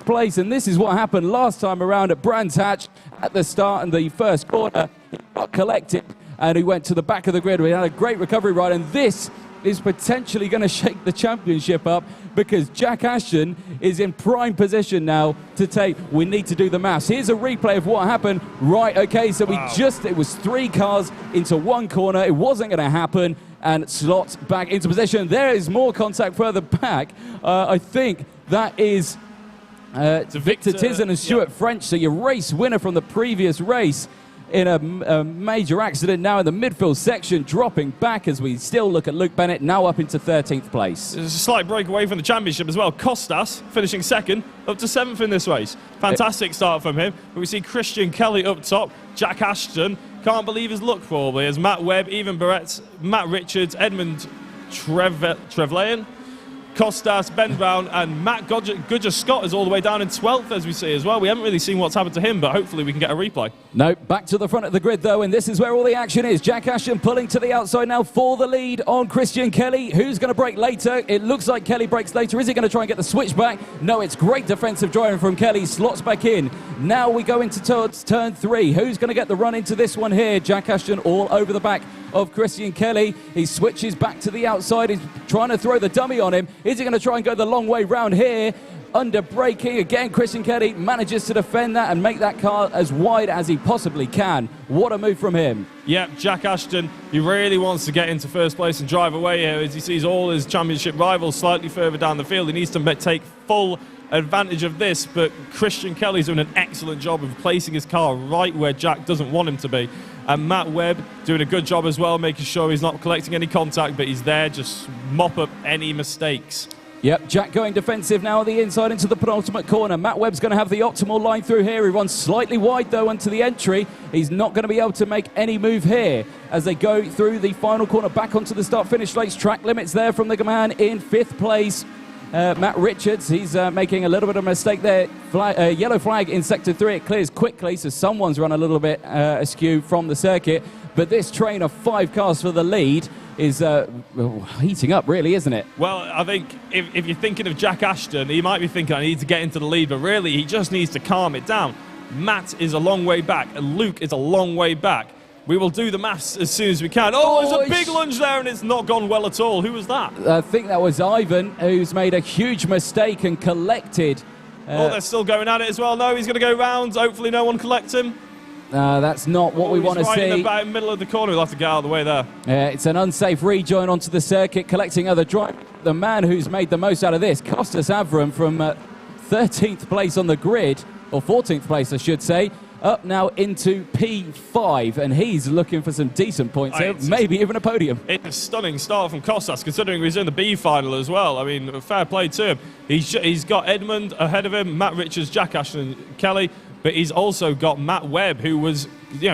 place, and this is what happened last time around at Brands Hatch at the start in the first corner. He got collected and he went to the back of the grid. We had a great recovery ride, and this is potentially going to shake the championship up because Jack Ashton is in prime position now to take. We need to do the maths. Here's a replay of what happened. Right, okay, so it was 3 cars into 1 corner. It wasn't going to happen, and slots back into position. There is more contact further back. I think that is Victor Tizzon and Stuart French, so your race winner from the previous race in a major accident now in the midfield section, dropping back as we still look at Luke Bennett, now up into 13th place. There's a slight break away from the championship as well. Costas finishing 2nd, up to 7th in this race. Fantastic start from him. But we see Christian Kelly up top, Jack Ashton, can't believe his luck probably, as Matt Webb, Ivan Barrett, Matt Richards, Edmund Trevelyan, Costas, Ben Brown, and Matt Gudger-Scott is all the way down in 12th, as we see as well. We haven't really seen what's happened to him, but hopefully we can get a replay. No, back to the front of the grid, though, and this is where all the action is. Jack Ashton pulling to the outside now for the lead on Christian Kelly. Who's going to break later? It looks like Kelly breaks later. Is he going to try and get the switch back? No, it's great defensive driving from Kelly. Slots back in. Now we go into turn 3. Who's going to get the run into this one here? Jack Ashton all over the back of Christian Kelly. He switches back to the outside. He's trying to throw the dummy on him. Is he going to try and go the long way round here? Under braking again, Christian Kelly manages to defend that and make that car as wide as he possibly can. What a move from him. Yeah, Jack Ashton, he really wants to get into first place and drive away here as he sees all his championship rivals slightly further down the field. He needs to take full advantage of this, but Christian Kelly's doing an excellent job of placing his car right where Jack doesn't want him to be. And Matt Webb doing a good job as well, making sure he's not collecting any contact, but he's there just mop up any mistakes. Yep, Jack going defensive now on the inside into the penultimate corner. Matt Webb's going to have the optimal line through here. He runs slightly wide, though, onto the entry. He's not going to be able to make any move here as they go through the final corner back onto the start-finish straight. Track limits there from the man in 5th place. Matt Richards, he's making a little bit of a mistake there. Yellow flag in Sector 3. It clears quickly, so someone's run a little bit askew from the circuit. But this train of 5 cars for the lead is heating up, really, isn't it? Well, I think if you're thinking of Jack Ashton, he might be thinking, I need to get into the lead, but really, he just needs to calm it down. Matt is a long way back, and Luke is a long way back. We will do the maths as soon as we can. Oh, there's a big lunge there, and it's not gone well at all. Who was that? I think that was Ivan, who's made a huge mistake and collected. They're still going at it as well. No, he's going to go round. Hopefully no one collects him. That's not what we want to right see. in the middle of the corner. We'll have to get out of the way there. It's an unsafe rejoin onto the circuit, collecting other drive. The man who's made the most out of this, Costas Avram, from 13th place on the grid, or 14th place, I should say, up now into P5, and he's looking for some decent points here, maybe even a podium. It's a stunning start from Costas, considering he's in the B final as well. I mean, fair play to him. He's got Edmund ahead of him, Matt Richards, Jack Ashton, and Kelly. But he's also got Matt Webb, who was,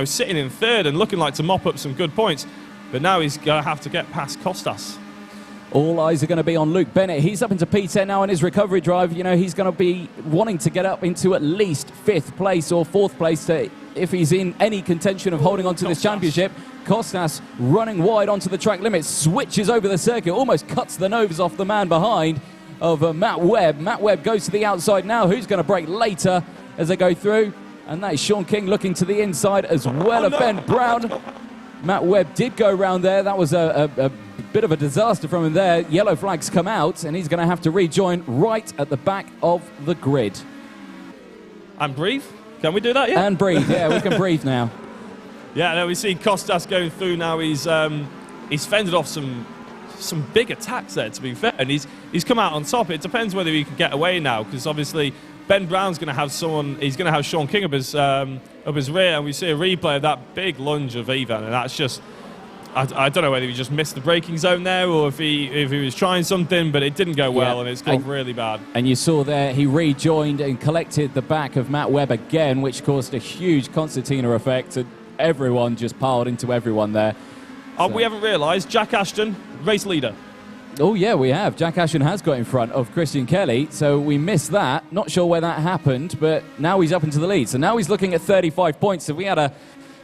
sitting in 3rd and looking like to mop up some good points. But now he's going to have to get past Costas. All eyes are going to be on Luke Bennett. He's up into P10 now in his recovery drive. He's going to be wanting to get up into at least 5th place or 4th place if he's in any contention of holding on to this championship. Costas running wide onto the track limit, switches over the circuit, almost cuts the nose off the man behind of Matt Webb. Matt Webb goes to the outside now. Who's going to break later as they go through? And that is Sean King looking to the inside as well of Ben Brown. Matt Webb did go round there. That was a bit of a disaster from him there. Yellow flags come out, and he's going to have to rejoin right at the back of the grid. And breathe? Can we do that, yeah? And breathe, yeah, we can breathe now. Yeah, no, we see Costas going through now. He's fended off some big attacks there, to be fair, and he's come out on top. It depends whether he can get away now, because obviously Ben Brown's going to have he's going to have Sean King up his rear, and we see a replay of that big lunge of Ivan, and that's just, I don't know whether he just missed the braking zone there or if he was trying something, but it didn't go well, and it's gone really bad. And you saw there he rejoined and collected the back of Matt Webb again, which caused a huge concertina effect, and everyone just piled into everyone there. We haven't realised, Jack Ashton, race leader. Oh, yeah, we have. Jack Ashton has got in front of Christian Kelly, so we missed that. Not sure where that happened, but now he's up into the lead. So now he's looking at 35 points. If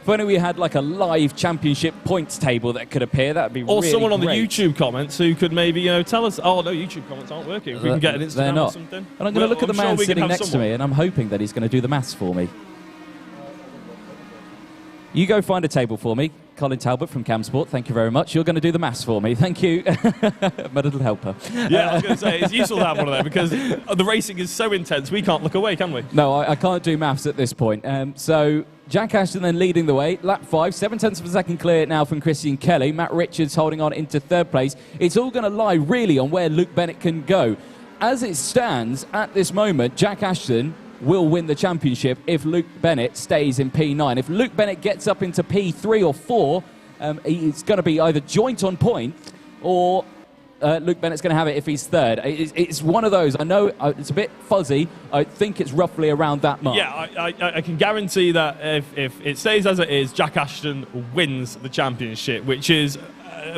only we had like a live championship points table that could appear, that'd be really great. Or someone on the YouTube comments who could maybe, tell us, oh, no, YouTube comments aren't working. If we can get an Instagram or something. And I'm going to look at the man sitting next to me, and I'm hoping that he's going to do the maths for me. You go find a table for me. Colin Talbot from Camsport, thank you very much. You're going to do the maths for me. Thank you. My little helper. Yeah, I was going to say, it's useful to have one of them because the racing is so intense, we can't look away, can we? No, I can't do maths at this point. So Jack Ashton then leading the way. Lap 5, 7/10 of a second clear now from Christian Kelly. Matt Richards holding on into 3rd place. It's all going to lie really on where Luke Bennett can go. As it stands at this moment, Jack Ashton will win the championship if Luke Bennett stays in P9. If Luke Bennett gets up into P3 or 4, it's going to be either joint on point or Luke Bennett's going to have it if he's 3rd. It's one of those. I know it's a bit fuzzy. I think it's roughly around that mark. Yeah, I can guarantee that if it stays as it is, Jack Ashton wins the championship, which is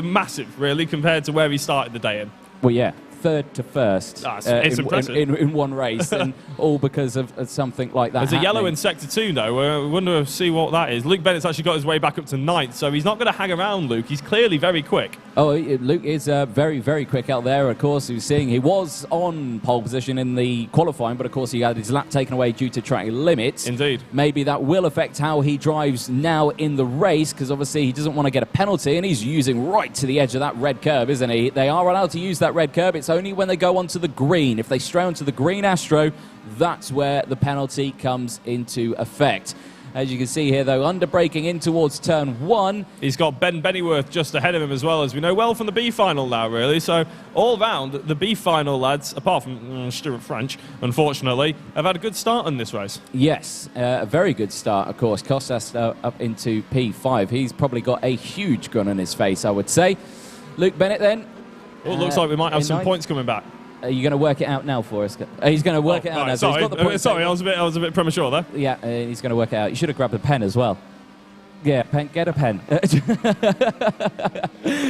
massive, really, compared to where he started the day in. Well, yeah. third to first it's impressive. in one race, and all because of something like that. There's a yellow in Sector 2, though. We wonder to see what that is. Luke Bennett's actually got his way back up to 9th, so he's not going to hang around, Luke. He's clearly very quick. Oh, Luke is very, very quick out there. Of course, he was on pole position in the qualifying, but of course he had his lap taken away due to track limits. Indeed. Maybe that will affect how he drives now in the race, because obviously he doesn't want to get a penalty, and he's using right to the edge of that red curb, isn't he? They are allowed to use that red curb. It's only when they go onto the green. If they stray onto the green Astro, that's where the penalty comes into effect. As you can see here, though, under braking in towards turn 1. He's got Ben Bennyworth just ahead of him as well, as we know well from the B final now, really. So all round, the B final lads, apart from Stuart French, unfortunately, have had a good start in this race. Yes, a very good start, of course. Kostas up into P5. He's probably got a huge grin on his face, I would say. Luke Bennett, then. Well, it looks like we might have some points coming back. Are you going to work it out now for us? He's going to work it out now. Sorry, so he's got the points. I was a bit premature there. Yeah, he's going to work it out. You should have grabbed a pen as well. Yeah, get a pen.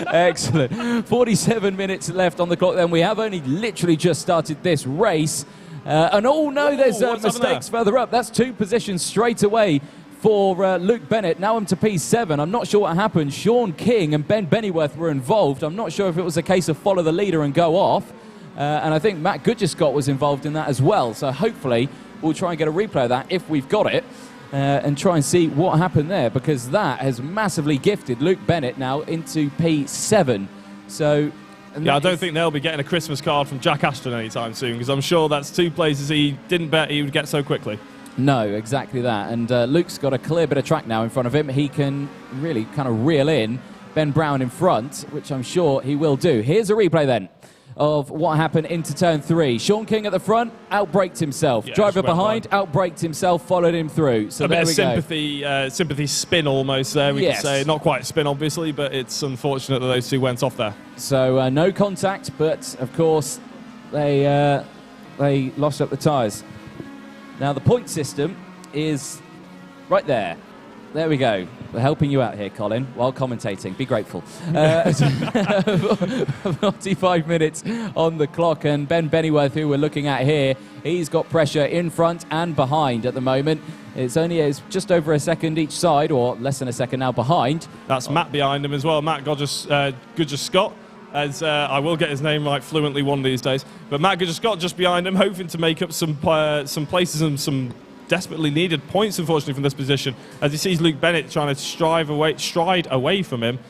Excellent. 47 minutes left on the clock. Then we have only literally just started this race. And oh no, there's mistakes further up. That's 2 positions straight away for Luke Bennett. Now I'm to P7. I'm not sure what happened. Sean King and Ben Bennyworth were involved. I'm not sure if it was a case of follow the leader and go off. And I think Matt Goodger-Scott was involved in that as well. So hopefully we'll try and get a replay of that if we've got it and try and see what happened there, because that has massively gifted Luke Bennett now into P7. So yeah, I don't think they'll be getting a Christmas card from Jack Ashton anytime soon, because I'm sure that's 2 places he didn't bet he would get so quickly. No, exactly that. And Luke's got a clear bit of track now in front of him. He can really kind of reel in Ben Brown in front, which I'm sure he will do. Here's a replay then of what happened into turn 3. Sean King at the front, outbraked himself. Yeah, Driver behind, outbraked himself, followed him through. So a there bit of we go. sympathy spin almost there, we could say. Not quite spin, obviously, but it's unfortunate that those 2 went off there. So no contact, but of course they lost up the tyres. Now the point system is right there. There we go. We're helping you out here, Colin, while commentating. Be grateful. 45 minutes on the clock, and Ben Bennyworth, who we're looking at here, he's got pressure in front and behind at the moment. It's just over a second each side, or less than a second now behind. That's Matt behind him as well. Matt Goodger-Scott, as I will get his name right fluently one of these days. But Matt Goodger-Scott just behind him, hoping to make up some places and some desperately needed points, unfortunately, from this position. As he sees Luke Bennett trying to stride away from him,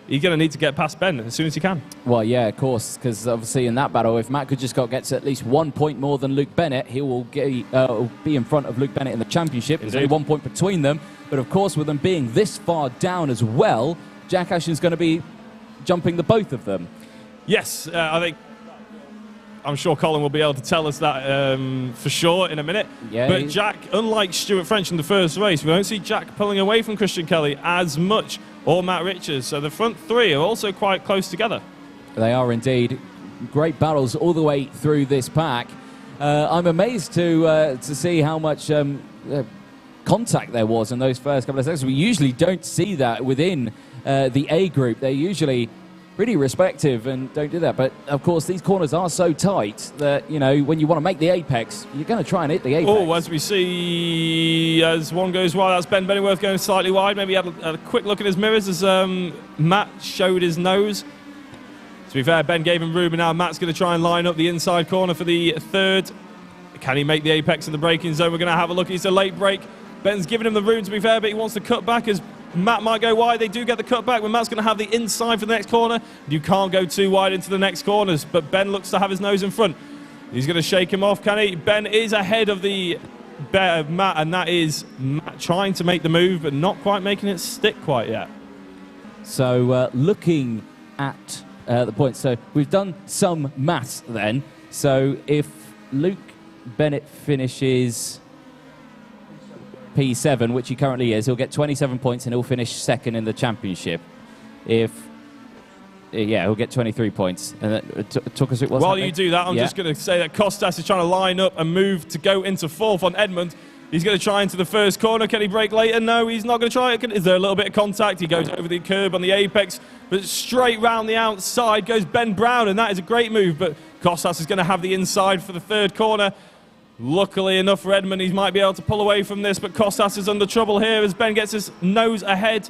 he's going to need to get past Ben as soon as he can. Well, yeah, of course, because obviously in that battle, if Matt Goodger-Scott gets at least 1 point more than Luke Bennett, he will be in front of Luke Bennett in the championship. There's only 1 point between them. But of course, with them being this far down as well, Jack Ashton's going to be jumping the both of them. Yes, I'm sure Colin will be able to tell us that for sure in a minute. Yeah, but Jack, unlike Stuart French in the first race, we don't see Jack pulling away from Christian Kelly as much, or Matt Richards. So the front 3 are also quite close together. They are indeed. Great battles all the way through this pack. I'm amazed to see how much contact there was in those first couple of seconds. We usually don't see that within the A group. They're usually pretty respective and don't do that. But, of course, these corners are so tight that, you know, when you want to make the apex, you're going to try and hit the apex. Oh, as we see, as one goes wide, that's Ben Bennyworth going slightly wide. Maybe he had a quick look at his mirrors as Matt showed his nose. To be fair, Ben gave him room, and now Matt's going to try and line up the inside corner for the 3rd. Can he make the apex in the braking zone? We're going to have a look. It's a late break. Ben's giving him the room, to be fair, but he wants to cut back as Matt might go wide. They do get the cut back, but Matt's going to have the inside for the next corner. You can't go too wide into the next corners, but Ben looks to have his nose in front. He's going to shake him off, can he? Ben is ahead of the Matt, and that is Matt trying to make the move, but not quite making it stick quite yet. So looking at the points, so we've done some maths then. So if Luke Bennett finishes P7, which he currently is, he'll get 27 points and he'll finish 2nd in the championship. He'll get 23 points. And talk us through what's While happening. you do that, I'm just going to say that Kostas is trying to line up and move to go into 4th on Edmund. He's going to try into the first corner. Can he brake later? No, he's not going to try it. Is there a little bit of contact? He goes over the curb on the apex, but straight round the outside goes Ben Brown, and that is a great move. But Costas is going to have the inside for the third corner. Luckily enough for Edmund, he might be able to pull away from this, but Costas is under trouble here as Ben gets his nose ahead.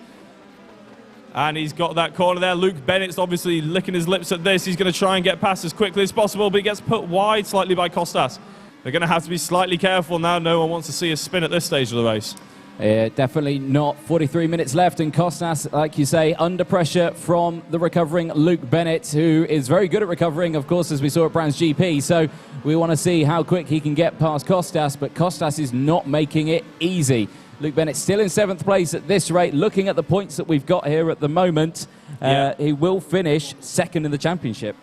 And he's got that corner there. Luke Bennett's obviously licking his lips at this. He's going to try and get past as quickly as possible, but he gets put wide slightly by Costas. They're going to have to be slightly careful now. No one wants to see a spin at this stage of the race. Definitely not. 43 minutes left, and Costas, like you say, under pressure from the recovering Luke Bennett, who is very good at recovering, of course, as we saw at Brands GP. So we want to see how quick he can get past Costas, but Costas is not making it easy. Luke Bennett still in 7th place at this rate. Looking at the points that we've got here at the moment, he will finish 2nd in the championship.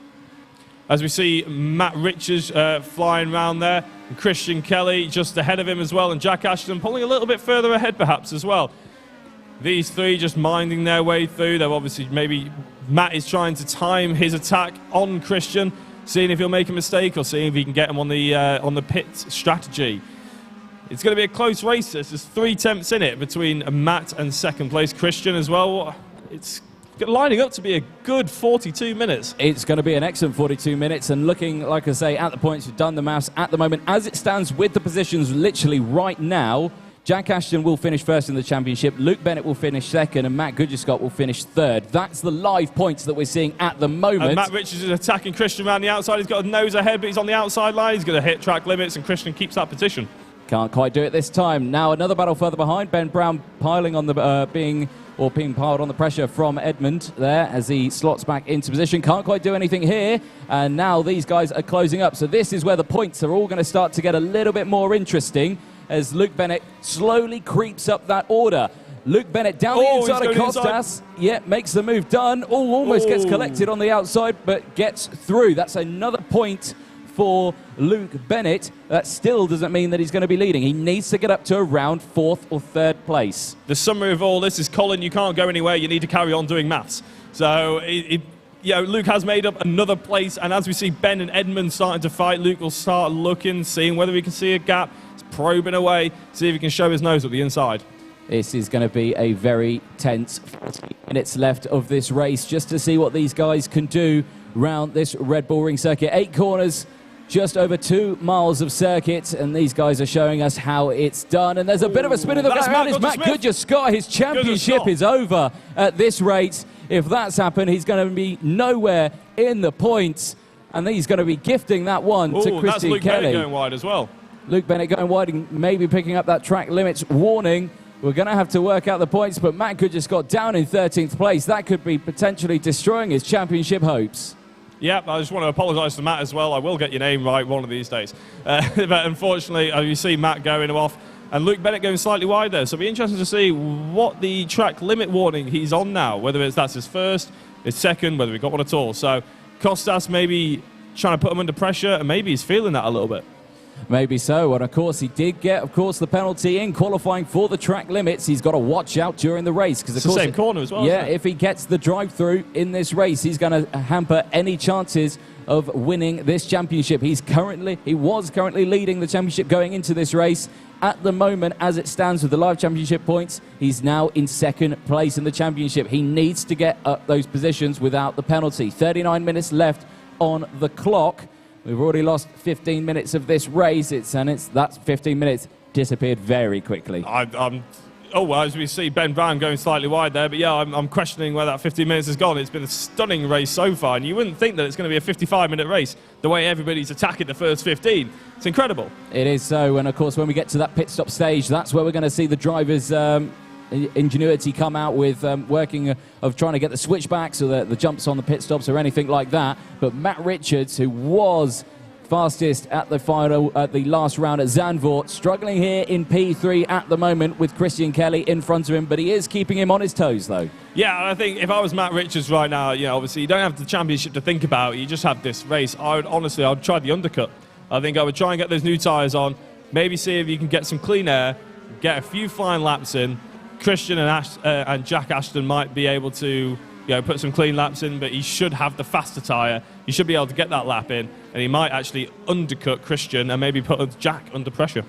As we see Matt Richards flying around there, and Christian Kelly just ahead of him as well, and Jack Ashton pulling a little bit further ahead perhaps as well. These three just minding their way through. They're obviously, maybe Matt is trying to time his attack on Christian, seeing if he'll make a mistake or seeing if he can get him on the pit strategy. It's going to be a close race. There's 3 attempts in it between Matt and 2nd place Christian as well. It's lining up to be a good 42 minutes. It's going to be an excellent 42 minutes, and looking, like I say, at the points, we've done the maths at the moment. As it stands with the positions literally right now, Jack Ashton will finish 1st in the championship, Luke Bennett will finish 2nd, and Matt Goodgescott will finish 3rd. That's the live points that we're seeing at the moment. And Matt Richards is attacking Christian around the outside. He's got a nose ahead, but he's on the outside line. He's going to hit track limits, and Christian keeps that position. Can't quite do it this time. Now another battle further behind. Ben Brown piling on the being piled on the pressure from Edmund there as he slots back into position. Can't quite do anything here. And now these guys are closing up. So this is where the points are all going to start to get a little bit more interesting as Luke Bennett slowly creeps up that order. Luke Bennett down the inside of Costas. Yeah, makes the move done. Almost gets collected on the outside, but gets through. That's another point for Luke Bennett. That still doesn't mean that he's going to be leading. He needs to get up to around 4th or 3rd place. The summary of all this is, Colin, you can't go anywhere. You need to carry on doing maths. So, Luke has made up another place, and as we see Ben and Edmund starting to fight, Luke will start looking, seeing whether he can see a gap. He's probing away, see if he can show his nose at the inside. This is going to be a very tense 40 minutes left of this race, just to see what these guys can do round this Red Bull Ring circuit. 8 corners, just over 2 miles of circuit, and these guys are showing us how it's done. And there's a bit of a spin in the background. It's Matt Goodgescott. His championship is over at this rate. If that's happened, he's going to be nowhere in the points, and he's going to be gifting that one to Christian that's Luke Kelly. Bennett going wide as well. Luke Bennett going wide and maybe picking up that track limits warning. We're going to have to work out the points, but Matt Goodgescott down in 13th place. That could be potentially destroying his championship hopes. Yeah, I just want to apologise to Matt as well. I will get your name right one of these days. But unfortunately, you see Matt going off and Luke Bennett going slightly wide there. So it'll be interesting to see what the track limit warning he's on now, whether that's his 1st, his 2nd, whether he got one at all. So Costas maybe trying to put him under pressure, and maybe he's feeling that a little bit. Maybe so, and of course he did get, the penalty in qualifying for the track limits. He's got to watch out during the race because it's the same corner as well. Yeah, if he gets the drive-through in this race, he's going to hamper any chances of winning this championship. He was currently leading the championship going into this race. At the moment, as it stands with the live championship points, he's now in 2nd place in the championship. He needs to get up those positions without the penalty. 39 minutes left on the clock. We've already lost 15 minutes of this race. That 15 minutes disappeared very quickly. As we see Ben Brown going slightly wide there, but I'm questioning where that 15 minutes has gone. It's been a stunning race so far, and you wouldn't think that it's going to be a 55-minute race, the way everybody's attacking the first 15. It's incredible. It is so, and of course when we get to that pit stop stage, that's where we're going to see the drivers' ingenuity come out with working of trying to get the switchbacks or the jumps on the pit stops or anything like that. But Matt Richards, who was fastest at the last round at Zandvoort, struggling here in P3 at the moment with Christian Kelly in front of him, but he is keeping him on his toes though. Yeah, I think if I was Matt Richards right now, obviously you don't have the championship to think about, you just have this race. I'd try the undercut. I think I would try and get those new tyres on, maybe see if you can get some clean air, get a few fine laps in. Christian and Jack Ashton might be able to put some clean laps in, but he should have the faster tyre. He should be able to get that lap in, and he might actually undercut Christian and maybe put Jack under pressure.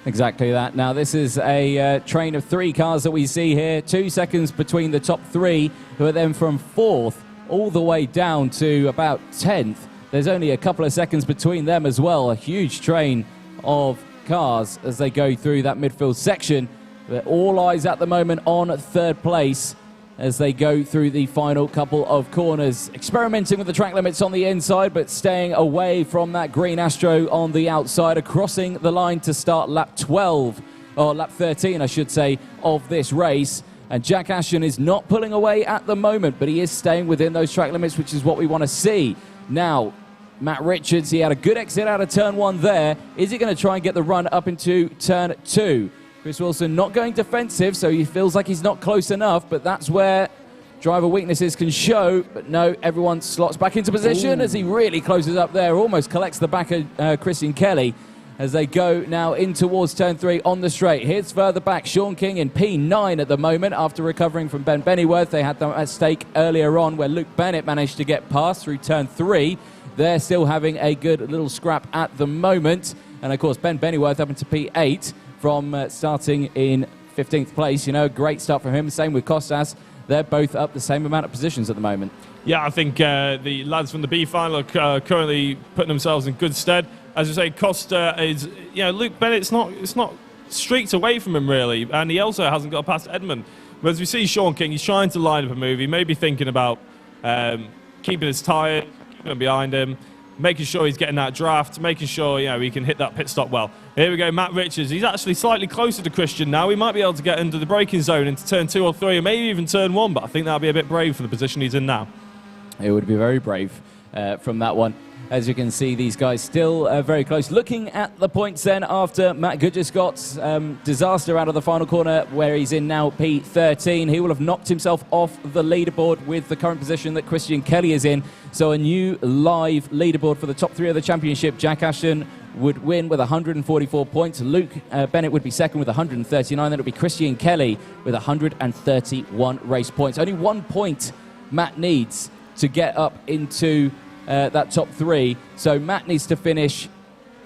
Exactly that. Now, this is a train of 3 cars that we see here. 2 seconds between the top 3, who are then from 4th all the way down to about 10th. there's only a couple of seconds between them as well. A huge train of cars as they go through that midfield section. But all eyes at the moment on third place as they go through the final couple of corners. Experimenting with the track limits on the inside, but staying away from that green Astro on the outside, crossing the line to start lap 12, or lap 13, I should say, of this race. And Jack Ashton is not pulling away at the moment, but he is staying within those track limits, which is what we want to see. Now, Matt Richards, he had a good exit out of turn 1 there. Is he going to try and get the run up into turn 2? Chris Wilson not going defensive, so he feels like he's not close enough, but that's where driver weaknesses can show. But no, everyone slots back into position as he really closes up there, almost collects the back of Christian Kelly as they go now in towards turn 3 on the straight. Here's further back, Sean King in P9 at the moment after recovering from Ben Bennyworth. They had them at stake earlier on where Luke Bennett managed to get past through turn 3. They're still having a good little scrap at the moment. And of course, Ben Bennyworth up into P8 from starting in 15th place. You know, great start from him. Same with Costas. They're both up the same amount of positions at the moment. Yeah, I think the lads from the B final are currently putting themselves in good stead. As you say, Costa is, you know, Luke Bennett's not streaked away from him really, and he also hasn't got past Edmund. But as we see Sean King, he's trying to line up a move. He may be thinking about keeping his tyre, keeping him behind him, making sure he's getting that draft, making sure, you know, he can hit that pit stop well. Here we go, Matt Richards. He's actually slightly closer to Christian now. He might be able to get into the braking zone into turn 2 or 3, or maybe even turn 1, but I think that'll be a bit brave for the position he's in now. It would be very brave from that one. As you can see, these guys still very close. Looking at the points then after Matt Goodger-Scott's disaster out of the final corner where he's in now P13. He will have knocked himself off the leaderboard with the current position that Christian Kelly is in. So a new live leaderboard for the top 3 of the championship. Jack Ashton would win with 144 points. Luke Bennett would be second with 139. Then it would be Christian Kelly with 131 race points. Only 1 point Matt needs to get up into that top 3. So Matt needs to finish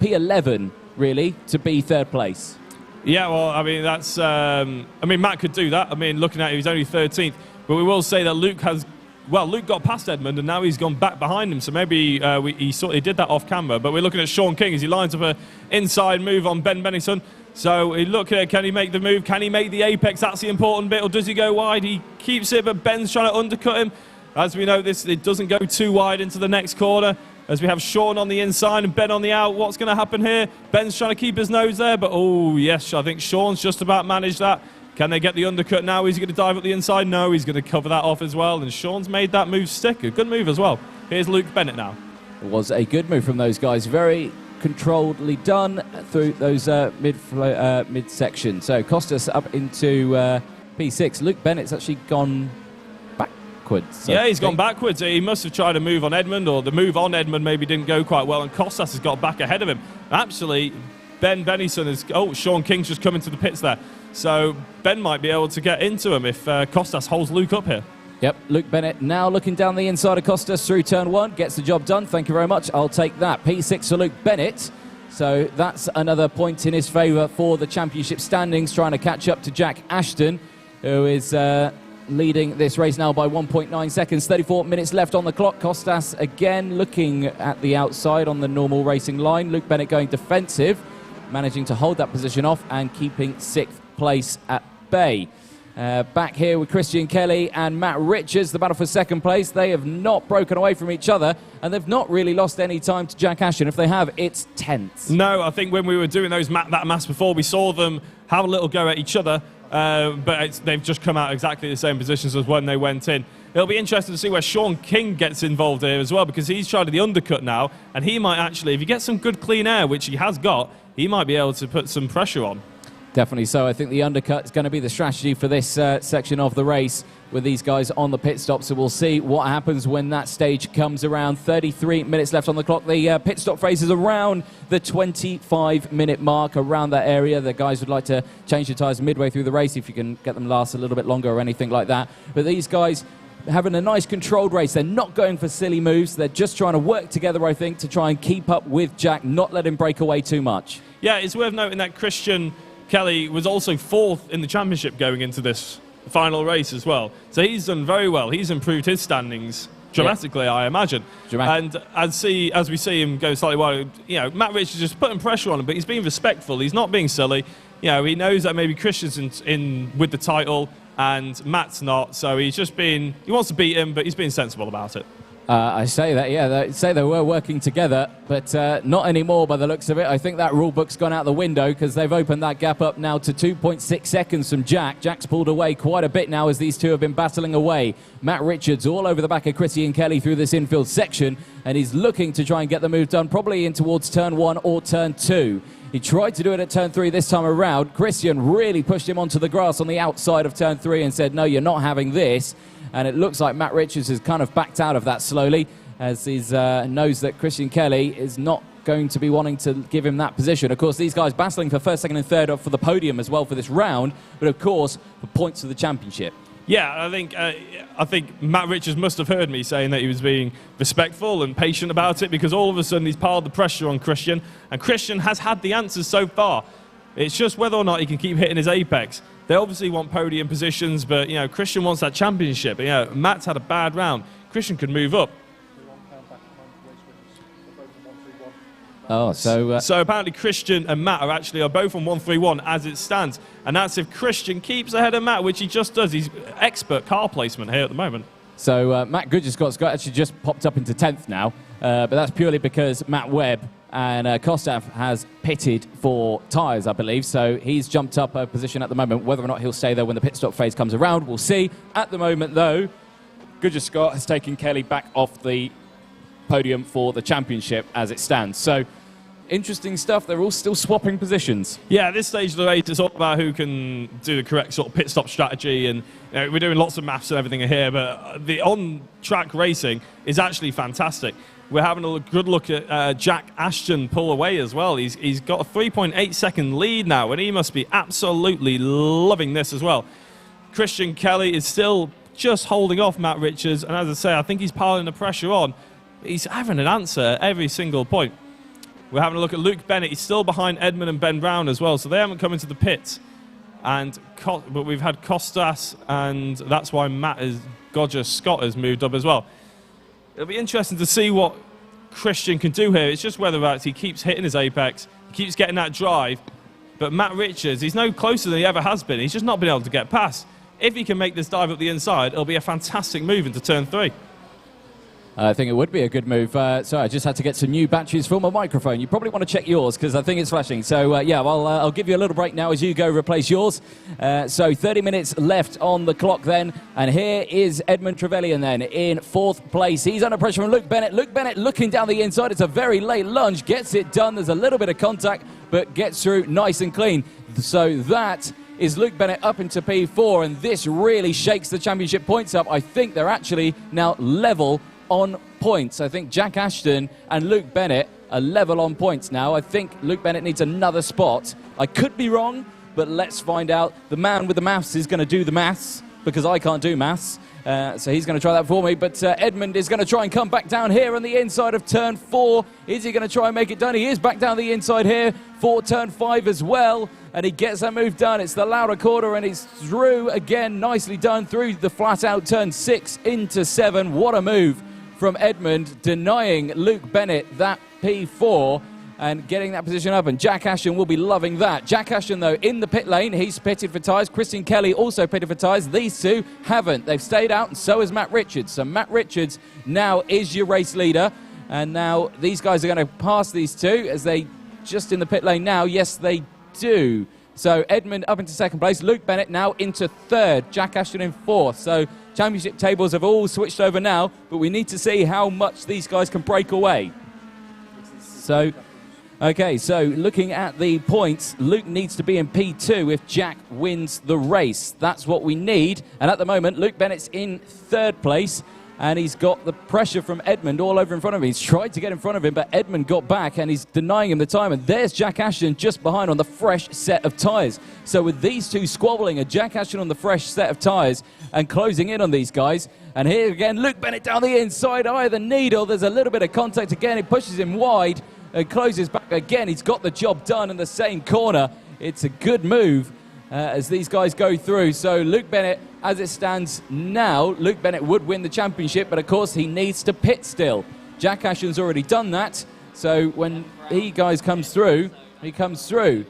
P11, really, to be third place. Yeah, well, I mean, that's... I mean, Matt could do that. I mean, looking at it, he's only 13th. But we will say that Luke has... Well, Luke got past Edmund, and now he's gone back behind him. So maybe he did that off camera. But we're looking at Sean King as he lines up an inside move on Ben Bennison. So we look at, can he make the move? Can he make the apex? That's the important bit. Or does he go wide? He keeps it, but Ben's trying to undercut him. As we know, it doesn't go too wide into the next corner. As we have Sean on the inside and Ben on the out. What's going to happen here? Ben's trying to keep his nose there, but oh, yes, I think Sean's just about managed that. Can they get the undercut now? Is he going to dive up the inside? No, he's going to cover that off as well. And Sean's made that move stick. A good move as well. Here's Luke Bennett now. It was a good move from those guys. Very controlledly done through those mid-section. So Costas up into P6. Luke Bennett's actually gone backwards. Yeah, he's gone backwards. He must have tried to move on Edmund, or the move on Edmund maybe didn't go quite well, and Costas has got back ahead of him. Actually, Ben Bennison is... Oh, Sean King's just coming to the pits there. So Ben might be able to get into him if Costas holds Luke up here. Yep, Luke Bennett now looking down the inside of Costas through turn 1. Gets the job done. Thank you very much. I'll take that. P6 for Luke Bennett. So that's another point in his favour for the championship standings, trying to catch up to Jack Ashton, who is leading this race now by 1.9 seconds. 34 minutes left on the clock. Costas again looking at the outside on the normal racing line. Luke Bennett going defensive, managing to hold that position off and keeping 6th place at bay. Back here with Christian Kelly and Matt Richards, the battle for 2nd place. They have not broken away from each other, and they've not really lost any time to Jack Ashton. If they have, it's tense. No, I think when we were doing that mass before, we saw them have a little go at each other, but they've just come out exactly the same positions as when they went in. It'll be interesting to see where Sean King gets involved here as well, because he's tried the undercut now, and he might actually, if he gets some good clean air, which he has got, he might be able to put some pressure on. Definitely so. I think the undercut is going to be the strategy for this section of the race with these guys on the pit stop. So we'll see what happens when that stage comes around. 33 minutes left on the clock. The pit stop phase is around the 25-minute mark, around that area. The guys would like to change the tyres midway through the race if you can get them last a little bit longer or anything like that. But these guys having a nice controlled race. They're not going for silly moves. They're just trying to work together, I think, to try and keep up with Jack, not let him break away too much. Yeah, it's worth noting that Christian Kelly was also 4th in the championship going into this final race as well. So he's done very well. He's improved his standings dramatically, I imagine. And as we see him go slightly wide, Matt Richards just putting pressure on him, but he's being respectful. He's not being silly. He knows that maybe Christian's in with the title and Matt's not, so he wants to beat him, but he's being sensible about it. I say that, they say they were working together, but not anymore by the looks of it. I think that rule book's gone out the window because they've opened that gap up now to 2.6 seconds from Jack. Jack's pulled away quite a bit now as these two have been battling away. Matt Richards all over the back of Christian Kelly through this infield section, and he's looking to try and get the move done, probably in towards turn 1 or turn 2. He tried to do it at turn 3 this time around. Christian really pushed him onto the grass on the outside of turn 3 and said, no, you're not having this. And it looks like Matt Richards has kind of backed out of that slowly as he knows that Christian Kelly is not going to be wanting to give him that position. Of course, these guys battling for first, second and third for the podium as well for this round, but of course, for points of the championship. Yeah, I think Matt Richards must have heard me saying that he was being respectful and patient about it, because all of a sudden he's piled the pressure on Christian, and Christian has had the answers so far. It's just whether or not he can keep hitting his apex. They obviously want podium positions, but Christian wants that championship. Matt's had a bad round. Christian could move up. So apparently Christian and Matt are both on 131 as it stands, and that's if Christian keeps ahead of Matt, which he just does. He's expert car placement here at the moment. So Matt Goodgescott's actually just popped up into 10th now, but that's purely because Matt Webb and Kostov has pitted for tyres, I believe, so he's jumped up a position at the moment. Whether or not he'll stay there when the pit stop phase comes around, we'll see. At the moment, though, Goodgescott has taken Kelly back off the podium for the championship as it stands. So interesting stuff. They're all still swapping positions. Yeah, at this stage of the race, it's all about who can do the correct sort of pit stop strategy, and we're doing lots of maths and everything here, but the on-track racing is actually fantastic. We're having a good look at Jack Ashton pull away as well. He's got a 3.8 second lead now, and he must be absolutely loving this as well. Christian Kelly is still just holding off Matt Richards, and as I say, I think he's piling the pressure on. He's having an answer at every single point. We're having a look at Luke Bennett. He's still behind Edmund and Ben Brown as well, so they haven't come into the pits. But we've had Costas, and that's why Scott has moved up as well. It'll be interesting to see what Christian can do here. It's just whether he keeps hitting his apex, he keeps getting that drive. But Matt Richards, he's no closer than he ever has been. He's just not been able to get past. If he can make this dive up the inside, it'll be a fantastic move into turn 3. I think it would be a good move. So I just had to get some new batteries for my microphone. You probably want to check yours because I think it's flashing. So I'll give you a little break now as you go replace yours. So 30 minutes left on the clock then. And here is Edmund Trevelyan then in 4th place. He's under pressure from Luke Bennett. Luke Bennett looking down the inside. It's a very late lunge. Gets it done. There's a little bit of contact, but gets through nice and clean. So that is Luke Bennett up into P4. And this really shakes the championship points up. I think they're actually now level on points. I think Jack Ashton and Luke Bennett are level on points now. I think Luke Bennett needs another spot. I could be wrong, but let's find out. The man with the maths is going to do the maths because I can't do maths. So he's going to try that for me. But Edmund is going to try and come back down here on the inside of turn 4. Is he going to try and make it done? He is back down the inside here for turn 5 as well. And he gets that move done. It's the Laura quarter, and he's through again. Nicely done through the flat out turn 6 into 7. What a move from Edmund, denying Luke Bennett that P4 and getting that position up, and Jack Ashton will be loving that. Jack Ashton, though, in the pit lane, he's pitted for tyres. Christian Kelly also pitted for tyres. These two haven't. They've stayed out, and so has Matt Richards. So Matt Richards now is your race leader, and now these guys are going to pass these two as they just in the pit lane now. Yes, they do. So Edmund up into 2nd place. Luke Bennett now into 3rd. Jack Ashton in 4th. So championship tables have all switched over now, but we need to see how much these guys can break away. So looking at the points, Luke needs to be in P2 if Jack wins the race. That's what we need. And at the moment, Luke Bennett's in 3rd place, and he's got the pressure from Edmund all over in front of him. He's tried to get in front of him, but Edmund got back, and he's denying him the time. And there's Jack Ashton just behind on the fresh set of tyres. So with these two squabbling, a Jack Ashton on the fresh set of tyres and closing in on these guys. And here again, Luke Bennett down the inside, eye of the needle. There's a little bit of contact again. It pushes him wide and closes back again. He's got the job done in the same corner. It's a good move. as these guys go through. So Luke Bennett, as it stands now, Luke Bennett would win the championship, but of course he needs to pit still. Jack Ashton's already done that, so when he comes through, he comes through.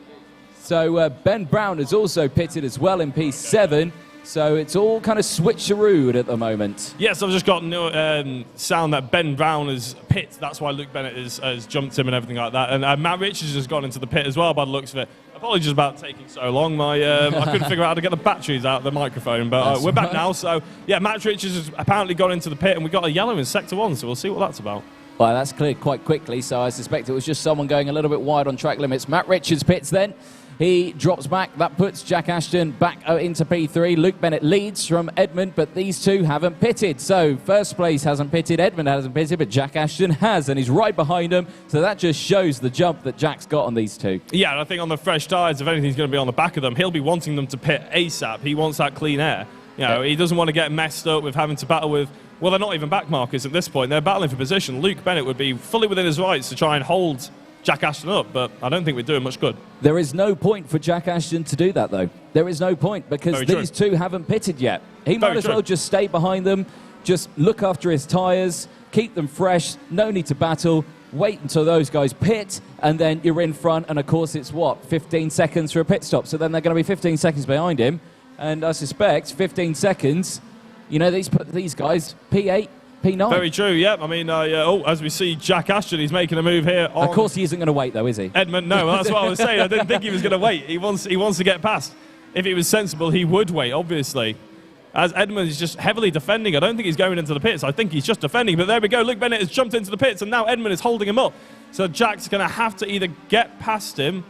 So Ben Brown has also pitted as well in P7, so it's all kind of switcherooed at the moment. Yes, I've just got sound that Ben Brown has pit. That's why Luke Bennett has jumped him and everything like that. And Matt Richards has gone into the pit as well by the looks of it. Apologies about taking so long. I couldn't figure out how to get the batteries out of the microphone, but we're back now. So, yeah, Matt Richards has apparently gone into the pit, and we've got a yellow in Sector 1, so we'll see what that's about. Well, that's cleared quite quickly, so I suspect it was just someone going a little bit wide on track limits. Matt Richards pits then. He drops back. That puts Jack Ashton back into P3. Luke Bennett leads from Edmund, but these two haven't pitted. So first place hasn't pitted, Edmund hasn't pitted, but Jack Ashton has, and he's right behind him. So that just shows the jump that Jack's got on these two. Yeah, and I think on the fresh tyres, if anything's going to be on the back of them, he'll be wanting them to pit ASAP. He wants that clean air. You know, he doesn't want to get messed up with having to battle with, well, they're not even back markers at this point. They're battling for position. Luke Bennett would be fully within his rights to try and hold Jack Ashton up, but I don't think we're doing much good. There is no point for Jack Ashton to do that, though. There is no point, because these two haven't pitted yet. He might as well just stay behind them, just look after his tyres, keep them fresh, no need to battle, wait until those guys pit, and then you're in front, and of course it's, 15 seconds for a pit stop, so then they're going to be 15 seconds behind him, and I suspect 15 seconds, you know, these guys, P8, P9. Very true, yeah. I mean, as we see Jack Ashton, he's making a move here. Of course he isn't going to wait, though, is he? Edmund, no, that's what I was saying. I didn't think he was going to wait. He wants to get past. If he was sensible, he would wait, obviously. As Edmund is just heavily defending. I don't think he's going into the pits. I think he's just defending. But there we go. Luke Bennett has jumped into the pits, and now Edmund is holding him up. So Jack's going to have to either get past him.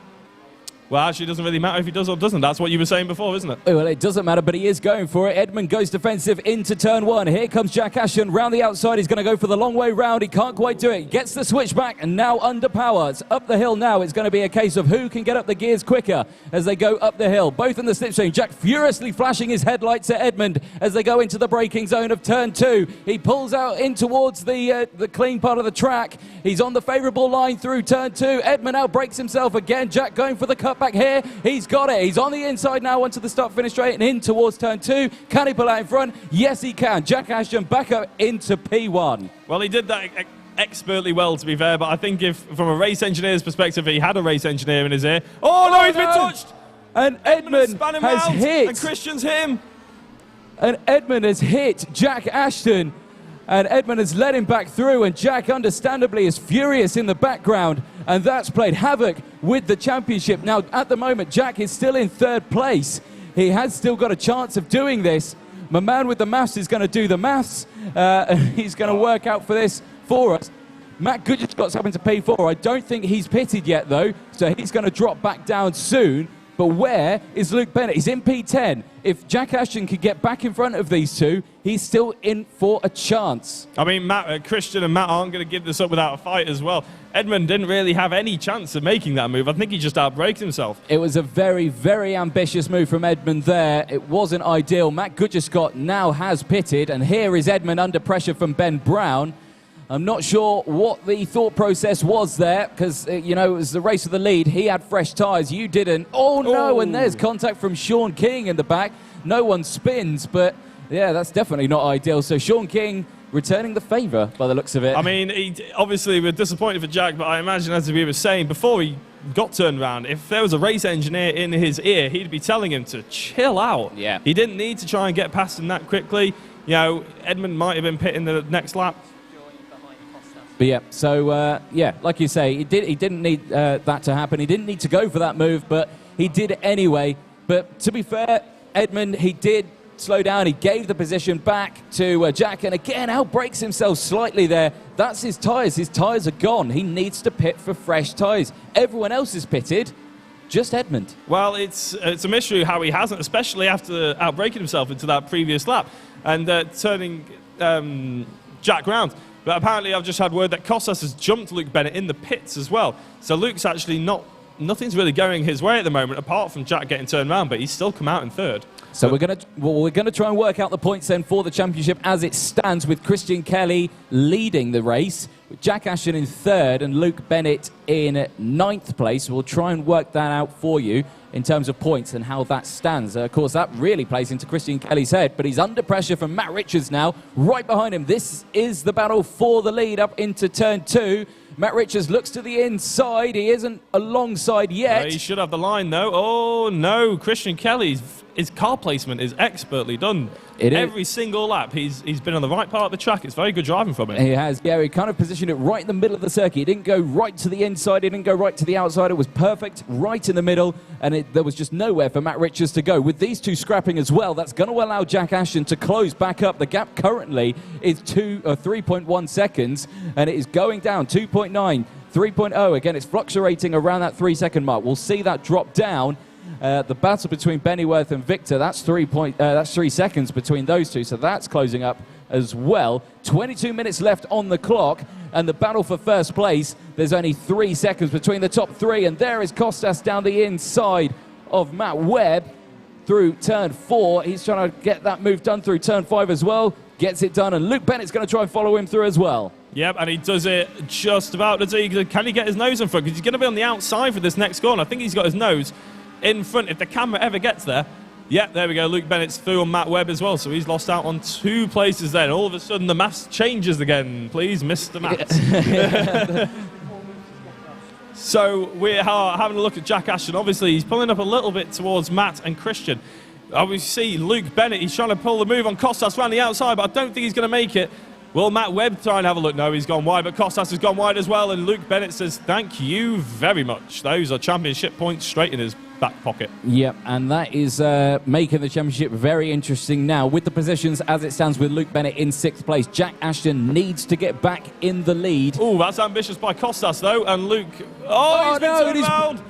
Well, actually, it doesn't really matter if he does or doesn't. That's what you were saying before, isn't it? Well, it doesn't matter, but he is going for it. Edmund goes defensive into turn 1. Here comes Jack Ashton round the outside. He's going to go for the long way round. He can't quite do it. Gets the switch back, and now under power. It's up the hill now. It's going to be a case of who can get up the gears quicker as they go up the hill. Both in the slipstream. Jack furiously flashing his headlights at Edmund as they go into the braking zone of turn 2. He pulls out in towards the clean part of the track. He's on the favourable line through turn 2. Edmund now brakes himself again. Jack going for the cutback here. He's got it. He's on the inside now onto the start-finish straight and in towards turn 2. Can he pull out in front? Yes, he can. Jack Ashton back up into P1. Well, he did that expertly well, to be fair, but I think if, from a race engineer's perspective, he had a race engineer in his ear. Oh, no, he's been touched! And Edmund has hit. And Christian's hit him. And Edmund has hit Jack Ashton. And Edmund has led him back through, and Jack, understandably, is furious in the background, and that's played havoc with the championship. Now, at the moment, Jack is still in 3rd place. He has still got a chance of doing this. My man with the maths is going to do the maths. He's going to work out for this for us. Matt Goodgescott's up into P4. I don't think he's pitted yet, though, so he's going to drop back down soon. But where is Luke Bennett? He's in P10. If Jack Ashton could get back in front of these two, he's still in for a chance. I mean, Christian and Matt aren't going to give this up without a fight as well. Edmund didn't really have any chance of making that move. I think he just outbraked himself. It was a very, very ambitious move from Edmund there. It wasn't ideal. Matt Goodgescott now has pitted, and here is Edmund under pressure from Ben Brown. I'm not sure what the thought process was there, because, you know, it was the race of the lead. He had fresh tyres. You didn't. Oh, no, and there's contact from Sean King in the back. No one spins, but, yeah, that's definitely not ideal. So Sean King returning the favour by the looks of it. I mean, obviously, we're disappointed for Jack, but I imagine, as we were saying, before he got turned around, if there was a race engineer in his ear, he'd be telling him to chill out. Yeah. He didn't need to try and get past him that quickly. You know, Edmund might have been pitting the next lap. But yeah, so yeah, like you say, he didn't need that to happen. He didn't need to go for that move, but he did it anyway. But to be fair, Edmund, he did slow down. He gave the position back to Jack, and again, outbrakes himself slightly there. That's his tyres. His tyres are gone. He needs to pit for fresh tyres. Everyone else is pitted. Just Edmund. Well, it's a mystery how he hasn't, especially after outbraking himself into that previous lap and turning Jack round. But apparently I've just had word that Kostas has jumped Luke Bennett in the pits as well. So Luke's actually nothing's really going his way at the moment, apart from Jack getting turned around, but he's still come out in 3rd. So we're gonna try and work out the points then for the championship as it stands, with Christian Kelly leading the race, with Jack Ashton in 3rd and Luke Bennett in 9th place. We'll try and work that out for you. in terms of points and how that stands. Of course, that really plays into Christian Kelly's head, but he's under pressure from Matt Richards now, right behind him. This is the battle for the lead up into turn 2. Matt Richards looks to the inside. He isn't alongside yet. He should have the line, though. Oh, no. Christian Kelly's his car placement is expertly done. Every single lap, he's been on the right part of the track. It's very good driving from him. He has. Yeah, he kind of positioned it right in the middle of the circuit. He didn't go right to the inside. He didn't go right to the outside. It was perfect right in the middle, and there was just nowhere for Matt Richards to go. With these two scrapping as well, that's going to allow Jack Ashton to close back up. The gap currently is 3.1 seconds, and it is going down 2.9, 3.0. Again, it's fluctuating around that 3-second mark. We'll see that drop down. The battle between Bennyworth and Victor, that's 3 seconds between those two, so that's closing up as well. 22 minutes left on the clock, and the battle for first place, there's only 3 seconds between the top 3, and there is Costas down the inside of Matt Webb through turn 4. He's trying to get that move done through turn 5 as well. Gets it done, and Luke Bennett's going to try and follow him through as well. Yep, and he does it just about. Can he get his nose in front? Because he's going to be on the outside for this next corner. I think he's got his nose in front. If the camera ever gets there, yep, there we go. Luke Bennett's through on Matt Webb as well, so he's lost out on 2 places then. All of a sudden, the maths changes again. Please, Mr. Maths. So we're having a look at Jack Ashton. Obviously, he's pulling up a little bit towards Matt and Christian. We see Luke Bennett. He's trying to pull the move on Costas around the outside, but I don't think he's going to make it. Will Matt Webb try and have a look? No, he's gone wide, but Costas has gone wide as well, and Luke Bennett says, thank you very much. Those are championship points straight in his back pocket. Yep, and that is making the championship very interesting now. With the positions as it stands with Luke Bennett in 6th place, Jack Ashton needs to get back in the lead. Oh, that's ambitious by Costas, though, and Luke... Oh, he's been turned around!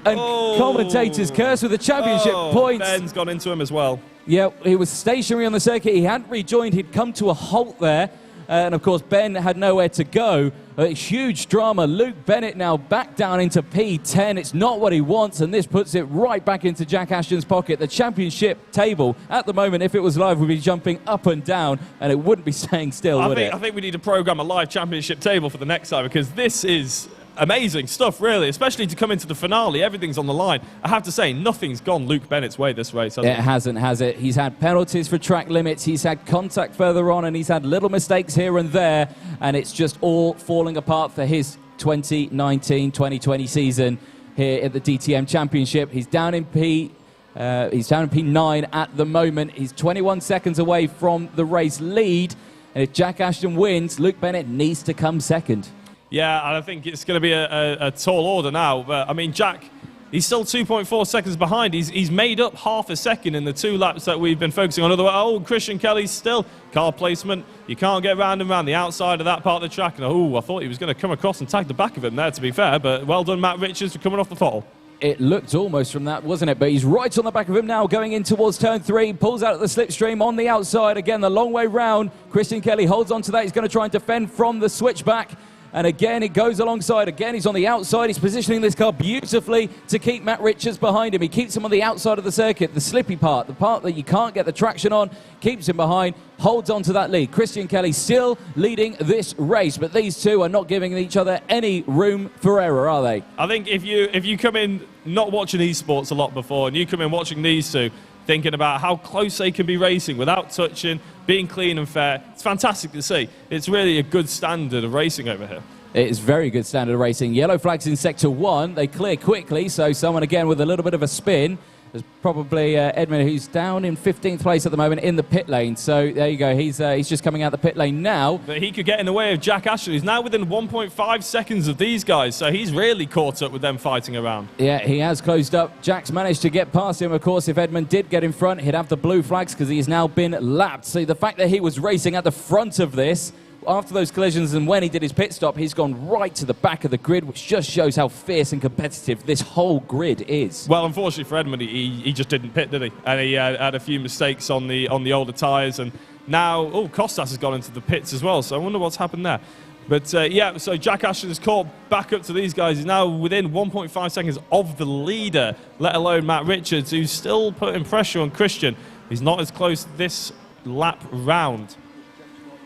And commentators curse with the championship points. Ben's gone into him as well. Yeah, he was stationary on the circuit. He hadn't rejoined. He'd come to a halt there. And, of course, Ben had nowhere to go. Huge drama. Luke Bennett now back down into P10. It's not what he wants, and this puts it right back into Jack Ashton's pocket. The championship table, at the moment, if it was live, would be jumping up and down, and it wouldn't be staying still, would it? I think we need to program a live championship table for the next time, because this is amazing stuff, really, especially to come into the finale. Everything's on the line. I have to say, nothing's gone Luke Bennett's way this race, It hasn't, has it? He's had penalties for track limits, he's had contact further on, and he's had little mistakes here and there, and it's just all falling apart for his 2019-2020 season here at the DTM Championship. He's down in P9 at the moment. He's 21 seconds away from the race lead, and if Jack Ashton wins, Luke Bennett needs to come second. Yeah, and I think it's going to be a tall order now. But, I mean, Jack, he's still 2.4 seconds behind. He's made up half a second in the 2 laps that we've been focusing on. Otherwise, Christian Kelly's still car placement. You can't get round and round the outside of that part of the track. And, I thought he was going to come across and tag the back of him there, to be fair. But well done, Matt Richards, for coming off the throttle. It looked almost from that, wasn't it? But he's right on the back of him now, going in towards turn 3. Pulls out of the slipstream on the outside. Again, the long way round. Christian Kelly holds on to that. He's going to try and defend from the switchback. And again, it goes alongside. Again, he's on the outside. He's positioning this car beautifully to keep Matt Richards behind him. He keeps him on the outside of the circuit, the slippy part, the part that you can't get the traction on, keeps him behind, holds on to that lead. Christian Kelly still leading this race, but these two are not giving each other any room for error, are they? I think if you come in not watching esports a lot before, and you come in watching these two, thinking about how close they can be racing without touching, being clean and fair. It's fantastic to see. It's really a good standard of racing over here. It is very good standard of racing. Yellow flags in Sector 1. They clear quickly, so someone again with a little bit of a spin. There's probably Edmund, who's down in 15th place at the moment in the pit lane. So there you go. He's just coming out the pit lane now. But he could get in the way of Jack Ashton. He's now within 1.5 seconds of these guys, so he's really caught up with them fighting around. Yeah, he has closed up. Jack's managed to get past him. Of course, if Edmund did get in front, he'd have the blue flags because he's now been lapped. So the fact that he was racing at the front of this after those collisions, and when he did his pit stop, he's gone right to the back of the grid, which just shows how fierce and competitive this whole grid is. Well, unfortunately for Edmund, he just didn't pit, did he? And he had a few mistakes on the older tyres, and now Costas has gone into the pits as well. So I wonder what's happened there. But yeah, so Jack Ashton has caught back up to these guys. He's now within 1.5 seconds of the leader, let alone Matt Richards, who's still putting pressure on Christian. He's not as close this lap round.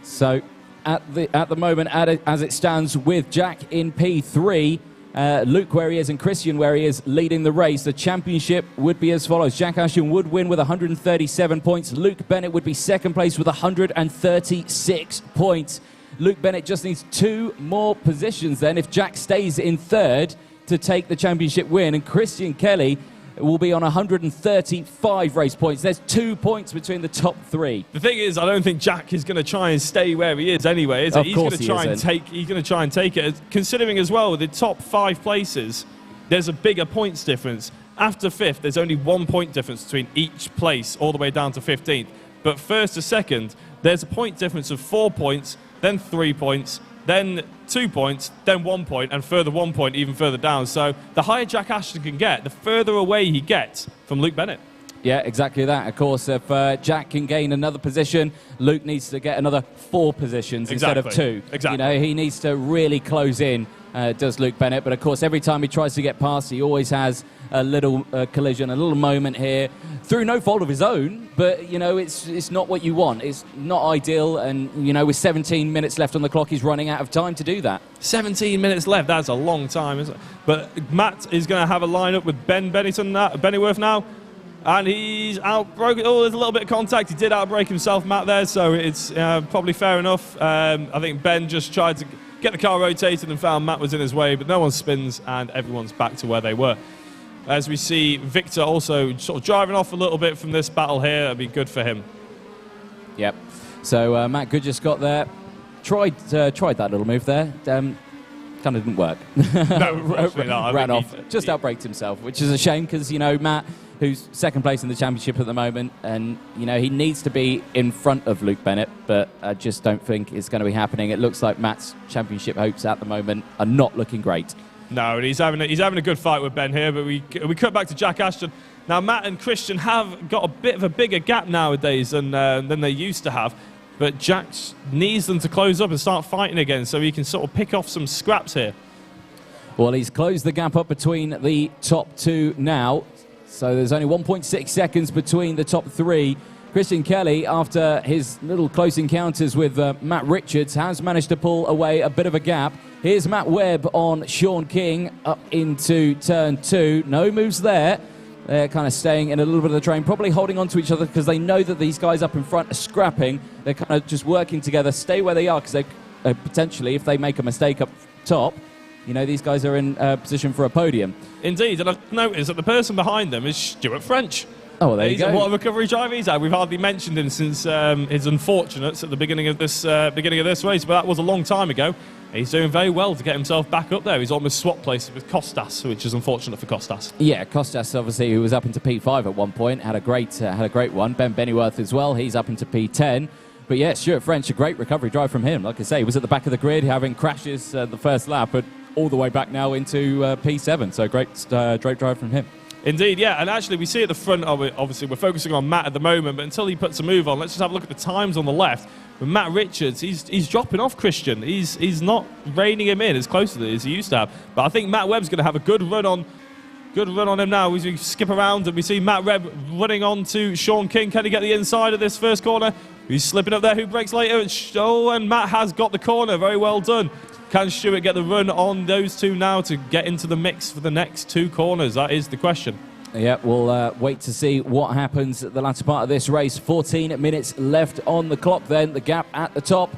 So at the moment, as it stands with Jack in P3, Luke where he is and Christian where he is leading the race. The championship would be as follows. Jack Ashton would win with 137 points. Luke Bennett would be second place with 136 points. Luke Bennett just needs 2 more positions then if Jack stays in third to take the championship win. And Christian Kelly will be on 135 race points. There's 2 points between the top 3. The thing is, I don't think Jack is going to try and stay where he is anyway, is it? He's going to try and take it. Considering as well, the top 5 places, there's a bigger points difference. After 5th, there's only 1 point difference between each place, all the way down to 15th. But first to second, there's a point difference of 4 points, then 3 points, then 2 points, then 1 point, and further 1 point even further down. So the higher Jack Ashton can get, the further away he gets from Luke Bennett. Yeah, exactly that. Of course, if Jack can gain another position, Luke needs to get another 4 positions instead of 2. Exactly. You know, he needs to really close in, does Luke Bennett. But of course, every time he tries to get past, he always has a little collision, a little moment here, through no fault of his own. But, you know, it's not what you want. It's not ideal. And, you know, with 17 minutes left on the clock, he's running out of time to do that. 17 minutes left, that's a long time, isn't it? But Matt is going to have a lineup with Bennyworth now. And he's outbroken. Oh, there's a little bit of contact. He did outbreak himself, Matt, there, so it's probably fair enough. I think Ben just tried to get the car rotated and found Matt was in his way, but no one spins and everyone's back to where they were. As we see Victor also sort of driving off a little bit from this battle here, that'd be good for him. Yep. So Matt Good just got there. Tried that little move there. Kind of didn't work. No, not. Ran off. Just outbraked himself, which is a shame because, you know, Matt, who's second place in the championship at the moment, and, you know, he needs to be in front of Luke Bennett, but I just don't think it's going to be happening. It looks like Matt's championship hopes at the moment are not looking great. No, and he's having a good fight with Ben here, but we cut back to Jack Ashton. Now, Matt and Christian have got a bit of a bigger gap nowadays than they used to have, but Jack needs them to close up and start fighting again so he can sort of pick off some scraps here. Well, he's closed the gap up between the top 2 now, so there's only 1.6 seconds between the top 3. Christian Kelly, after his little close encounters with Matt Richards, has managed to pull away a bit of a gap. Here's Matt Webb on Sean King up into turn 2. No moves there. They're kind of staying in a little bit of the train, probably holding on to each other because they know that these guys up in front are scrapping. They're kind of just working together, stay where they are because they potentially, if they make a mistake up top, you know, these guys are in position for a podium. Indeed, and I've noticed that the person behind them is Stuart French. Oh, well, there you go. What a recovery driver he's had. We've hardly mentioned him since his unfortunates at the beginning of this race, but that was a long time ago. He's doing very well to get himself back up there. He's almost swapped places with Costas, which is unfortunate for Costas. Yeah, Costas, obviously, who was up into P5 at one point, had a great one. Ben Bennyworth as well, he's up into P10. But yeah, Stuart French, a great recovery drive from him. Like I say, he was at the back of the grid, having crashes the first lap, but all the way back now into P7. So great drive from him. Indeed, yeah, and actually we see at the front of it, obviously we're focusing on Matt at the moment, but until he puts a move on, let's just have a look at the times on the left. With Matt Richards, he's dropping off Christian. He's not reining him in as close as he used to have. But I think Matt Webb's going to have a good run on him now. We skip around and we see Matt Webb running on to Sean King. Can he get the inside of this first corner? He's slipping up there. Who breaks later? And Matt has got the corner. Very well done. Can Stuart get the run on those two now to get into the mix for the next 2 corners? That is the question. Yeah, we'll wait to see what happens at the latter part of this race. 14 minutes left on the clock then. The gap at the top,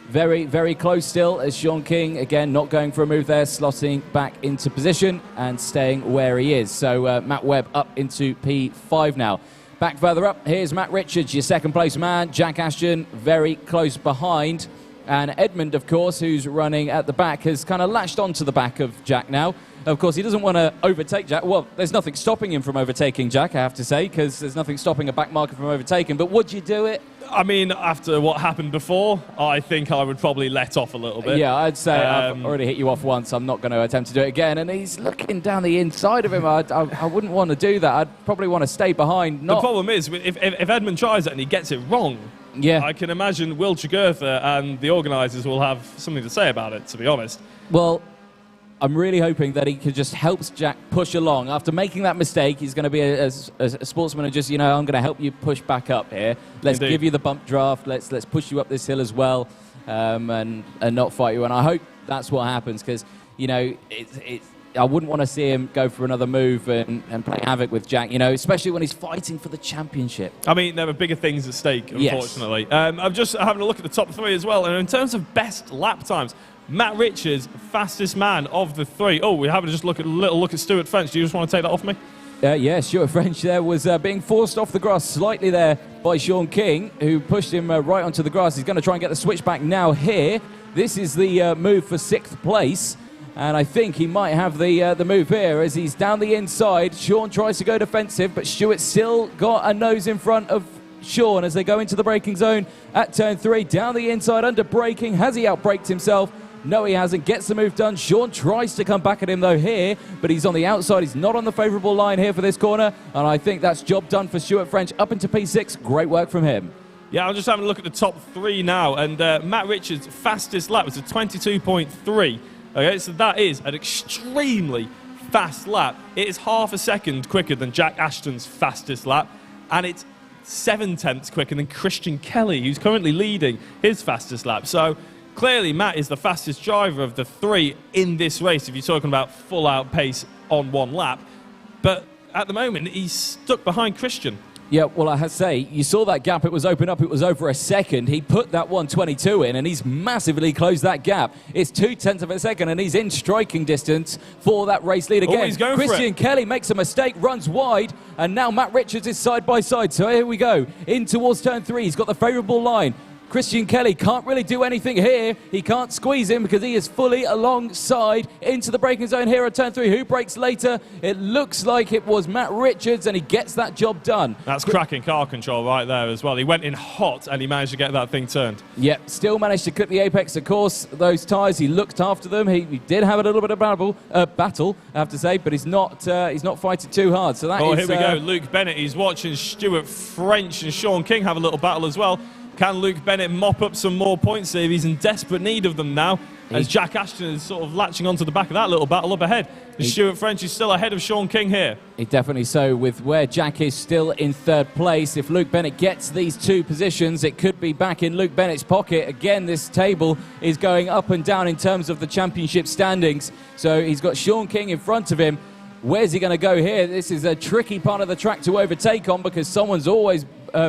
very, very close still as Sean King, again, not going for a move there, slotting back into position and staying where he is. So Matt Webb up into P5 now. Back further up, here's Matt Richards, your second place man. Jack Ashton very close behind. And Edmund, of course, who's running at the back, has kind of latched onto the back of Jack now. Of course, he doesn't want to overtake Jack. Well, there's nothing stopping him from overtaking Jack, I have to say, because there's nothing stopping a back marker from overtaking. But would you do it? I mean, after what happened before, I think I would probably let off a little bit. Yeah, I'd say I've already hit you off once. I'm not going to attempt to do it again. And he's looking down the inside of him. I wouldn't want to do that. I'd probably want to stay behind. The problem is, if Edmund tries it and he gets it wrong, yeah, I can imagine Will Jagurtha and the organisers will have something to say about it, to be honest. Well, I'm really hoping that he could just help Jack push along. After making that mistake, he's going to be a sportsman and just, you know, I'm going to help you push back up here. Let's give you the bump draft. Let's push you up this hill as well, and not fight you. And I hope that's what happens because, you know, I wouldn't want to see him go for another move and play havoc with Jack, you know, especially when he's fighting for the championship. I mean, there are bigger things at stake, unfortunately. Yes. I'm just having a look at the top 3 as well, and in terms of best lap times, Matt Richards, fastest man of the 3. Oh, we're having just a little look at Stuart French. Do you just want to take that off me? Yeah, Stuart French there was being forced off the grass slightly there by Sean King, who pushed him right onto the grass. He's going to try and get the switchback now here. This is the move for 6th place. And I think he might have the move here as he's down the inside. Sean tries to go defensive, but Stuart still got a nose in front of Sean as they go into the braking zone at turn 3. Down the inside under braking. Has he outbraked himself? No, he hasn't. Gets the move done. Sean tries to come back at him, though, here, but he's on the outside. He's not on the favourable line here for this corner, and I think that's job done for Stuart French up into P6. Great work from him. Yeah, I'm just having a look at the top 3 now, and Matt Richards' fastest lap was a 22.3. Okay, so that is an extremely fast lap. It is half a second quicker than Jack Ashton's fastest lap, and it's 7/10 quicker than Christian Kelly, who's currently leading his fastest lap. So clearly, Matt is the fastest driver of the 3 in this race, if you're talking about full-out pace on one lap. But at the moment, he's stuck behind Christian. Yeah, well, I have to say, you saw that gap. It was open up. It was over a second. He put that 122 in, and he's massively closed that gap. It's 0.2 of a second, and he's in striking distance for that race lead again. Oh, he's going for it. Christian Kelly makes a mistake, runs wide, and now Matt Richards is side by side. So here we go. In towards turn 3. He's got the favourable line. Christian Kelly can't really do anything here. He can't squeeze him because he is fully alongside into the braking zone here at turn 3. Who brakes later? It looks like it was Matt Richards, and he gets that job done. That's cracking car control right there as well. He went in hot, and he managed to get that thing turned. Yep, still managed to clip the apex. Of course, those tyres, he looked after them. He did have a little bit of battle, I have to say, but he's not fighting too hard. So that is... Oh, here we go. Luke Bennett. He's watching Stuart French and Sean King have a little battle as well. Can Luke Bennett mop up some more points here? He's in desperate need of them now, as Jack Ashton is sort of latching onto the back of that little battle up ahead. Stuart French is still ahead of Sean King here. Definitely so, with where Jack is still in 3rd place. If Luke Bennett gets these 2 positions, it could be back in Luke Bennett's pocket. Again, this table is going up and down in terms of the championship standings. So he's got Sean King in front of him. Where's he going to go here? This is a tricky part of the track to overtake on because someone's always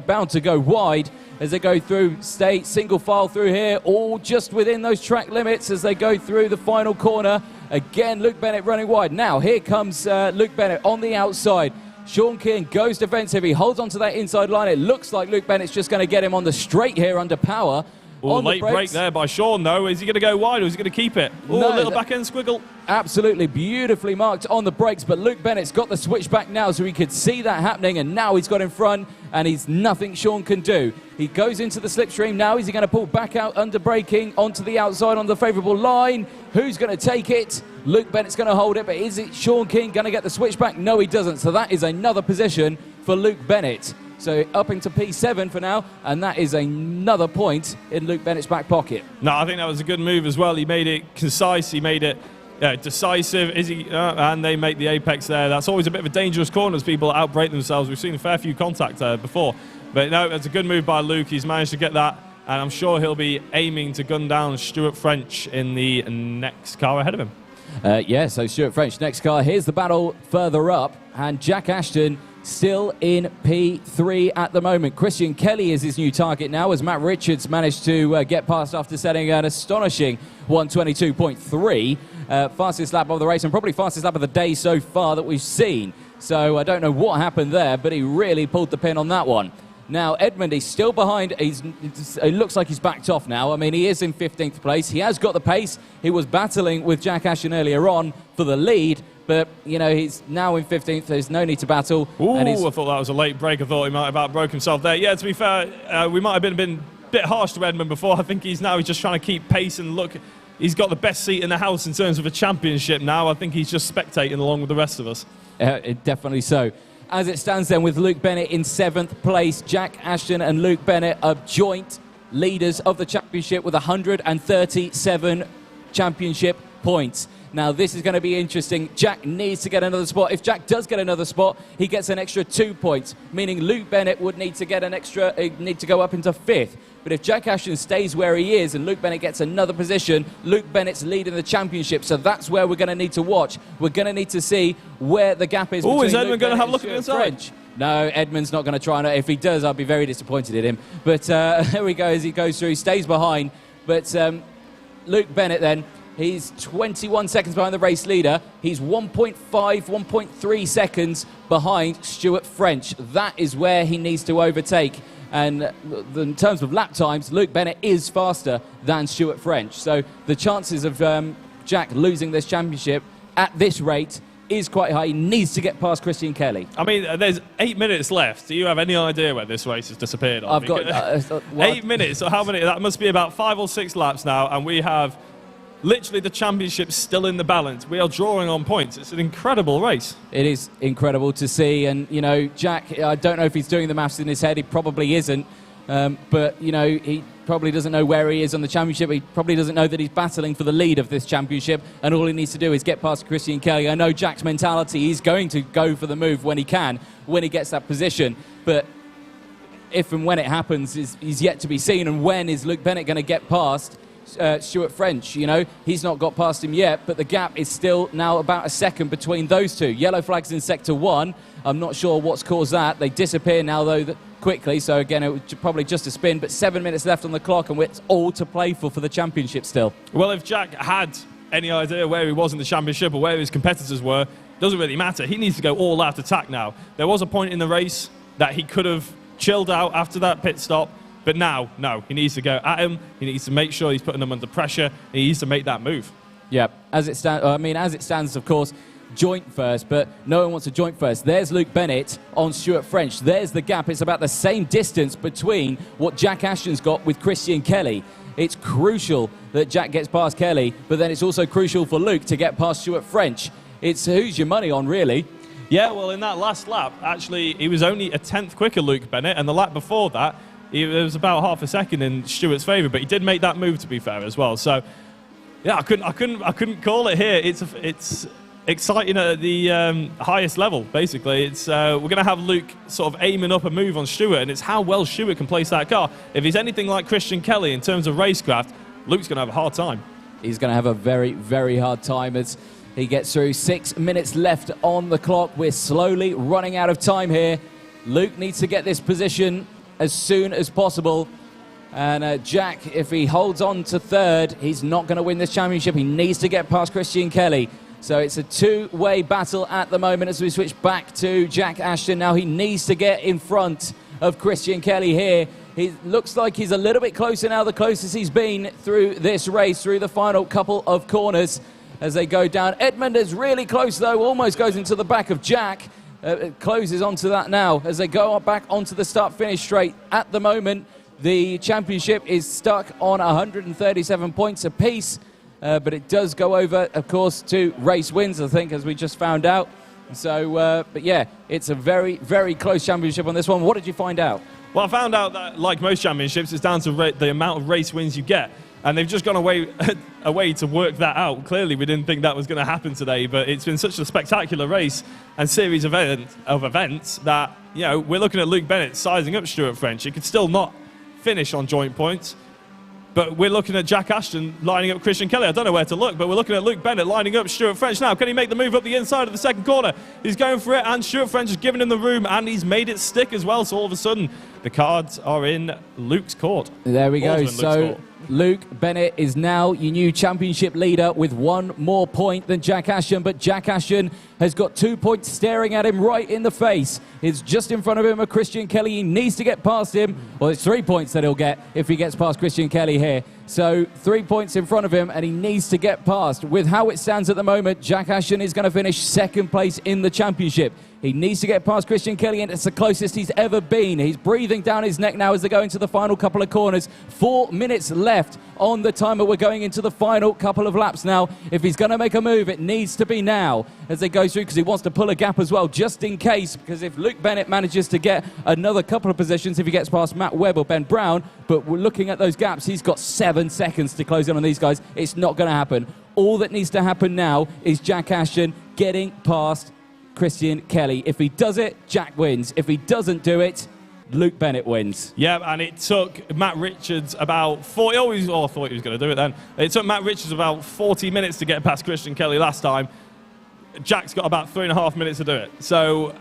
bound to go wide as they go through, stay single file through here, all just within those track limits as they go through the final corner. Again, Luke Bennett running wide. Now, here comes Luke Bennett on the outside. Sean King goes defensive. He holds onto that inside line. It looks like Luke Bennett's just going to get him on the straight here under power. Oh, late break there by Sean, though. Is he going to go wide or is he going to keep it? Oh, No, little back end squiggle. Absolutely beautifully marked on the brakes, but Luke Bennett's got the switch back now, so he could see that happening, and now he's got in front, and he's nothing Sean can do. He goes into the slipstream now. Is he going to pull back out under braking onto the outside on the favourable line? Who's going to take it? Luke Bennett's going to hold it, but is it Sean King going to get the switch back? No, he doesn't. So that is another position for Luke Bennett. So up into P7 for now, and that is another point in Luke Bennett's back pocket. No, I think that was a good move as well. He made it concise. He made it decisive. And they make the apex there. That's always a bit of a dangerous corner as people outbrake themselves. We've seen a fair few contact there before. But no, it's a good move by Luke. He's managed to get that, and I'm sure he'll be aiming to gun down Stuart French in the next car ahead of him. Yeah, so Stuart French, next car. Here's the battle further up, and Jack Ashton still in P3 at the moment. Christian Kelly is his new target now, as Matt Richards managed to get past after setting an astonishing 122.3. Fastest lap of the race, and probably fastest lap of the day so far that we've seen. So I don't know what happened there, but he really pulled the pin on that one. Now, Edmund, he's still behind. It looks like he's backed off now. I mean, he is in 15th place. He has got the pace. He was battling with Jack Ashton earlier on for the lead. But, you know, he's now in 15th. There's no need to battle. Ooh, I thought that was a late break. I thought he might have outbroke himself there. Yeah, to be fair, we might have been a bit harsh to Edmund before. I think he's just trying to keep pace and look. He's got the best seat in the house in terms of a championship now. I think he's just spectating along with the rest of us. Definitely so. As it stands then with Luke Bennett in 7th place, Jack Ashton and Luke Bennett are joint leaders of the championship with 137 championship points. Now, this is going to be interesting. Jack needs to get another spot. If Jack does get another spot, he gets an extra 2 points, meaning Luke Bennett would need to get an extra, need to go up into 5th. But if Jack Ashton stays where he is and Luke Bennett gets another position, Luke Bennett's leading the championship. So that's where we're going to need to watch. We're going to need to see where the gap is between is Edmund going to have a look at the the inside? French. No, Edmund's not going to try. And if he does, I'll be very disappointed in him. But there we go as he goes through. He stays behind. But Luke Bennett then, he's 21 seconds behind the race leader. He's 1.5, 1.3 seconds behind Stuart French. That is where he needs to overtake. And in terms of lap times, Luke Bennett is faster than Stuart French. So the chances of Jack losing this championship at this rate is quite high. He needs to get past Christian Kelly. I mean, there's 8 minutes left. Do you have any idea where this race has disappeared on? I've got 8 minutes. So how many? That must be about 5 or 6 laps now, and we have literally the championship still in the balance. We are drawing on points. It's an incredible race. It is incredible to see, and you know, Jack, I don't know if he's doing the maths in his head. He probably isn't, but you know, he probably doesn't know where he is on the championship. He probably doesn't know that he's battling for the lead of this championship, and all he needs to do is get past Christian Kelly. I know Jack's mentality, he's going to go for the move when he can, when he gets that position, but if and when it happens is yet to be seen. And when is Luke Bennett going to get past Stuart French? You know, he's not got past him yet, but the gap is still now about a second between those two. Yellow flags in sector 1. I'm not sure what's caused that. They disappear now, though, quickly. So, again, it was probably just a spin, but 7 minutes left on the clock, and it's all to play for the championship still. Well, if Jack had any idea where he was in the championship or where his competitors were, doesn't really matter. He needs to go all out attack now. There was a point in the race that he could have chilled out after that pit stop, but now, no, he needs to go at him. He needs to make sure he's putting them under pressure. He needs to make that move. Yeah, as it stands, of course, joint first, but no one wants a joint first. There's Luke Bennett on Stuart French. There's the gap. It's about the same distance between what Jack Ashton's got with Christian Kelly. It's crucial that Jack gets past Kelly, but then it's also crucial for Luke to get past Stuart French. It's who's your money on, really. Yeah, well, in that last lap, actually, he was only a 10th quicker, Luke Bennett, and the lap before that, it was about half a second in Stuart's favour, but he did make that move, to be fair, as well. So, yeah, I couldn't call it here. It's exciting at the highest level, basically. It's we're going to have Luke sort of aiming up a move on Stuart, and it's how well Stuart can place that car. If he's anything like Christian Kelly in terms of racecraft, Luke's going to have a hard time. He's going to have a very, very hard time as he gets through. 6 minutes left on the clock. We're slowly running out of time here. Luke needs to get this position as soon as possible. And Jack, if he holds on to 3rd, he's not going to win this championship. He needs to get past Christian Kelly. So it's a two-way battle at the moment as we switch back to Jack Ashton. Now he needs to get in front of Christian Kelly here. He looks like he's a little bit closer now, the closest he's been through this race, through the final couple of corners as they go down. Edmund is really close, though, almost goes into the back of Jack. Closes onto that now as they go back onto the start-finish straight. At the moment, the championship is stuck on 137 points apiece, but it does go over, of course, to race wins, I think, as we just found out. So, but yeah, it's a very, very close championship on this one. What did you find out? Well, I found out that, like most championships, it's down to the amount of race wins you get. And they've just gone away to work that out. Clearly, we didn't think that was going to happen today, but it's been such a spectacular race and series of events that, you know, we're looking at Luke Bennett sizing up Stuart French. He could still not finish on joint points, but we're looking at Jack Ashton lining up Christian Kelly. I don't know where to look, but we're looking at Luke Bennett lining up Stuart French now. Can he make the move up the inside of the second corner? He's going for it, and Stuart French has given him the room, and he's made it stick as well. So all of a sudden, the cards are in Luke's court. There we go. So Luke Bennett is now your new championship leader with 1 more point than Jack Ashton, but Jack Ashton has got 2 points staring at him right in the face. It's just in front of him, Christian Kelly. He needs to get past him. Well, it's 3 points that he'll get if he gets past Christian Kelly here. So 3 points in front of him, and he needs to get past. With how it stands at the moment, Jack Ashton is going to finish 2nd place in the championship. He needs to get past Christian Kelly, and it's the closest he's ever been. He's breathing down his neck now as they go into the final couple of corners. 4 minutes left on the timer. We're going into the final couple of laps now. If he's going to make a move, it needs to be now as they go through, because he wants to pull a gap as well, just in case, because if Luke Bennett manages to get another couple of positions, if he gets past Matt Webb or Ben Brown, but we're looking at those gaps, he's got 7 seconds to close in on these guys. It's not going to happen. All that needs to happen now is Jack Ashton getting past Christian Kelly. If he does it, Jack wins. If he doesn't do it, Luke Bennett wins. Yeah, and it took Matt Richards about 40... Oh, I thought he was going to do it then. It took Matt Richards about 40 minutes to get past Christian Kelly last time. Jack's got about 3.5 minutes to do it. So,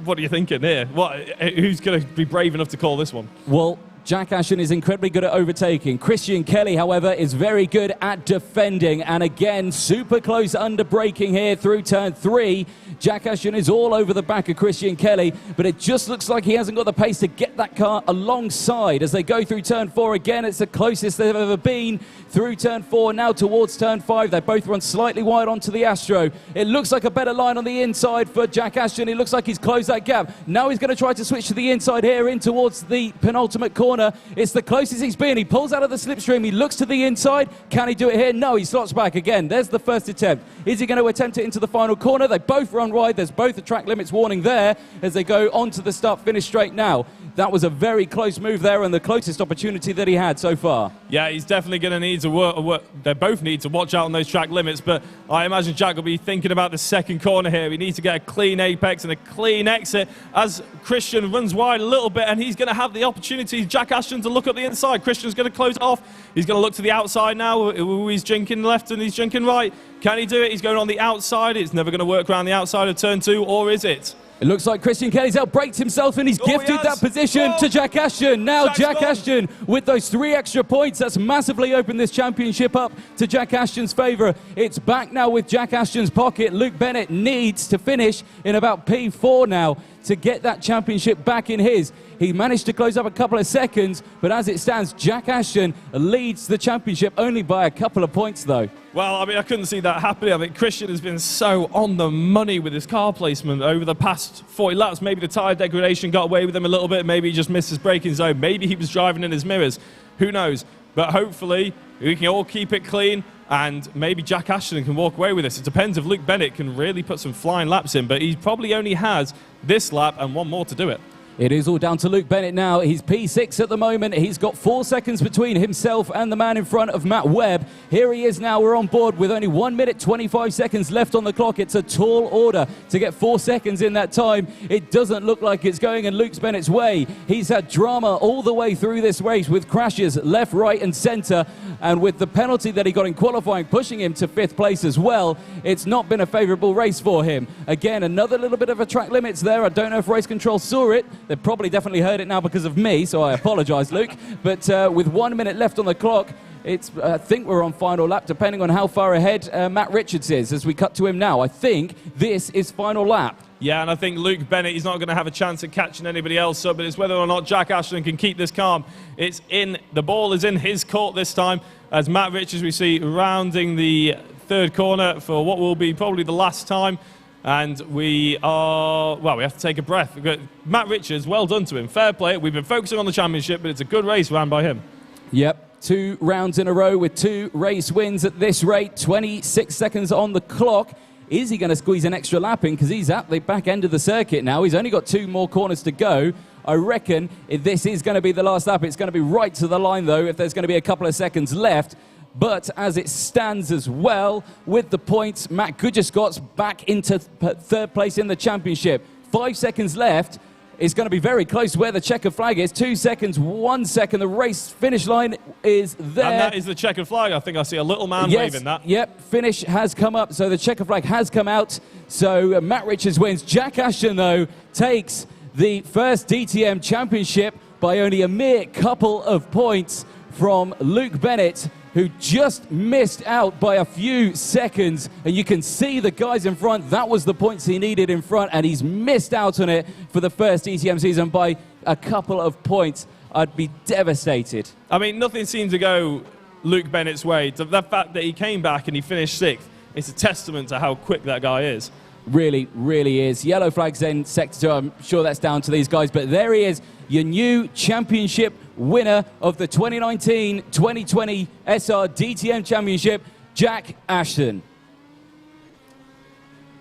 what are you thinking here? Who's going to be brave enough to call this one? Well, Jack Ashton is incredibly good at overtaking. Christian Kelly, however, is very good at defending. And again, super close under braking here through turn 3. Jack Ashton is all over the back of Christian Kelly, but it just looks like he hasn't got the pace to get that car alongside as they go through turn 4 again. It's the closest they've ever been through turn 4, now towards turn 5. They both run slightly wide onto the Astro. It looks like a better line on the inside for Jack Ashton. It looks like he's closed that gap. Now he's going to try to switch to the inside here in towards the penultimate corner. It's the closest he's been. He pulls out of the slipstream. He looks to the inside. Can he do it here? No, he slots back again. There's the first attempt. Is he going to attempt it into the final corner? They both run wide. There's both the track limits warning there as they go onto the start-finish straight now. That was a very close move there and the closest opportunity that he had so far. Yeah, he's definitely going to need to work. They both need to watch out on those track limits, but I imagine Jack will be thinking about the second corner here. He needs to get a clean apex and a clean exit as Christian runs wide a little bit, and he's going to have the opportunity, Jack Ashton, to look at the inside. Christian's going to close it off. He's going to look to the outside now. He's jinking left and he's jinking right. Can he do it? He's going on the outside. It's never going to work around the outside of turn 2, or is it? It looks like Christian Kelly's outbraked himself and he's gifted that position to Jack Ashton. Now Jack Ashton with those 3 extra points. That's massively opened this championship up to Jack Ashton's favour. It's back now with Jack Ashton's pocket. Luke Bennett needs to finish in about P4 now to get that championship back in his. He managed to close up a couple of seconds, but as it stands, Jack Ashton leads the championship only by a couple of points, though. Well, I mean, I couldn't see that happening. I think Christian has been so on the money with his car placement over the past 40 laps. Maybe the tyre degradation got away with him a little bit. Maybe he just missed his braking zone. Maybe he was driving in his mirrors. Who knows? But hopefully, we can all keep it clean, and maybe Jack Ashton can walk away with this. It depends if Luke Bennett can really put some flying laps in, but he probably only has this lap and one more to do it. It is all down to Luke Bennett now. He's P6 at the moment. He's got 4 seconds between himself and the man in front of Matt Webb. Here he is now. We're on board with only 1 minute, 25 seconds left on the clock. It's a tall order to get 4 seconds in that time. It doesn't look like it's going in Luke Bennett's way. He's had drama all the way through this race with crashes left, right and centre. And with the penalty that he got in qualifying pushing him to 5th place as well, it's not been a favourable race for him. Again, another little bit of a track limits there. I don't know if race control saw it. They've probably definitely heard it now because of me, so I apologise, Luke. But with 1 minute left on the clock, I think we're on final lap, depending on how far ahead Matt Richards is as we cut to him now. I think this is final lap. Yeah, and I think Luke Bennett, he's not going to have a chance of catching anybody else up, but it's whether or not Jack Ashton can keep this calm. The ball is in his court this time, as Matt Richards, we see, rounding the 3rd corner for what will be probably the last time. And we have to take a breath. Matt Richards, well done to him. Fair play. We've been focusing on the championship, but it's a good race ran by him. Yep, 2 rounds in a row with 2 race wins at this rate. 26 seconds on the clock. Is he going to squeeze an extra lap in? Because he's at the back end of the circuit now. He's only got 2 more corners to go. I reckon if this is going to be the last lap, it's going to be right to the line, though, if there's going to be a couple of seconds left. But as it stands as well, with the points, Matt Goodger-Scott's back into 3rd place in the championship. 5 seconds left. It's going to be very close where the checkered flag is. 2 seconds, 1 second. The race finish line is there. And that is the checkered flag. I think I see a little man waving that. Yep, finish has come up. So the checkered flag has come out. So Matt Richards wins. Jack Ashton, though, takes the first DTM championship by only a mere couple of points from Luke Bennett, who just missed out by a few seconds. And you can see the guys in front. That was the points he needed in front, and he's missed out on it for the first DTM season by a couple of points. I'd be devastated. I mean, nothing seemed to go Luke Bennett's way. The fact that he came back and he finished 6th, it's a testament to how quick that guy is. Really, really is. Yellow flags in Sector 2. I'm sure that's down to these guys. But there he is, your new championship winner of the 2019-2020 SRDTM Championship, Jack Ashton.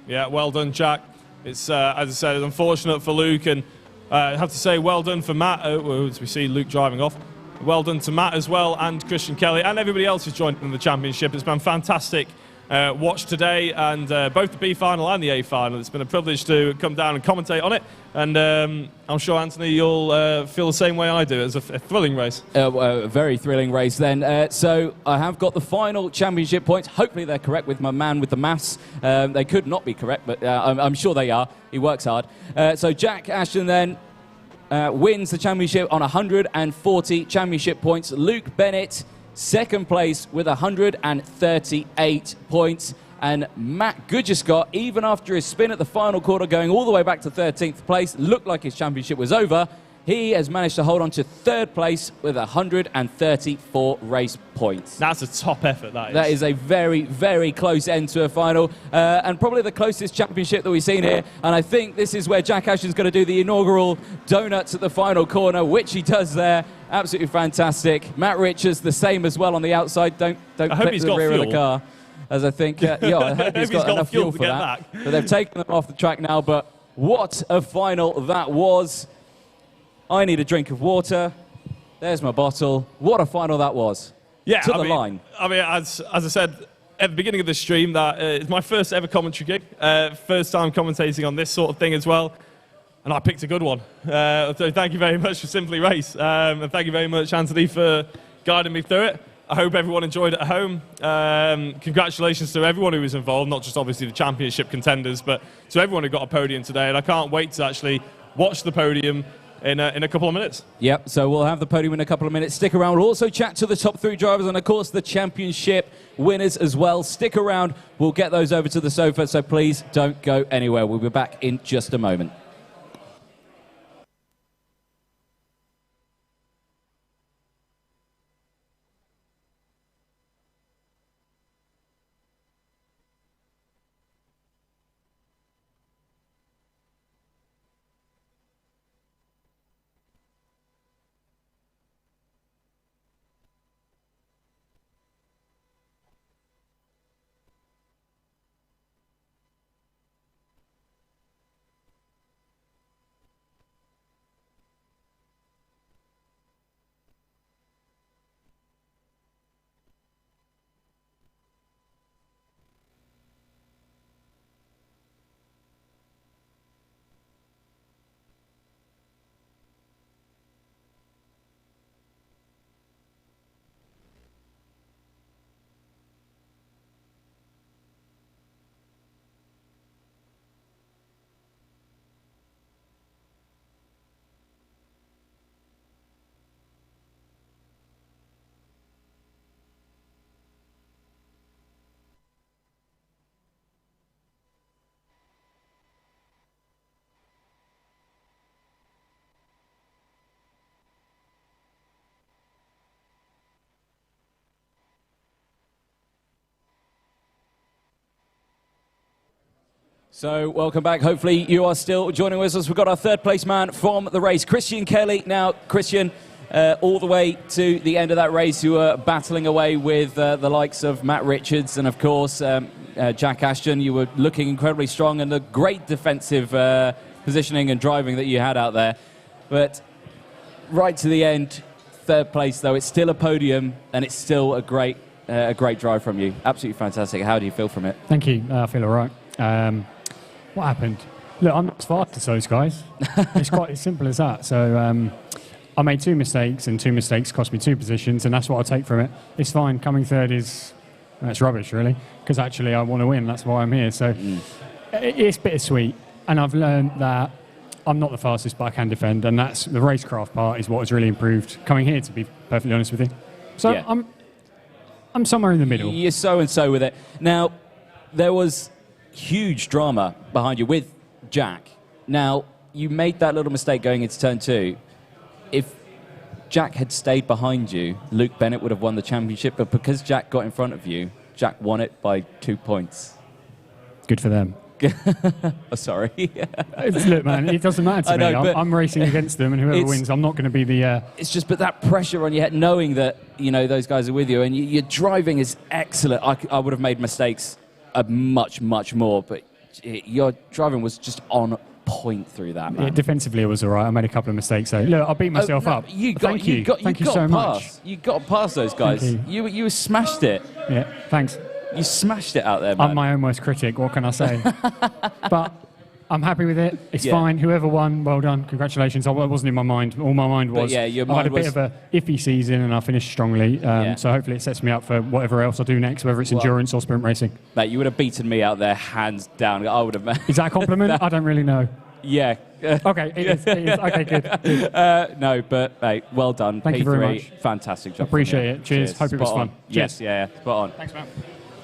Yeah, well done, Jack. It's, as I said, it's unfortunate for Luke. And I have to say, well done for Matt, as we see Luke driving off. Well done to Matt as well, and Christian Kelly, and everybody else who's joined in the championship. It's been fantastic watch today, and both the B final and the A final. It's been a privilege to come down and commentate on it, and I'm sure, Anthony, you'll feel the same way I do. It's a thrilling race. A very thrilling race then. So I have got the final championship points. Hopefully they're correct with my man with the maths. They could not be correct, but I'm sure they are. He works hard. So Jack Ashton then wins the championship on 140 championship points. Luke Bennett, second place with 138 points. And Matt Goodgescott, even after his spin at the final quarter, going all the way back to 13th place, looked like his championship was over. He has managed to hold on to third place with 134 race points. That's a top effort, that is. That is a very, very close end to a final, and probably the closest championship that we've seen here. And I think this is where Jack Ashton's going to do the inaugural donuts at the final corner, which he does there. Absolutely fantastic. Matt Richards, the same as well on the outside. Don't clip the rear of the car. As I think, I hope he's got enough fuel for that. But they've taken them off the track now, but what a final that was. I need a drink of water. There's my bottle. What a final that was. Yeah, to the line. I mean, as I said at the beginning of the stream, that it's my first ever commentary gig. First time commentating on this sort of thing as well. And I picked a good one. So thank you very much for Simply Race. And thank you very much, Anthony, for guiding me through it. I hope everyone enjoyed it at home. Congratulations to everyone who was involved, not just obviously the championship contenders, but to everyone who got a podium today. And I can't wait to actually watch the podium in a couple of minutes. Yep, so we'll have the podium in a couple of minutes. Stick around. We'll also chat to the top three drivers and, of course, the championship winners as well. Stick around. We'll get those over to the sofa, so please don't go anywhere. We'll be back in just a moment. So, welcome back. Hopefully you are still joining with us. We've got our third place man from the race, Christian Kelly. Now, Christian, all the way to the end of that race, you were battling away with the likes of Matt Richards and, of course, Jack Ashton. You were looking incredibly strong and a great defensive positioning and driving that you had out there. But right to the end, third place, though, it's still a podium and it's still a great drive from you. Absolutely fantastic. How do you feel from it? Thank you. I feel all right. What happened? Look, I'm not as fast as those guys. It's quite as simple as that. So I made two mistakes, and two mistakes cost me two positions, and that's what I'll take from it. It's fine. Coming third that's rubbish, really, because actually I want to win. That's why I'm here. So it's bittersweet, and I've learned that I'm not the fastest, but I can defend, and that's the racecraft part is what has really improved coming here, to be perfectly honest with you. So yeah. I'm somewhere in the middle. You're so and so with it. Now, there was huge drama behind you with Jack. Now, you made that little mistake going into turn two. If Jack had stayed behind you, Luke Bennett would have won the championship, but because Jack got in front of you, Jack won it by 2 points. Good for them. Oh, sorry. Look, man, it doesn't matter to me. I'm racing against them, and whoever wins, I'm not going to be the... It's just, but that pressure on your head, knowing that, you know, those guys are with you, and your driving is excellent. I would have made mistakes much, much more, but your driving was just on point through that, Yeah, man. defensively, it was all right. I made a couple of mistakes. So, look, I beat myself up. Thank you. Thank you so much. You got past those guys. You smashed it. Yeah, thanks. You smashed it out there, man. I'm my own worst critic. What can I say? But I'm happy with it. It's Yeah. fine. Whoever won, well done. Congratulations. It wasn't in my mind. All my mind was, yeah, your I had a mind bit of a iffy season and I finished strongly. So hopefully it sets me up for whatever else I do next, whether it's endurance or sprint racing. Mate, you would have beaten me out there hands down. I would have. Is that a compliment? I don't really know. Yeah. Okay, it is. Okay, good. No, but mate, well done. Thank P3, you very much. Fantastic job. Appreciate it. Cheers. Hope it was Spot on. fun. Yes, Cheers. yeah, spot on. Thanks, man.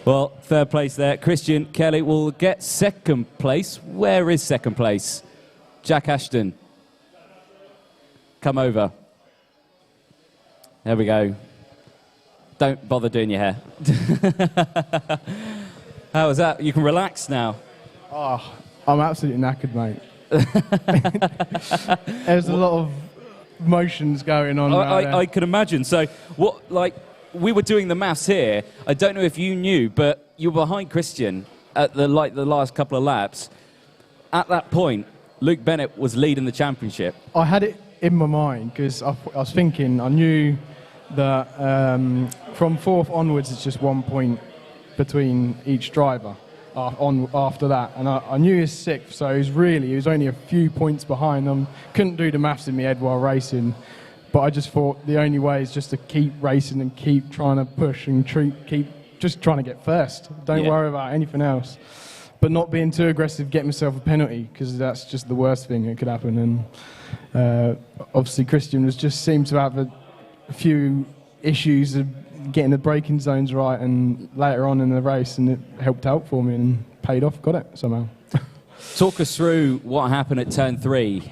Well, third place there. Christian Kelly will get second place. Where is second place? Jack Ashton. Come over. There we go. Don't bother doing your hair. How was that? You can relax now. Oh, I'm absolutely knackered, mate. There's a lot of emotions going on. I can imagine. So, we were doing the maths here. I don't know if you knew, but you were behind Christian at the last couple of laps. At that point, Luke Bennett was leading the championship. I had it in my mind because I was thinking, I knew that from fourth onwards, it's just 1 point between each driver after that. And I knew he was sixth, so he was only a few points behind them. Couldn't do the maths in my head while racing. But I just thought the only way is just to keep racing and keep trying to push and keep just trying to get first. Don't worry about anything else. But not being too aggressive, get myself a penalty, because that's just the worst thing that could happen. And obviously Christian seemed to have a few issues of getting the braking zones right, and later on in the race, and it helped out for me and paid off, got it somehow. Talk us through what happened at turn 3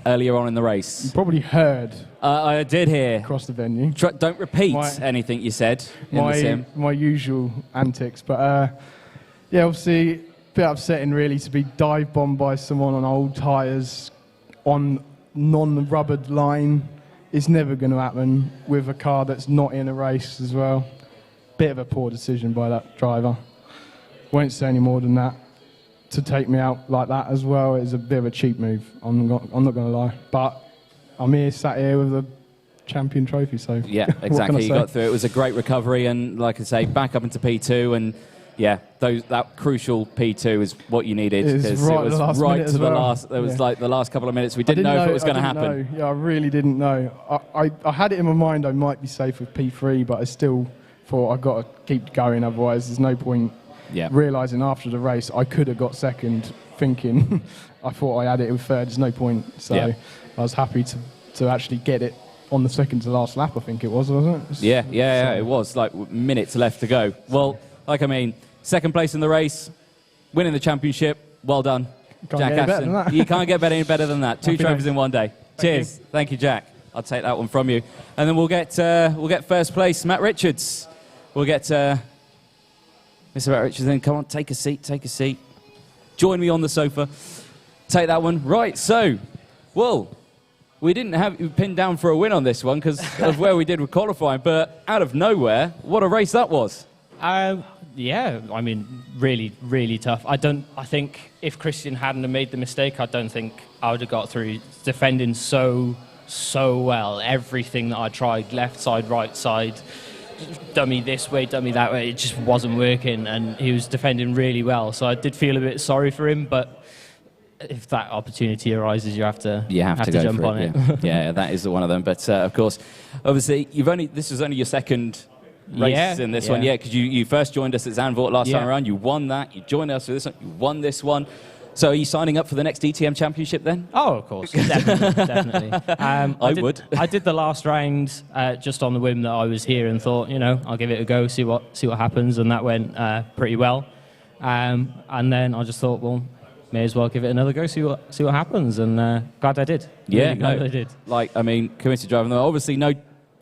earlier on in the race. You probably heard. I did hear. Across the venue. Don't repeat anything you said in the sim. My usual antics. But obviously, a bit upsetting really to be dive bombed by someone on old tyres on non-rubbered line. It's never going to happen with a car that's not in a race as well. Bit of a poor decision by that driver. Won't say any more than that. To take me out like that as well is a bit of a cheap move. I'm not going to lie. But I'm sat here with a champion trophy, so yeah, exactly. You got through. It was a great recovery, and like I say, back up into P2, and yeah, that crucial P2 is what you needed, because it was right to the last. It was like the last couple of minutes. We didn't know if it was going to happen. Yeah, I really didn't know. I had it in my mind I might be safe with P3, but I still thought I got to keep going. Otherwise, there's no point. Yeah. Realising after the race I could have got second, thinking I thought I had it with third. There's no point. So I was happy to actually get it on the second to last lap. I think it was, wasn't it? Yeah, it was like minutes left to go. Well, second place in the race, winning the championship. Well done, Jack Ashton. You can't get any better than that. 2 trophies in one day. Cheers. Thank you, Jack. I'll take that one from you. And then we'll get first place, Matt Richards. We'll get Mr. Matt Richards in. Come on, take a seat. Join me on the sofa. Take that one. Right, so, we didn't have you pinned down for a win on this one because of where we did with qualifying, but out of nowhere, what a race that was. Yeah, I mean, really, really tough. I think if Christian hadn't have made the mistake, I don't think I would have got through. Defending so well. Everything that I tried, left side, right side, dummy this way, dummy that way, it just wasn't working, and he was defending really well. So I did feel a bit sorry for him, but if that opportunity arises, you have to jump on it. Yeah, that is one of them. But of course, obviously, this was only your second race in this one, because you first joined us at Zandvoort last time around. You won that. You joined us for this one. You won this one. So are you signing up for the next DTM championship then? Oh, of course, definitely. I did the last round just on the whim that I was here and thought, I'll give it a go, see what happens, and that went pretty well. And then I just thought, well, may as well give it another go, see what happens, and glad I did. Yeah, glad I did. Committed driving. Obviously, no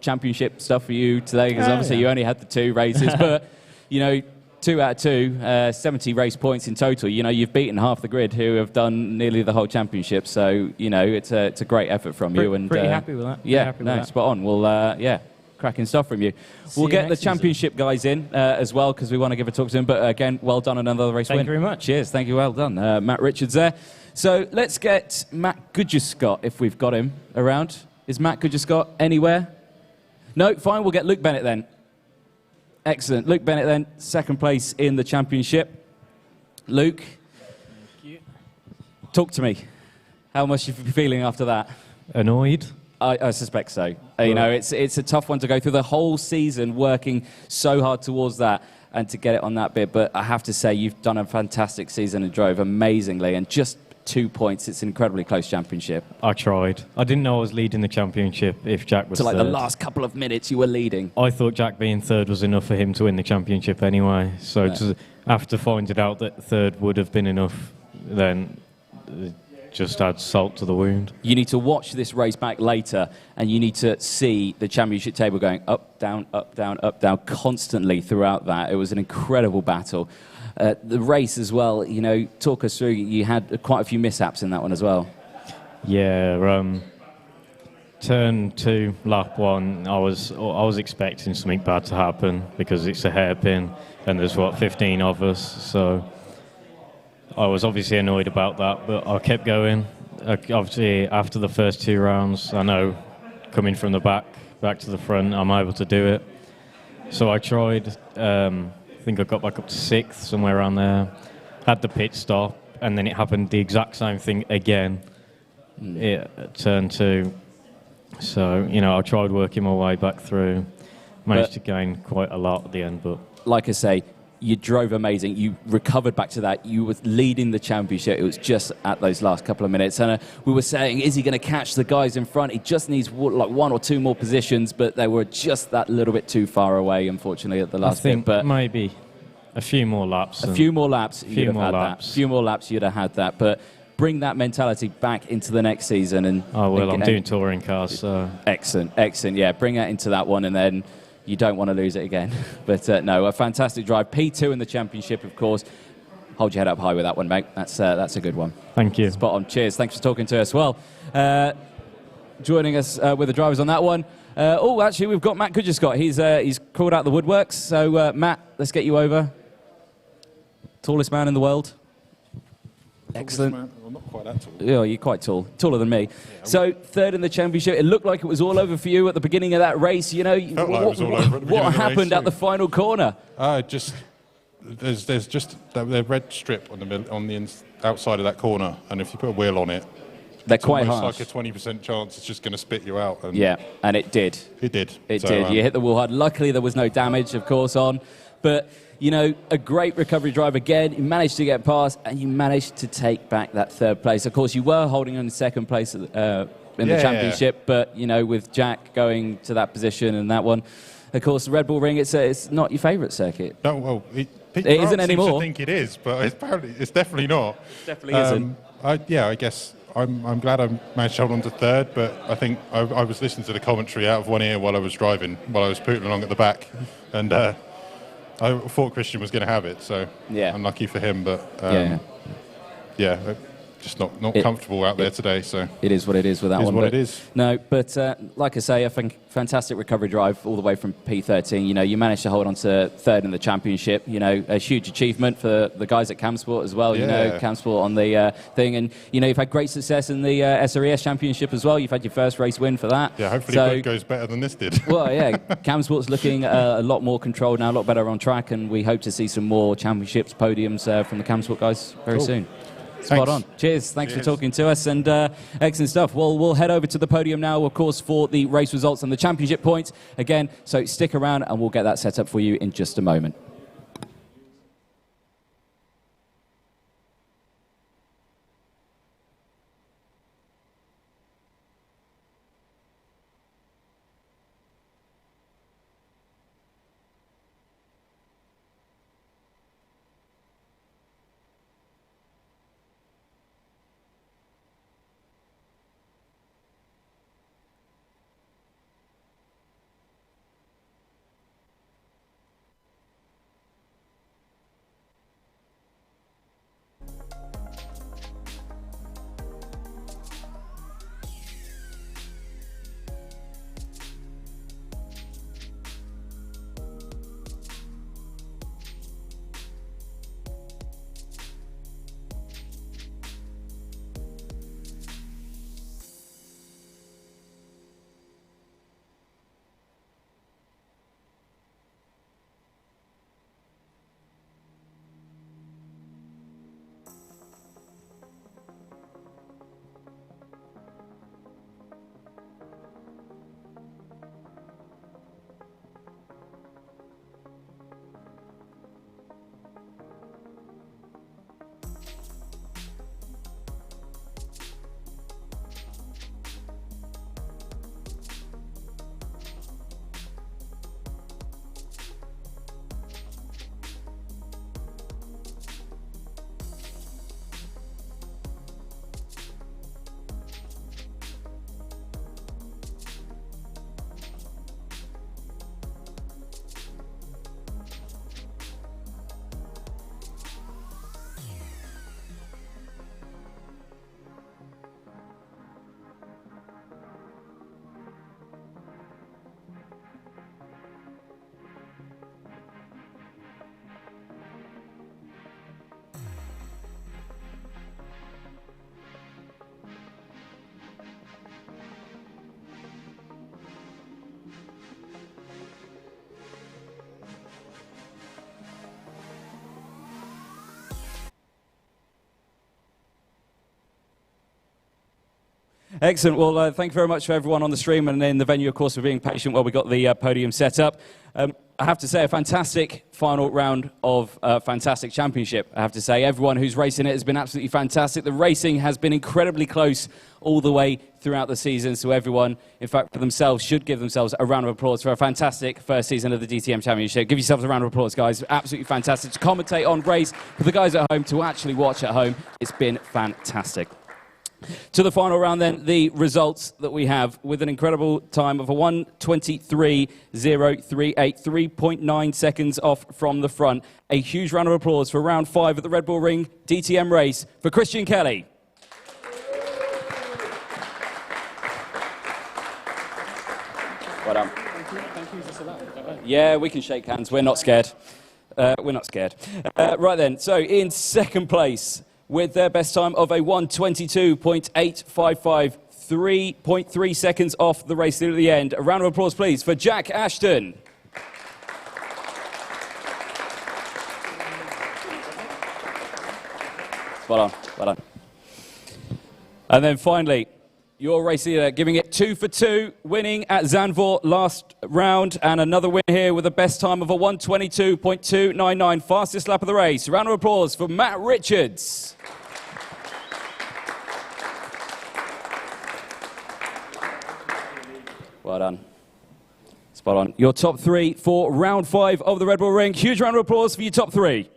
championship stuff for you today because obviously you only had the 2 races, but 2 out of 2, 70 race points in total. You've beaten half the grid who have done nearly the whole championship. So it's a great effort from you. And pretty happy with that. Yeah, spot on. Well, cracking stuff from you. We'll get the championship guys in as well because we want to give a talk to them. But again, well done on another race win. Thank you very much. Cheers. Thank you. Well done. Matt Richards there. So let's get Matt Goodger-Scott if we've got him around. Is Matt Goodger-Scott anywhere? No, fine. We'll get Luke Bennett then. Excellent. Luke Bennett then, second place in the championship. Luke, talk to me. How much you feeling after that? Annoyed? I suspect so. You know, it's a tough one to go through the whole season working so hard towards that and to get it on that bit. But I have to say, you've done a fantastic season and drove amazingly. And just 2 points, it's an incredibly close championship. I tried. I didn't know I was leading the championship if Jack was So like third. the last couple of minutes you were leading. I thought Jack being third was enough for him to win the championship anyway. So after finding out that third would have been enough, then just add salt to the wound. You need to watch this race back later and you need to see the championship table going up, down, up, down, up, down constantly throughout that. It was an incredible battle. The race as well, you know, talk us through, you had quite a few mishaps in that one as well. Yeah, turn 2, lap 1, I was expecting something bad to happen because it's a hairpin and there's, 15 of us, so I was obviously annoyed about that, but I kept going. Obviously, after the first 2 rounds, I know coming from the back to the front, I'm able to do it. So I tried. I think I got back up to 6th, somewhere around there. Had the pit stop, and then it happened the exact same thing again. Turn 2. So, you know, I tried working my way back through. Managed to gain quite a lot at the end, but... Like I say, you drove amazing. You recovered back to that. You were leading the championship. It was just at those last couple of minutes. And we were saying, is he going to catch the guys in front? He just needs like 1 or 2 more positions, but they were just that little bit too far away, unfortunately, at the last bit. But maybe a few more laps. A few more laps, you'd have had that. A few more laps, you'd have had that. But bring that mentality back into the next season. And I'm doing touring cars, so... Excellent, excellent. Yeah, bring that into that one, and then you don't want to lose it again. But no, a fantastic drive. P2 in the championship, of course. Hold your head up high with that one, mate. That's a good one. Thank you. Spot on. Cheers. Thanks for talking to us. Well, joining us with the drivers on that one. Actually, we've got Matt Goodger-Scott. He's crawled out the woodworks. So, Matt, let's get you over. Tallest man in the world. Excellent. Well, not quite that tall. Yeah, you're quite tall. Taller than me. So, third in the championship. It looked like it was all over for you at the beginning of that race. You know, what happened at the final corner? There's just the red strip on the outside of that corner, and if you put a wheel on it, they're quite harsh. harsh. Like a 20% chance it's just going to spit you out. And yeah, and it did. It did. It did. You hit the wheel hard. Luckily, there was no damage, of course, on. But, you know, a great recovery drive again. You managed to get past, and you managed to take back that third place. Of course, you were holding on in second place in the championship, but, you know, with Jack going to that position and that one, of course, the Red Bull Ring, it's not your favourite circuit. No, well, it isn't anymore. I think it is, but it's definitely not. It definitely isn't. I guess I'm glad I managed to hold on to third, but I think I was listening to the commentary out of one ear while I was driving, while I was pootling along at the back, and I thought Christian was going to have it, so unlucky for him, but just not comfortable out there today. So it is what it is with that one. It is. No, but like I say, I think fantastic recovery drive all the way from P13. You know, you managed to hold on to third in the championship. You know, a huge achievement for the guys at Camsport as well. You know, Camsport on the thing, and you know, you've had great success in the SRES championship as well. You've had your first race win for that. Yeah, hopefully it goes better than this did. Well, yeah, Camsport's looking a lot more controlled now, a lot better on track, and we hope to see some more championships, podiums from the Camsport guys very soon. Spot on. Cheers. Thanks for talking to us, and excellent stuff. Well, we'll head over to the podium now, of course, for the race results and the championship points again. So stick around, and we'll get that set up for you in just a moment. Excellent. Well, thank you very much for everyone on the stream and in the venue, of course, for being patient while we got the podium set up. I have to say, a fantastic final round of fantastic championship. I have to say, everyone who's racing it has been absolutely fantastic. The racing has been incredibly close all the way throughout the season, so everyone, in fact, for themselves, should give themselves a round of applause for a fantastic first season of the DTM Championship. Give yourselves a round of applause, guys. Absolutely fantastic. To commentate on race, for the guys at home to actually watch at home, it's been fantastic. To the final round then, the results that we have with an incredible time of a 1:23.038, 3.9 seconds off from the front. A huge round of applause for round 5 at the Red Bull Ring DTM race for Christian Kelly. Well done. Yeah, we can shake hands. We're not scared. We're not scared. Right then, so in second place, with their best time of a 1:22.855, 3.3 seconds off the race to the end. A round of applause, please, for Jack Ashton. Well done, well done. And then finally, your race leader giving it 2 for 2, winning at Zandvoort last round, and another win here with a best time of a 1:22.299, fastest lap of the race. A round of applause for Matt Richards. Well done. Spot on. Your top 3 for round 5 of the Red Bull Ring. Huge round of applause for your top 3.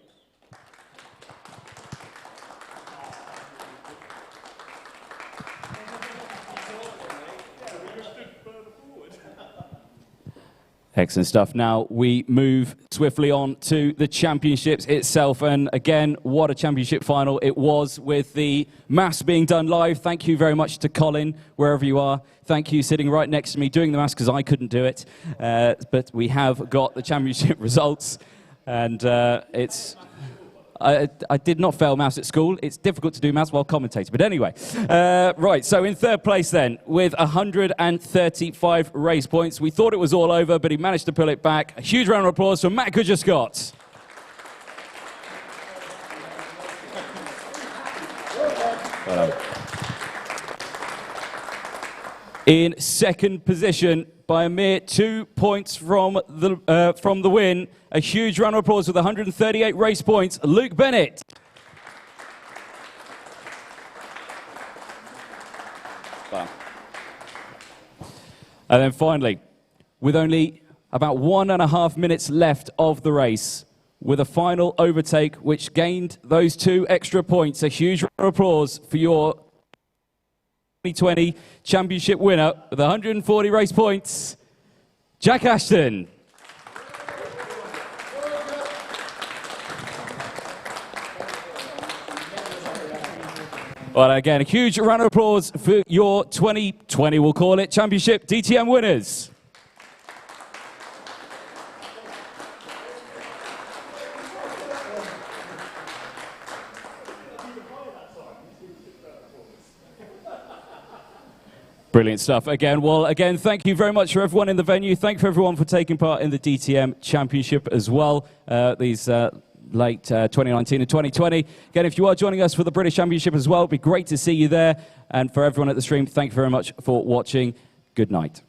Excellent stuff. Now we move swiftly on to the championships itself. And again, what a championship final it was, with the maths being done live. Thank you very much to Colin, wherever you are. Thank you, sitting right next to me, doing the maths, because I couldn't do it. But we have got the championship results. And I did not fail maths at school. It's difficult to do maths while commentating. But anyway, right, so in third place then, with 135 race points. We thought it was all over, but he managed to pull it back. A huge round of applause for Matt Goodger-Scott. Well done. In second position, by a mere 2 points from the win, a huge round of applause with 138 race points, Luke Bennett. Wow. And then finally, with only about 1.5 minutes left of the race, with a final overtake which gained those 2 extra points, a huge round of applause for your 2020 championship winner with 140 race points, Jack Ashton. Well, again, a huge round of applause for your 2020, we'll call it, championship DTM winners. Brilliant stuff. Again, thank you very much for everyone in the venue. Thank you for everyone for taking part in the DTM Championship as well, these late 2019 and 2020. Again, if you are joining us for the British Championship as well, it'd be great to see you there. And for everyone at the stream, thank you very much for watching. Good night.